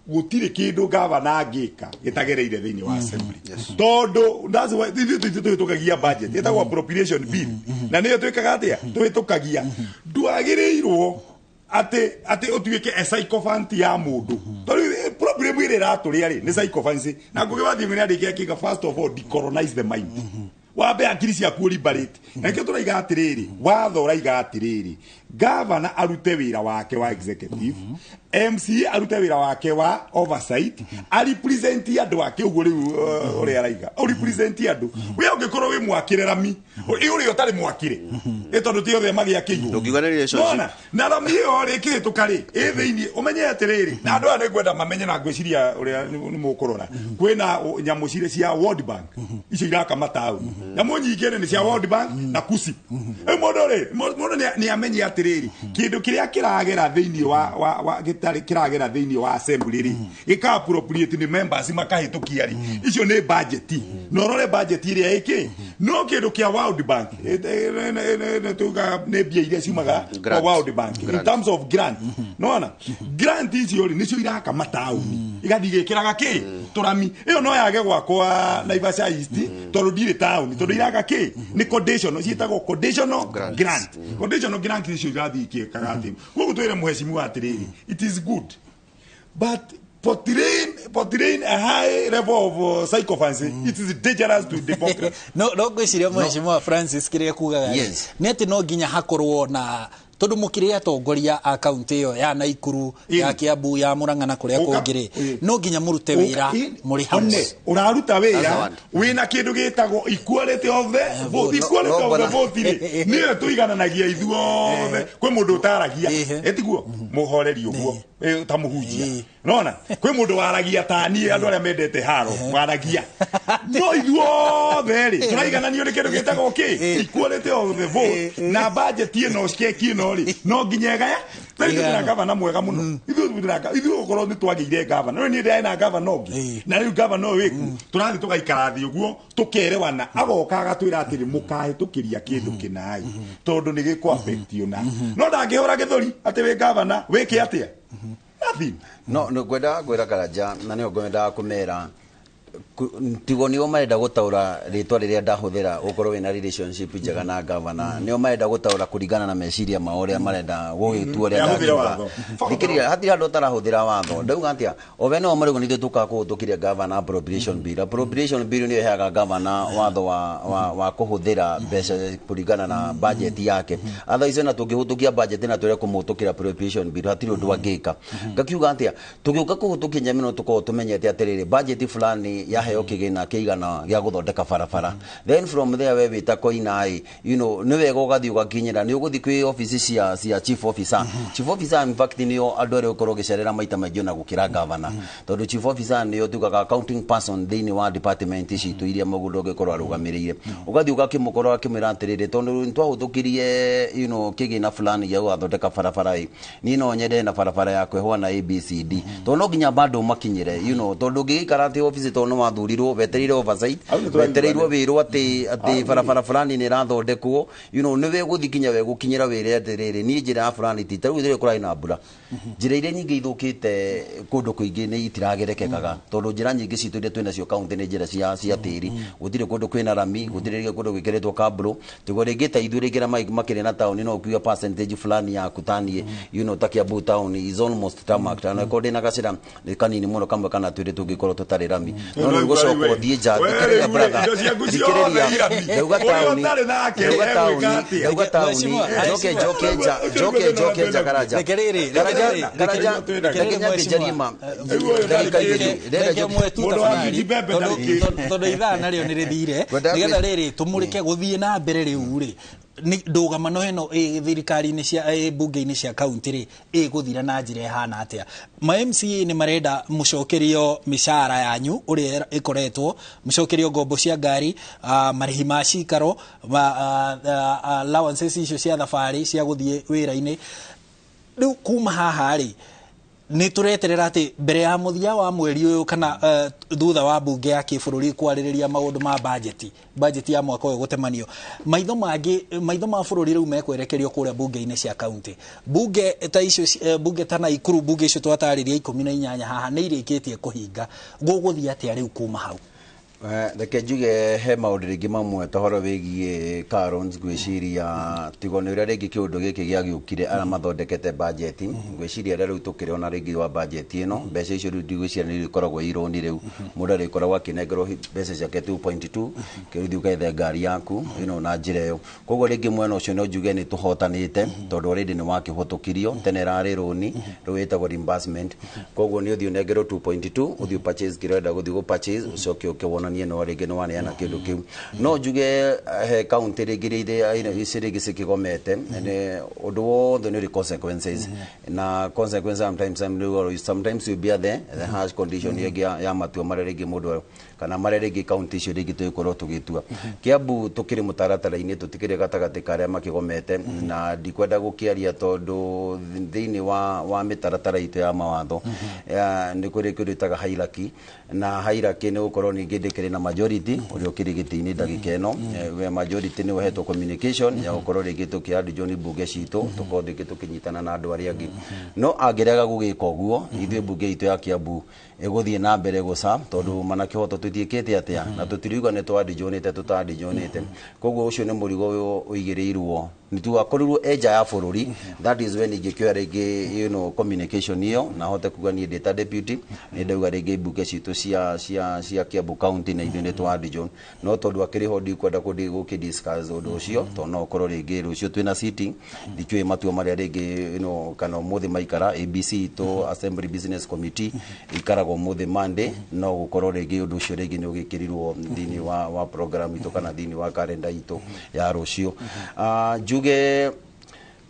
gutire kindu governor angika gitagereire thiini wa assembly tondu that's why tukagia budget etagwo appropriation bill na niyo twikaga atia twitukagia ndwagirirwo ate otuike sycophant ya mundu tori problem ile raturi ari ni sycophancy na ngugiwathi ngene andike kinga first of all decolonize the mind wabe akiri cia ku liberate na kio turaiga atiriri watho uraiga atiriri governor arute wira wake wa executive MC arute wira wake wa oversight represent andu ake uguo riu uri araiga represent andu we ungikorwo wi mwakire rami uri utari mwakire etondu ti othe magi akiigu ndungigana relationship na rami ori kitukari thiini umenye atiriri na andu ane gwenda mamenye na gwiciria uri ni mukurora kwina nyamu cire cia World Bank icio iraka matau nyamu nyingi ni cia World Bank na kusi mundu ni amenye atiriri kindu kiria kiragera thiini wa kiragera thiini wa assembly ri gika appropriate ni members makahitukia ri icio ni budget no rore budget iria iki no kindu kia World Bank tuga ne bia iria ciumaga kwa World Bank in terms of grant no grant icio ri nicio iraka matauni igathigikiraga ki turami iyo no yage gwakwa Naivasha East tondu ndiri town tondu iraka ki ni conditional ciitagwo conditional grant conditional grant icio igathiki kagati koguo twire muheshimu atiriri it is good but portraying a high level of sycophancy it is dangerous to democracy no gwiciria Mheshimiwa Francis kiria kugaga ni ati no nginya hakorwo na tondu mukiria atongoria a kaunti yo ya Naikuru ya Kiambu ya Murang'a na kuria kungiri no nginya murute wira muri hamwe uraruta wira wina kindu gitagwo equality of the vote ni tuigananagia ithuothe kwi mundu utaragia etiguo muhoreri uguo tamuhunjia nona kwi mundu waragia tani andu aria mendete haro waragia no ithuothe othe ri turaigana ni uri kindu gitagwo ki equality of the vote na budget ino skeki ino ri no nginyega ya tena gavana mwega muno ithu ukorwo ni twagire gavana no ni ndi na gavana ongi na riu gavana wiku turathi tugaikara thi uguo tukerewana agoka agatwira atiri mukahitukiria kindu kinai tondu ni giko affect yona no ndangihura githuri ati we gavana wiki atia nothing no ngwenda Karanja na ni ngwenda kumera tigo nio marenda gutaura ritwa riria ndahuthira ukorwo wina relationship njega na gavana nio marenda gutaura kuringana na meciria mao ria marenda gugitua ria ndahuthira thikiria hati handu tarahuthira watho ndauga atia obe no marigo nithu tukakuhutukiria gavana appropriation bill nio heaga gavana watho wa kuhuthira mbeca kuringana na budget yake atha icio na tungihutukia budget na twire kumuhutukira appropriation bill hatiri undu angika ngakiuga atia tugiuka kuhutukia nyamino tuko tumenyete atiriri budget fulani yaheo kigina kiigana gya guthondeka barabara then from there we wita koinai ni wega ugathi ugakinyira ni uguthi kwi office cia chief officer in fact nio andu ari ukorwo gicerera maita maingĩ na gukira governor tondu chief officer nio tugaga accounting person thini wa department citu iria mugundo gikorwo arugamirire ugathi ugakimukorwo akimira atiriri tondu twahutukirie kigina fulani gya guthondeka barabara ni no nyende na barabara ya kwehwa na ABCD tondu no nginya bado makinyire tondu ngikara ati office tondu wathurirwo vetereire oversight vetereirwo wirwo ati barabara fulani ni rathondekwo ni we guthikinya we gukinyira wire atiriri ni njira ya fulani ti taru thire kurai na mbura njira iria nyingi ithukite kundu kuingi ni itiragerekekaga tondu njira nyingi citu iria twina cio county ni njira cia tiri gutire kundu kwina rami gutire kundu gwikiritwo kabro tigo ringi ta ithu ringira makire na town no kuya percentage fulani ya kutanie ta Kiambu town is almost tarmac na kodi na gacira ni kanini muno kamwe kana twire tungikorwo tutari rami no gucoka thie nja thikiriria brother thikiriria ndauga tauni joke nja Karanja Karanja ngijarima tondu ithaa nario ni rithire nigetha riri tumurike guthie na mbere riu ri ndũgamano ĩno thirikari-inĩ cia mbunge-inĩ cia kaunti rĩ ĩgũthira na njĩra ĩhana atĩa ma MCA nĩ marenda mũcokerio mĩcara yanyu ũrĩa ĩkoretwo mũcokerio ngombo cia ngari marĩhi ma cikaro allowances icio cia thabarĩ cia gũthiĩ wĩra-inĩ rĩu kuma haha rĩ ni tureterera ati mbere ya muthia wa mweri uyu kana thutha wa bunge ya kibũrũri kwarĩrĩria maũndũ ma budget ya mwaka ũyũ gũtemanio maitho ma bũrũri rĩu mekwerekerio kũrĩa bunge-inĩ cia kaunti bunge ta icio bunge ta Naikuru bunge icio twatarĩria 18 haha nĩ irĩkĩtie kũhinga gũgũthiĩ atĩa rĩu kuma hau reke njuge he maũndũ rĩngĩ mamwe tahoro wĩgiĩ Karons ngwĩciria tigo nĩ ũrĩa rĩngĩ kĩũndũ gĩkĩ gĩagĩũkire arĩa mathondekete budget ngwĩciria rĩu tũkĩrĩona rĩngĩ wa budget ĩno mbeca icio rĩu ndigwĩciria nĩ ikoragwo ironi rĩu mũndũ arĩkoragwo akĩnengerwo mbeca ciake 2.2 kĩrĩthi ũkaethe ngari yaku na njĩra ĩyo koguo rĩngĩ mwena ũcio no njuge nĩ tũhotanĩte tondũ already nĩ wakĩhũtũkirio tene rarĩ roni rĩu ĩtagwo reimbursement koguo nĩ ũthiĩ ũnengerwo 2.2 ũthiĩ purchase kĩrĩa ũrenda gũthiĩ gũ-purchase ũcoke ũkĩwona no rĩngĩ nĩ waneana kĩndũ kĩu no njuge he kaunti rĩngĩ ici rĩngĩ cikĩgomete ũndũ wothe nĩ ũrĩ consequences na consequences sometimes you bear the harsh condition ya matua marĩa rĩngĩ mũndũ kana marĩa rĩngĩ kaunti icio rĩngĩ tũgĩkorwo tũgĩtua Kiambu tũkĩrĩ mũtaratara-inĩ tũtikĩrĩ gatagatĩ karĩa makĩgomete na ndikwenda gũkĩaria tondũ thĩinĩ wa mĩtaratara itũ ya mawatho nĩ kũrĩ kĩndũ ĩtaga hierarchy na hierarchy nĩ gũkorwo ningĩ ndĩkĩrĩ na majority ũrĩa ũkĩrĩ gĩtĩ-inĩ ndagĩka ĩno we majority nĩ ũhetwo communication ya gũkorwo rĩngĩ tũkĩandijoni mbunge citũ tũkorwo rĩngĩ tũkĩnyitana na andũ arĩa angĩ no angĩrega gũgĩka ũguo ithuĩ mbunge itũ ya Kiambu ĩgũthiĩ na mbere gũca tondũ manakĩhoto tũtiĩkĩte atĩa na tũtiriuga nĩ twandijonĩte tũtandijonĩte koguo ũcio nĩ mũrigo ũigĩrĩirwo nĩ tugakorirwo enja ya bũrũri that is when ingĩkĩoya rĩngĩ communication ĩyo na hote kuga niĩ ndĩ ta deputy nĩ ndauga rĩngĩ mbunge citũ cia Kiambu county na ithuĩ nĩ twandijon no tondũ akĩrĩ ho ndikwenda gũkĩdiscuss ũndũ ũcio tondũ no ũkorwo rĩngĩ rũciũ twĩna sitting ndikĩũĩ matua marĩa rĩngĩ kana ũmũthĩ maikara ABC itũ Assembly Business Committee ikaragwo ũmũthĩ Monday no gũkorwo rĩngĩ ũndũ ũcio rĩngĩ nĩ ũgĩkĩrirwo thĩinĩ wa program itũ kana thĩinĩ wa kalenda itũ ya rũciũ njuge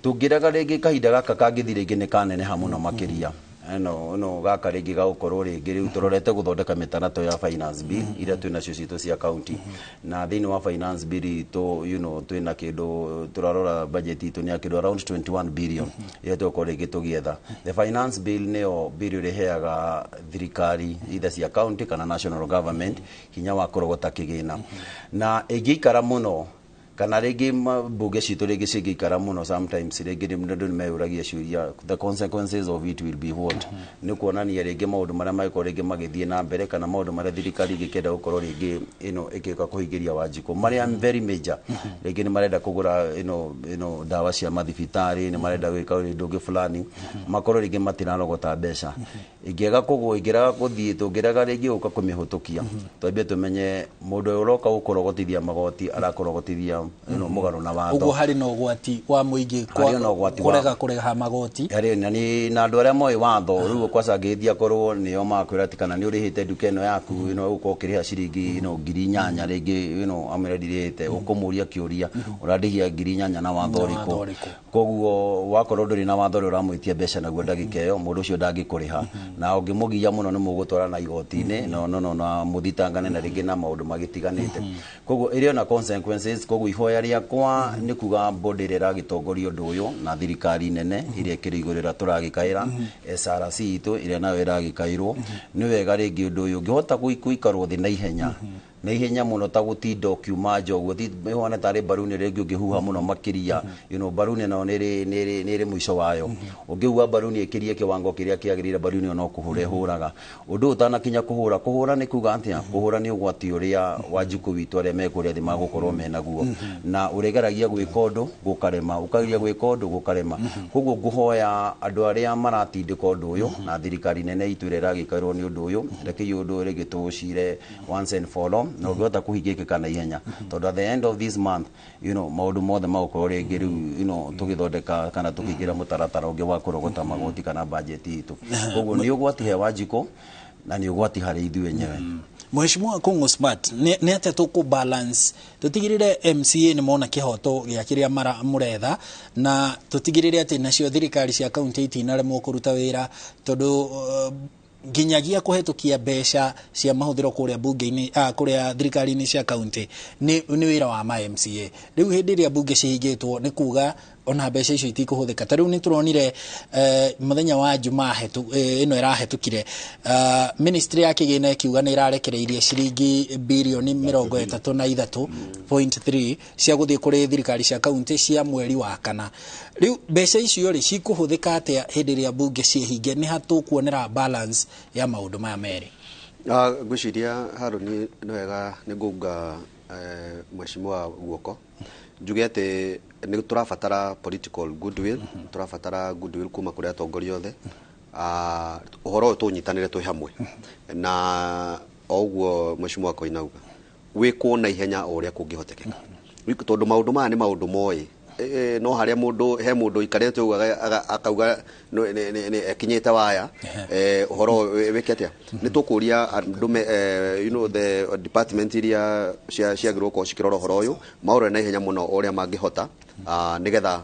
tũngĩraga rĩngĩ kahinda gaka kangĩthi rĩngĩ nĩ kaneneha mũno makĩria no gaka ringi ga ukorwo ringi riu turorete guthondeka mitarato ya finance bill ira twina cio cito cia county na thini wa finance bill to twina kindu turarora budget itu ni kindu around 21 billion ira tukorwo ringi tugietha. The finance bill neo bill riheaga thirikari either cia county kana national government hinya wa kurogota kigina na igikara muno kana rege mbuge cito rege cigikara muno sometimes rege ndu meuragia ciuria the consequences of it will be what ni kuonania rege maundu maria maiko rege magithie na mbere kana maundu maria thirikari igikenda gukorwo rege ikika kuhingiria Wanjiku maria very major rege ni marenda kugura dawa cia mathibitari ni marenda gwika ndungi fulani makorwo rege matirarogota mbeca ingega kugo ingiraga kuthie tungiraga rege uka kumihutukia twambe tumenye mundu uroka gukorogotithia magoti arakorogotithia mugaro na watho ugo hari no gwati wa muingi kurega magoti ari na andu aria moi watho riu kwacangithia korwo nio makwira tikana ni urihite duka ino yaku uko kiriha ciringi 8,000 ringi amredithite ukumuria kiuria uradihia 8,000 na watho riko koguo wakorwo nduri na watho uramwitia mbeca naguo ndagika iyo mundu ucio ndangikuriha na ungimugia muno ni mugutwara na igoti-ini na muthitangane na ringi na maundu magitiganite koguo irio na consequences koguo ihoya riakwa ni kuga body rira gitongorio ndu uyu na thirikari nene iria kirigurira turagikaira SRC itu iria nayo iragikairwo ni wega ringi ndu uyu ngihota guikarwo thi na ihenya muno ta gutinda ukiuma njogu thi mehone tari baruni ringi ungihuha muno makiria baruni no niri mwisho wayo ungihuha baruni ikirie kiwango kiria kiagirire baruni no kuhure huraga undu utanakinya kuhura ni kuga atia kuhura ni ugwati uria Wanjiku witu aria mekuria thi magukorwo menaguo na uregeragia gwika undu gukarema ukagiria gwika undu gukarema koguo nguhoya andu aria maratindika undu uyu na thirikari nene itu ira iragikairwo ni undu uyu reke undu ri gitucire once and for all no gota kuhigikika na ihenya tondu at the end of this month maundu mothe magukorwo ringi riu tugithondeka kana tukigira mutaratara ungi wa kurogota magoti kana budget itu koguo ni ugwati he Wanjiku na ni ugwati hari ithu wenyewe. Mheshimiwa Kungu Smart ni ate tuku balance tutigirire MCA ni mona kihoto gia kiria muretha na tutigirire ati nacio thirikari cia county itinaremwo kuruta wira tondu ginyagia kuhetukia mbeca cia mahuthiro kuria bunge-ini kuria thirikari-ini cia county ni wira wa MCA riu hindi ria bunge cihingitwo ni kuga ona mbeca icio itikuhuthika tariu ni turonire muthenya wa Jumaa ino irahetukire ministry ya kigina ikiuga ni irarekereirie ciringi bilioni 33.3 cia guthie kuri thirikari cia county cia mweri wa kana riu mbeca icio ri cikuhuthika atia hindi ria bunge cihinge ni hatukuonera balance ya maundu maya meri ngwiciria Haruni ni wega ni nguga mheshimiwa guoko njuge ati ni turabatara political goodwill turabatara goodwill kuma kuri atongoria othe uhoro tunyitanire twi hamwe na oguo mheshimiwa Koinauga wiko na ihenya uria kungihotekeka tondu maundu maya ni maundu moi no haria mundu he mundu ikarete akauga ni ekinyete waya uhoro wiketia ni tukuria andume the department iria cia giroko cikirora uhoro uyu maure na ihenya muno uria mangihota nigetha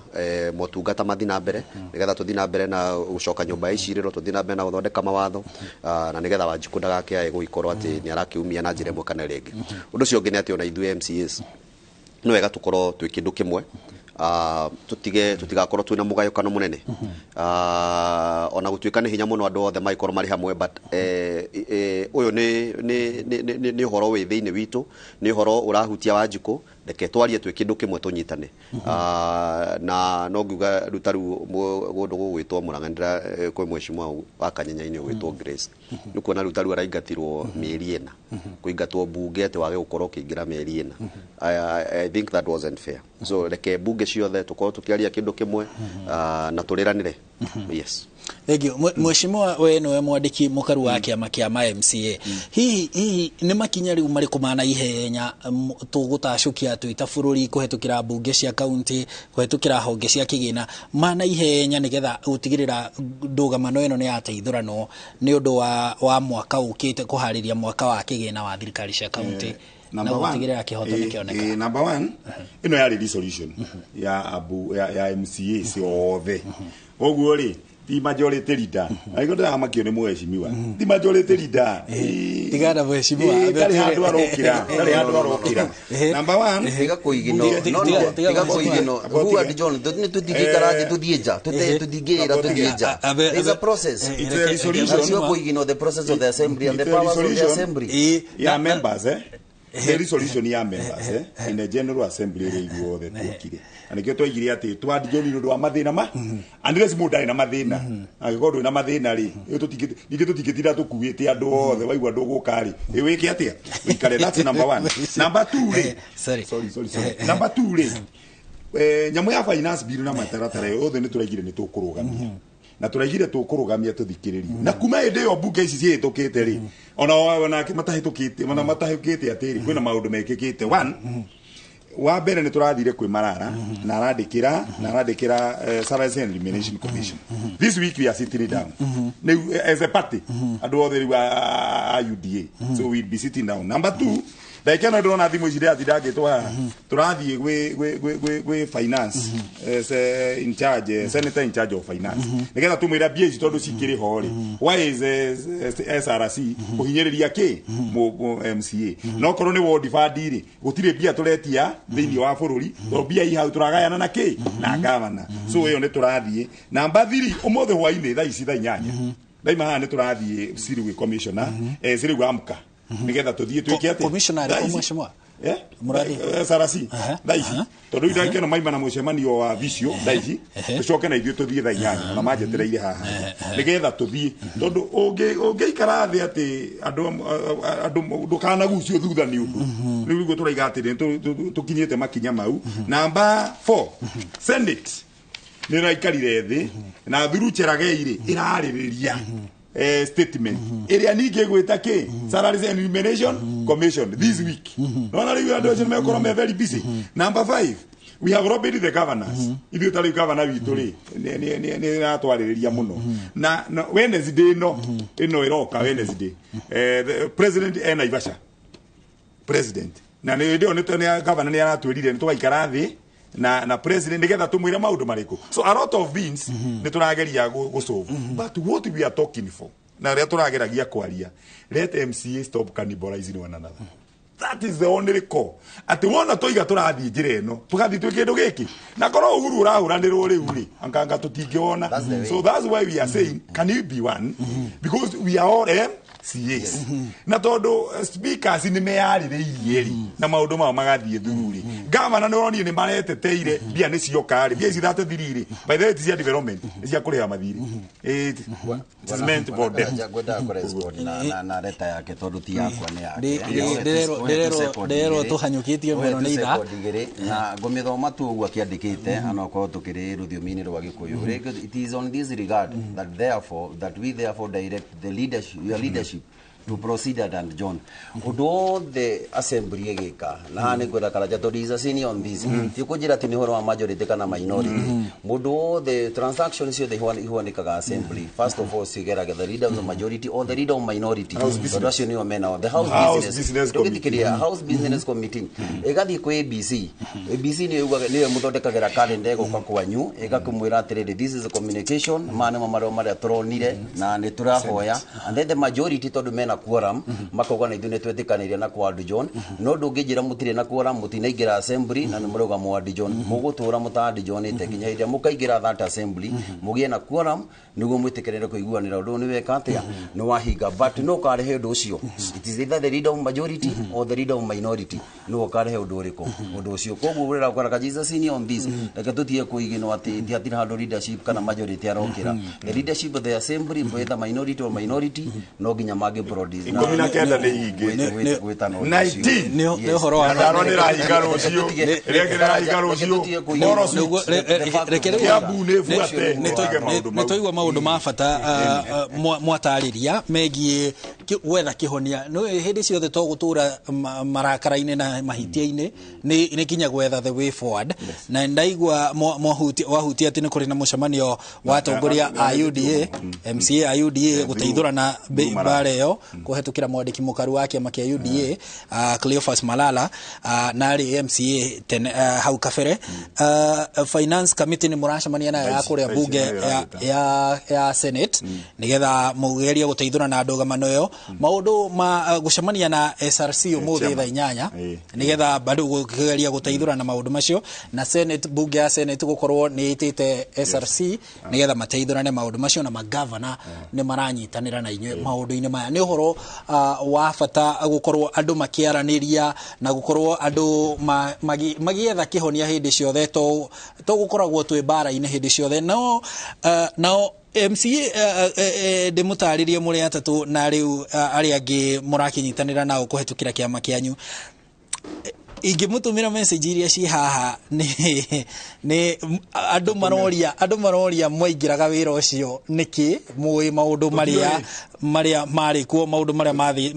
motungata mathina mbere nigetha tuthina mbere na gucoka nyumba iciriro tuthina mbere na guthondeka mawatho na nigetha Wanjiku ndagakiae guikorwo ati ni arakiumia na njira imwe kana ringi undu cio ngi ni ati ona ithu MCAs no wega tukorwo twi kindu kimwe tutigakorwo twina mugayukano munene ona gutuika ni hinya muno andu othe maikorwo mari hamwe but uyu ni horo wi thiini witu ni horo urahutia Wanjiku reke twarie twi kindu kimwe tunyitane na no nguga rutaru gundu gugwitwo Murang'anira kwi mheshimiwa wa Kanyenya-ini ugwitwo Grace ni kuona rutaru araingatirwo mieri ena kuingatwo bunge ati wage gukorwo kiingira mieri ena I think that wasn't fair so reke bunge ciothe tukorwo tukiaria kindu kimwe na turiranire yes Egio mheshimiwa we no mwandiki mukaru wa kiama kia MCA hihi ni makinya riu mari kumana ihenya tugutacukia twita bururi kuhetukira bunge cia county kuhetukira honge cia kigina mana ihenya nigetha gutigirira ndugamano ino ni yateithurano ni undu wa mwaka ukite kuhariria mwaka wa kigina wa thirikari cia county number 1 ino ya resolution ya MCA ciothe oguo ri ti majority leader aiko nda makio ni muheshimiwa ti majority leader tigana muheshimiwa kali handu arokira number 1 tiga kuigino tiga kuigino who are John tutigikara tuthienja tutingira tuthienja there's a process it's a resolution sio kuigino the process of the assembly and the powers of the assembly members the resolution ya members in a general assembly ri guothe tukire anikio twaigire ati twandi John ndu wa mathina ma andires mudai na mathina agikorwo na mathina ri tutigitira tukuite andu othe waigua andu gukari wike atia wikare that's number 1 number 2 ri sorry number 2 ri nyamu ya finance bill na mataratara yothe ni turaigire ni tukurugamia na turaigire tukurugamia tuthikiririe na kuma inde yo bunge ici ciitukite ri ona matahikite atiri kwina maundu mekikite 1 wa mbere ni turathire kwi marara na arandikira Service and Elimination Commission this week we are sitting down as a party andu othe wa UDA so we'll be sitting down number 2 like no ndona thimu icire athindagitwa turathie gwe finance in charge senator in charge of finance nigetha tumwira BH tondu cikiri hori why is SRC kuhinyiriria ki MCA no korwo ni ward fund ri gutire bia turetia thiini wa bururi to bia i hau turagayana na ki na gavana so iyo ni turathie namba 3 umothe hwaini thaa ici thaa 8 daima hana ni turathie siri commissioner siri amka nigetha tuthie twike ati commissioner mheshimiwa muradi SRC daici tondu ndakena maima na mucemanio wa vicio daici tucoke na ithuĩ tuthie thaa 8 na manjetereire haha nigetha tuthie tondu ungeikara thi ati andu ndukanagucio thutha ni undu riu guo turaiga ati tukinyite makinya mau namba 4 Senate ni raikarire thi na thuru cherageire iraririria statement area ninge gwita ki Salaries and Elimination Commission this week no na riu andu me koro me very busy number 5 we have robbed the governors if you tell the governor witu ri ni atwaririria muno na Wednesday ino iroka Wednesday the president Naivasha president na ni ndio ni governor ni aratwirire ni twaikara thi na president nigetha tumwire maundu mariku so a lot of beans ni turageria gusolve but what we are talking for na ria turageragia kwaria let MCA stop cannibalizing one another that is the only call ati wona toiga turathie njira eno tugathi twi kindu giki na korwo uhuru urahuranirwo riu ri anganga tutingiona so that's why we are saying can you be one because we are all CS na tondu speakers ni meyaririirie ri na maundu ma magathie thururi gavana no roni ni mareteteire bia ni ciokari bia ici thate thiriri by the way tia development cia kuria mathiri it is meant for them gwenda correspond na leta yake tondu ti yakwa ni yake ndero tuhanyukitie muno ni itha na ngomithoma tu uguo akiandikite anoko tukiri ruthiumini rwa Gikuyu it is on this regard that we therefore direct the leadership your leadership to proceed and John udo the assembly egeka na ne gwera kala jato is a senior on this tikujira tini horo wa majority kana minority mudo the transactions you the one kaga assembly first of all sigera the leader of the majority or the leader of minority so you know men the house business committee house business committee egathi ku ABC ni muthondekagera calendar ego kwanyu egakumwira atiriri this is a communication mane mamaro mari atronire na ni turahoya and then the majority tondu mena quorum makoga na ithune twetikanire na kwa John no ndungijira mutire na quorum mutinaingira assembly na nimuroga mwa John mugutura mutandi John itekinya ire mukaingira that assembly mugie na quorum niguo mwitikerere kuiguanira undu ni weka atia no wahinga but no karehe undu ucio it is either the leader of majority or the leader of minority no karehe undu uriko undu ucio koguo urira kwara Jesus senior on this reke tutie kuigino ati tiatira handu leadership kana majority arokira the leadership of the assembly whether minority or minority no ginya mage produce na mina kenda ni ingi 19 ni horo wa ndaro ni rahiga rucio rekera rahiga rucio moro rekere ya bune fuate ni toigwa maundu ma bata mwatariria megie wetha kihonia no hindi ciothe to gutura marakara-ine na mahitia-ine ni kinya gwetha the way forward na ndaigwa wahutia ati ni kuri na mucemanio wa atongoria a UDA MCA a UDA guteithurana bare yo kuhetukira mwandiki mukaru wake makia UDA Cleophas Malala na ari MCA hau kabere finance committee ni muracemania na ya kuria bunge ya Senate nigetha mugeria guteithura na ndũgamano yo maundu ma gucemania na SRC umuthi thaa 8 nigetha bado gugeria guteithura na maundu macio na Senate bunge ya Senate gukorwo ni itite SRC nigetha mateithurane maundu macio na magavana ni maranyitanira na inywe maundu-ini maya ni uhoro wa bata gukorwo andu makiaraniria na gukorwo andu magietha kihonia hindi ciothe to gukoragwo twi bara-ini hindi ciothe no MCA demutaririe muri atatu na riu ari angi murakinyitanira nao kuhetukira kiama kianyu ingimutumira message iria ci haha ni andu maroria mwaingiraga wira ucio niki muwi maundu maria mari kuo maundu maria mathi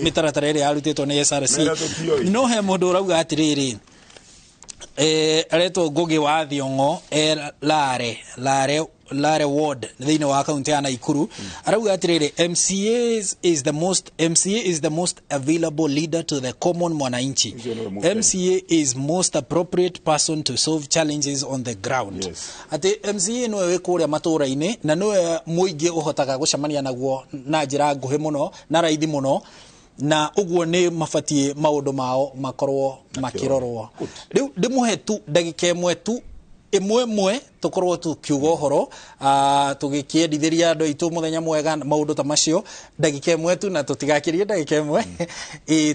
mitaratara iri arutitwo ni SRC no he mundu urauga atiriri aretwo Ngugi wa Thiong'o Lare ward thini wa county ya Naikuru arauga atiriri MCA is the most available leader to the common mwananchi. MCA is most appropriate person to solve challenges on the ground. Ati MCA no we kuria matura-ini na no muingi uhotaga gucemania naguo na njira nguhi muno na raithi muno na uguo ni mafatie maundu mao makorwo makirorwo riu ndimuhe tu ndagika imwe tu imwe tukorwo tukiuga horo tugikiendithiria andu aitu muthenya mwega maundu ta macio ndagika imwe tu na tutigakirie ndagika imwe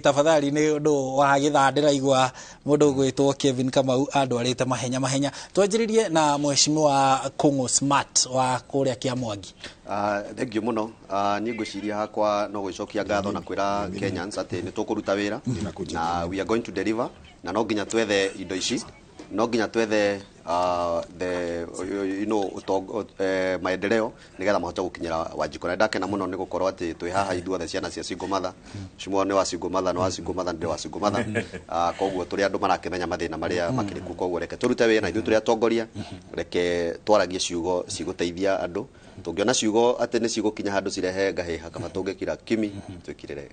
tafadhali ni undu wa githandira igwa mundu gwitwo Kevin Kamau andu arite mahenya twanjiririe na mheshimiwa Kung'u Smart wa kuria kia Mwangi. Thank you muno ni ngwiciria hakwa no gwicokia ngatho na kwira Kenyans ati ni tukuruta wira na we are going to deliver na no nginya twethe indo ici no nginya twethe the maendeleo nigetha mahote gukinyira Wanjiku na ndakena muno ni gukorwo ati twi haha ithuothe ciana cia single mother cimo ni wa single mother no wa single mother ndi wa single mother koguo turi andu marakimenya mathina maria makiriku koguo reke turute wira ithu turi atongoria reke twaragie ciugo ciguteithia andu tungiona ciugo ati ni cigukinya handu cirehe ngahiha kama tungikira kimi twikirire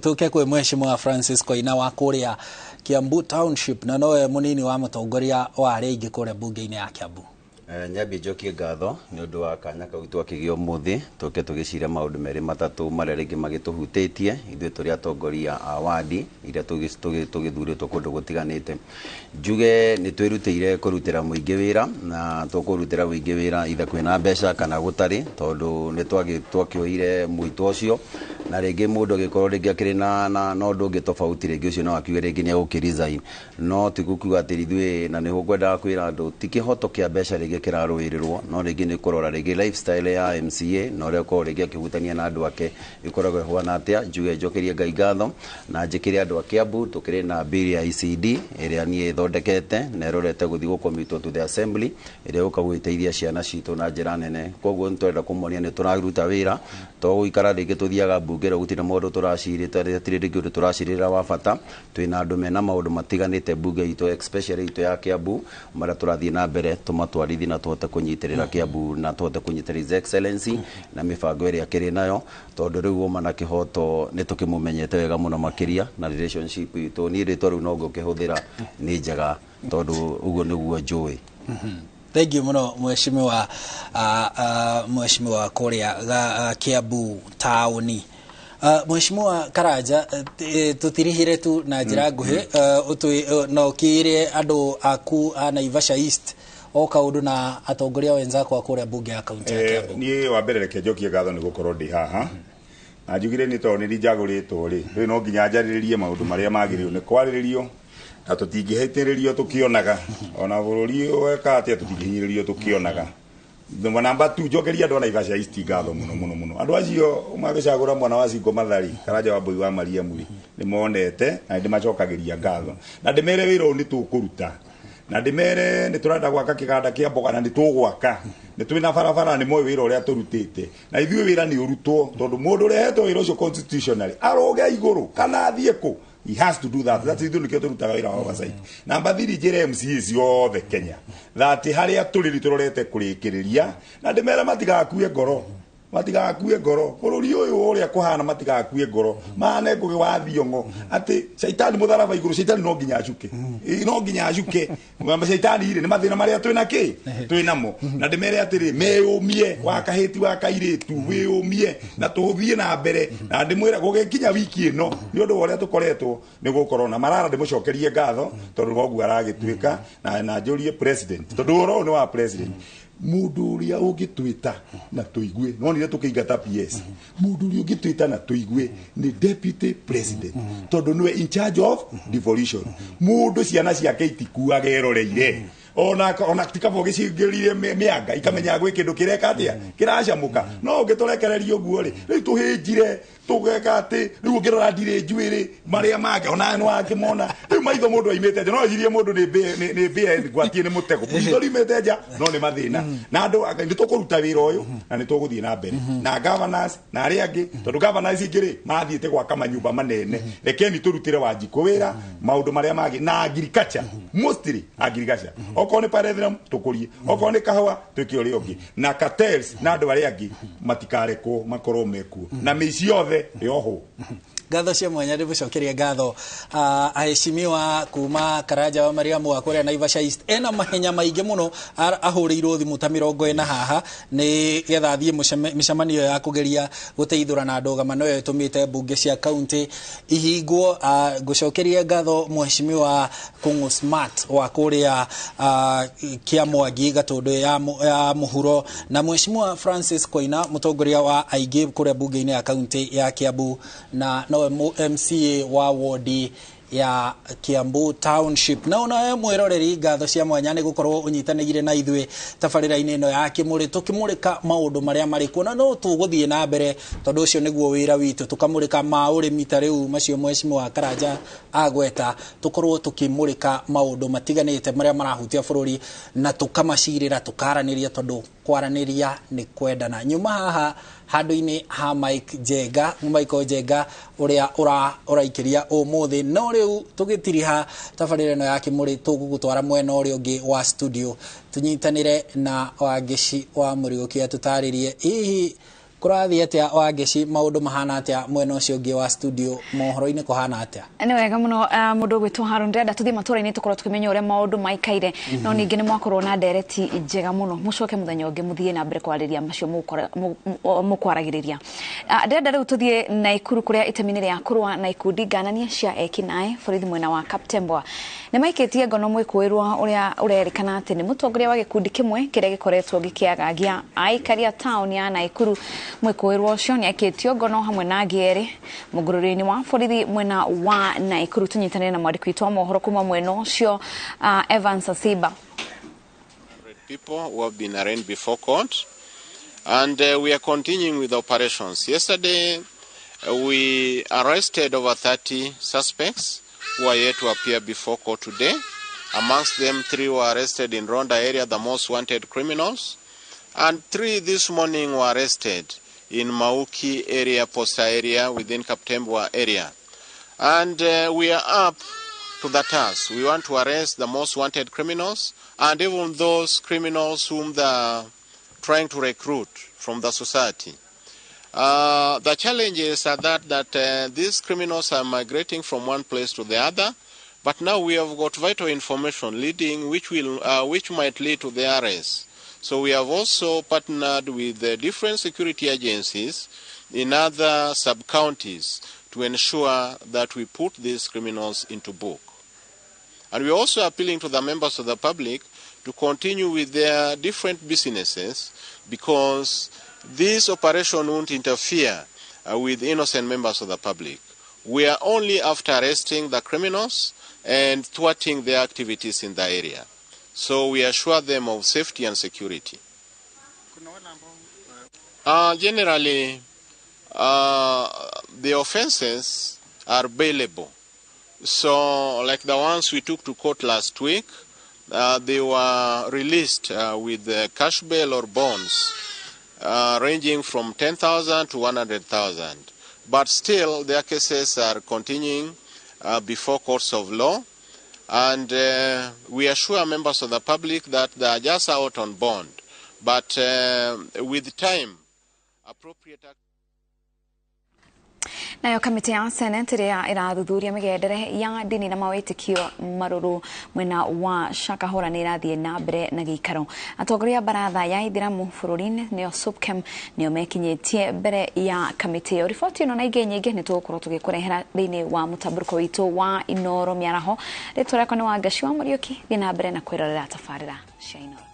tuke kwe mheshimiwa Francis Koina wa kuria Kiambu Township na noe munini wa mutongoria wa reingi kuria bunge-ini ya Kiambu. Nyambi njokie ngatho ni undu wa kanya kau twakigio muthi tuke tugiciria maundu meri matatu maria ringi magituhutitie ithuĩ turi atongoria a wadi iria tugithuritwo kundu gutiganite njuge ni twirutire kurutira muingi wira na tukurutira muingi wira itha kwina mbeca kana gutari tondu ni twakioire muito ucio na ringi mundu gikorwo ringi akiri na undu ungi tofauti ringi ucio no akiuge ringi ni agukirizain no tigukuga ati ithuĩ na niho ngwenda kwira andu tikihoto kia mbeca ringi kiraruirirwo no ringi ni kurora ringi lifestyle ya MCA no reko ringi akihutania na andu ake ikoragwo hwana atia njuge njokerie Ngai ngatho na njikire andu a Kiambu tukire na bill ya ECD iria nie thondekete na irorete guthi gukomitwo to the assembly iria ukagwiteithia ciana citu na njira nene koguo ntwenda kumonia ni turaruta wira to guikara ringi tuthiaga mbungero gutira maundu turacirite ringi ringi turacirira wa bata twina andu mena maundu matiganite bunge itu especially itu ya Kiambu mara turathie na mbere tumatwarithi na tuhote kunyitirira Kiambu na tuhote kunyitirira His Excellency na mibango iria kiri nayo tondu riu mana kihoto ni tukimumenyete wega muno makiria na relationship itu ni ri toru no ngukihũthĩra ni njega tondu uguo niguo njui. Thank you muno mheshimiwa kuria Kiambu tauni. Mheshimiwa Karanja tutirihire tu na njira nguhi no kire andu aku a Naivasha East o kaundu na atongoria wenzako akuria bunge ya kaunti ya Kiambu. Ni wa mbere reke njokie ngatho ni gukorwo ndi haha na njugire ni to ni njaguritwo ri riu no nginya njariririe maundu maria magiririo ni kwariririo na tutingihitiririo tukionaga ona bururi weka atia tutingihiririo tukionaga. Namba 2 njokeria andu a Naivasha East ngatho muno andu acio magicagura mwana wa Singo Mathari Karanja wa Mbui wa Mariamu ni monete na ndimacokagiria ngatho na ndimere wira ni tukuruta na ndimere ni turenda gwaka kiganda kia mboga na ni tugwaka ni twina barabara ni moyo wira uria turutite na ithuĩ wira ni urutwo tondu mundu rehetwo wira ucio constitutionally aroge iguru kana athie ku he has to do that ithuĩ nikio turutaga wira wa oversight namba 3 njire MCA ciothe Kenya that haria turiri turorete kurikiriria na ndimere matigakue ngoro matigakue ngoro bururi uyu uria kuhana matigakue ngoro mane ngugi wa thiongo ati shaitani mutharaba iguru shaitani no nginya acuke no nginya acuke ngamba shaitani ire ni mathina maria twina ki twinamo na ndimere atiri meyumie wakahiti wakairitu wiyumie na tuthie na mbere na ndimwira gugikinya wiki ino ni undu uria tukoretwo ni gukorwo na marara ndimucokerie ngatho tondu gogu aragituika na njurie president tondu uro ni wa president mundu uria ungitwita na tuigue nonire tukiingata PS mundu uria ungitwita na tuigue ni deputy president tondu niwe in charge of devolution mundu ciana ciake itikuaga eroreire ona tikabo gicingirire mianga ikamenya gwe kindu kireka atia kiracamuka no ngiturekereria uguo ri riu tuhinjire tugeka ati riu ngirora ndire njuiri maria mage ona no akimona riu maitho mundu aimete no ajirie mundu ni be gwatie ni mutego maitho rimete nja no ni mathina na andu ndi tukuruta wira uyu na ni tuguthie na mbere na governors na aria angi tondu governors ingiri mathiite gwaka manyumba manene rekeni turutire Wanjiku wira maundu maria mage na agriculture mostly agriculture okone parethram tukurie okone kahwa tukiori ongi na cartels na andu aria angi matikareko makoro meku na mici yothe yoho ngatho cia mwanya ndibucokeria ngatho aheshimiwa kuma Karaja wa Mariamu wa kuria Naivasha East ena mahenya maingi muno ahuriirwo thimu ta 40 haha ni getha thie micemanio ya kugeria guteithura na ndogamano yo itumite bunge cia county ihingwo gucokeria ngatho mheshimiwa Kungu Smart wa kuria kia Mwangi gatundu ya muhuro na mheshimiwa Francis Koina mutongoria wa aige kuria bunge-ini ya county ya Kiambu na no MCA wa wodi ya Kiambu Township na ona mwiroreri ngatho cia mwanya ni gukorwo unyitanagire na ithwe tabarira-ini ino ya kimuri tukimurika maundu maria mari kuona no tuguthie na mbere tondu ucio niguo wira witu tukamurika maurimi ta riu macio mheshimiwa Karaja agweta tukorwo tukimurika maundu matiganite maria marahutia bururi na tukamacirira tukaraniria tondu kwaraniria ni kwendana nyuma haha handu-ini ha Mike Jenga uria uraikiria umuthi no riu tugitiriha tabarira ino ya kimuri tugugutwara mwena uria ungi wa studio tunyitanire na Wangeci wa Muriuki tutaririe hihi kurathi atia Wangeci maundu mahana atia mwena ucio ungi wa studio mohoro-ini kuhana atia ni wega muno mundu gwitwo Harun ndenda tuthie matura-ini tukorwo tukimenya uria maundu maikaire no ningi ni mwakorwo na ndereti njega muno mucoke muthenya ungi muthie na mbere kwariria macio mukwaragiriria ndenda riu tuthie Naikuru kuria itemini ria kurwa na ikundi nganania cia ekinae borithi mwena wa Kaptembwa ni maikitie ngono mwikuirwa uria urerikana ati ni mutongoria wa gikundi kimwe kiria gikoretwo gikiagagia aikaria town ya Naikuru mwikuirwa ucio ni akitio ngono hamwe na gieri mugururi-ini wa borithi mwena wa Naikuru tunyitanire na mwandiki witwa mohoro kuma mwena ucio Evans Asiba. People who have been arraigned before court and we are continuing with operations. Yesterday we arrested over 30 suspects who are yet to appear before court today. Amongst them 3 were arrested in Ronda area, the most wanted criminals, and 3 this morning were arrested in Mauki area, Posta area, within Kaptembwa area. And we are up to the task. We want to arrest the most wanted criminals and even those criminals whom they are trying to recruit from the society. The challenges are that these criminals are migrating from one place to the other, but now we have got vital information leading which might lead to the arrest. So we have also partnered with the different security agencies in other sub-counties to ensure that we put these criminals into book. And we are also appealing to the members of the public to continue with their different businesses because this operation won't interfere with innocent members of the public. We are only after arresting the criminals and thwarting their activities in the area. So we assure them of safety and security. Generally, the offenses are bailable. So like the ones we took to court last week, they were released with cash bail or bonds ranging from 10,000 to 100,000. But still, their cases are continuing before courts of law. And we assure members of the public that they are just out on bond. But with time, appropriate Nayo kamiti ya Senate ria irathuthuria migendere ya dini na mawitikio maruru mwena wa Shakahora ni irathie na mbere na gikaro. Atongoria baratha ya ithiramu bururi-ini nio SUPKEM nio mekinyitie mbere ya kamiti yo. Riboti ino na ingĩ nyingĩ ni tugukorwo tugikurehera thiini wa mutamburuko witu wa Inooro miaraho. Ritwa riakwa ni Wangaci wa Muriuki, thii na mbere na kwirorera tabarĩra cia Inooro.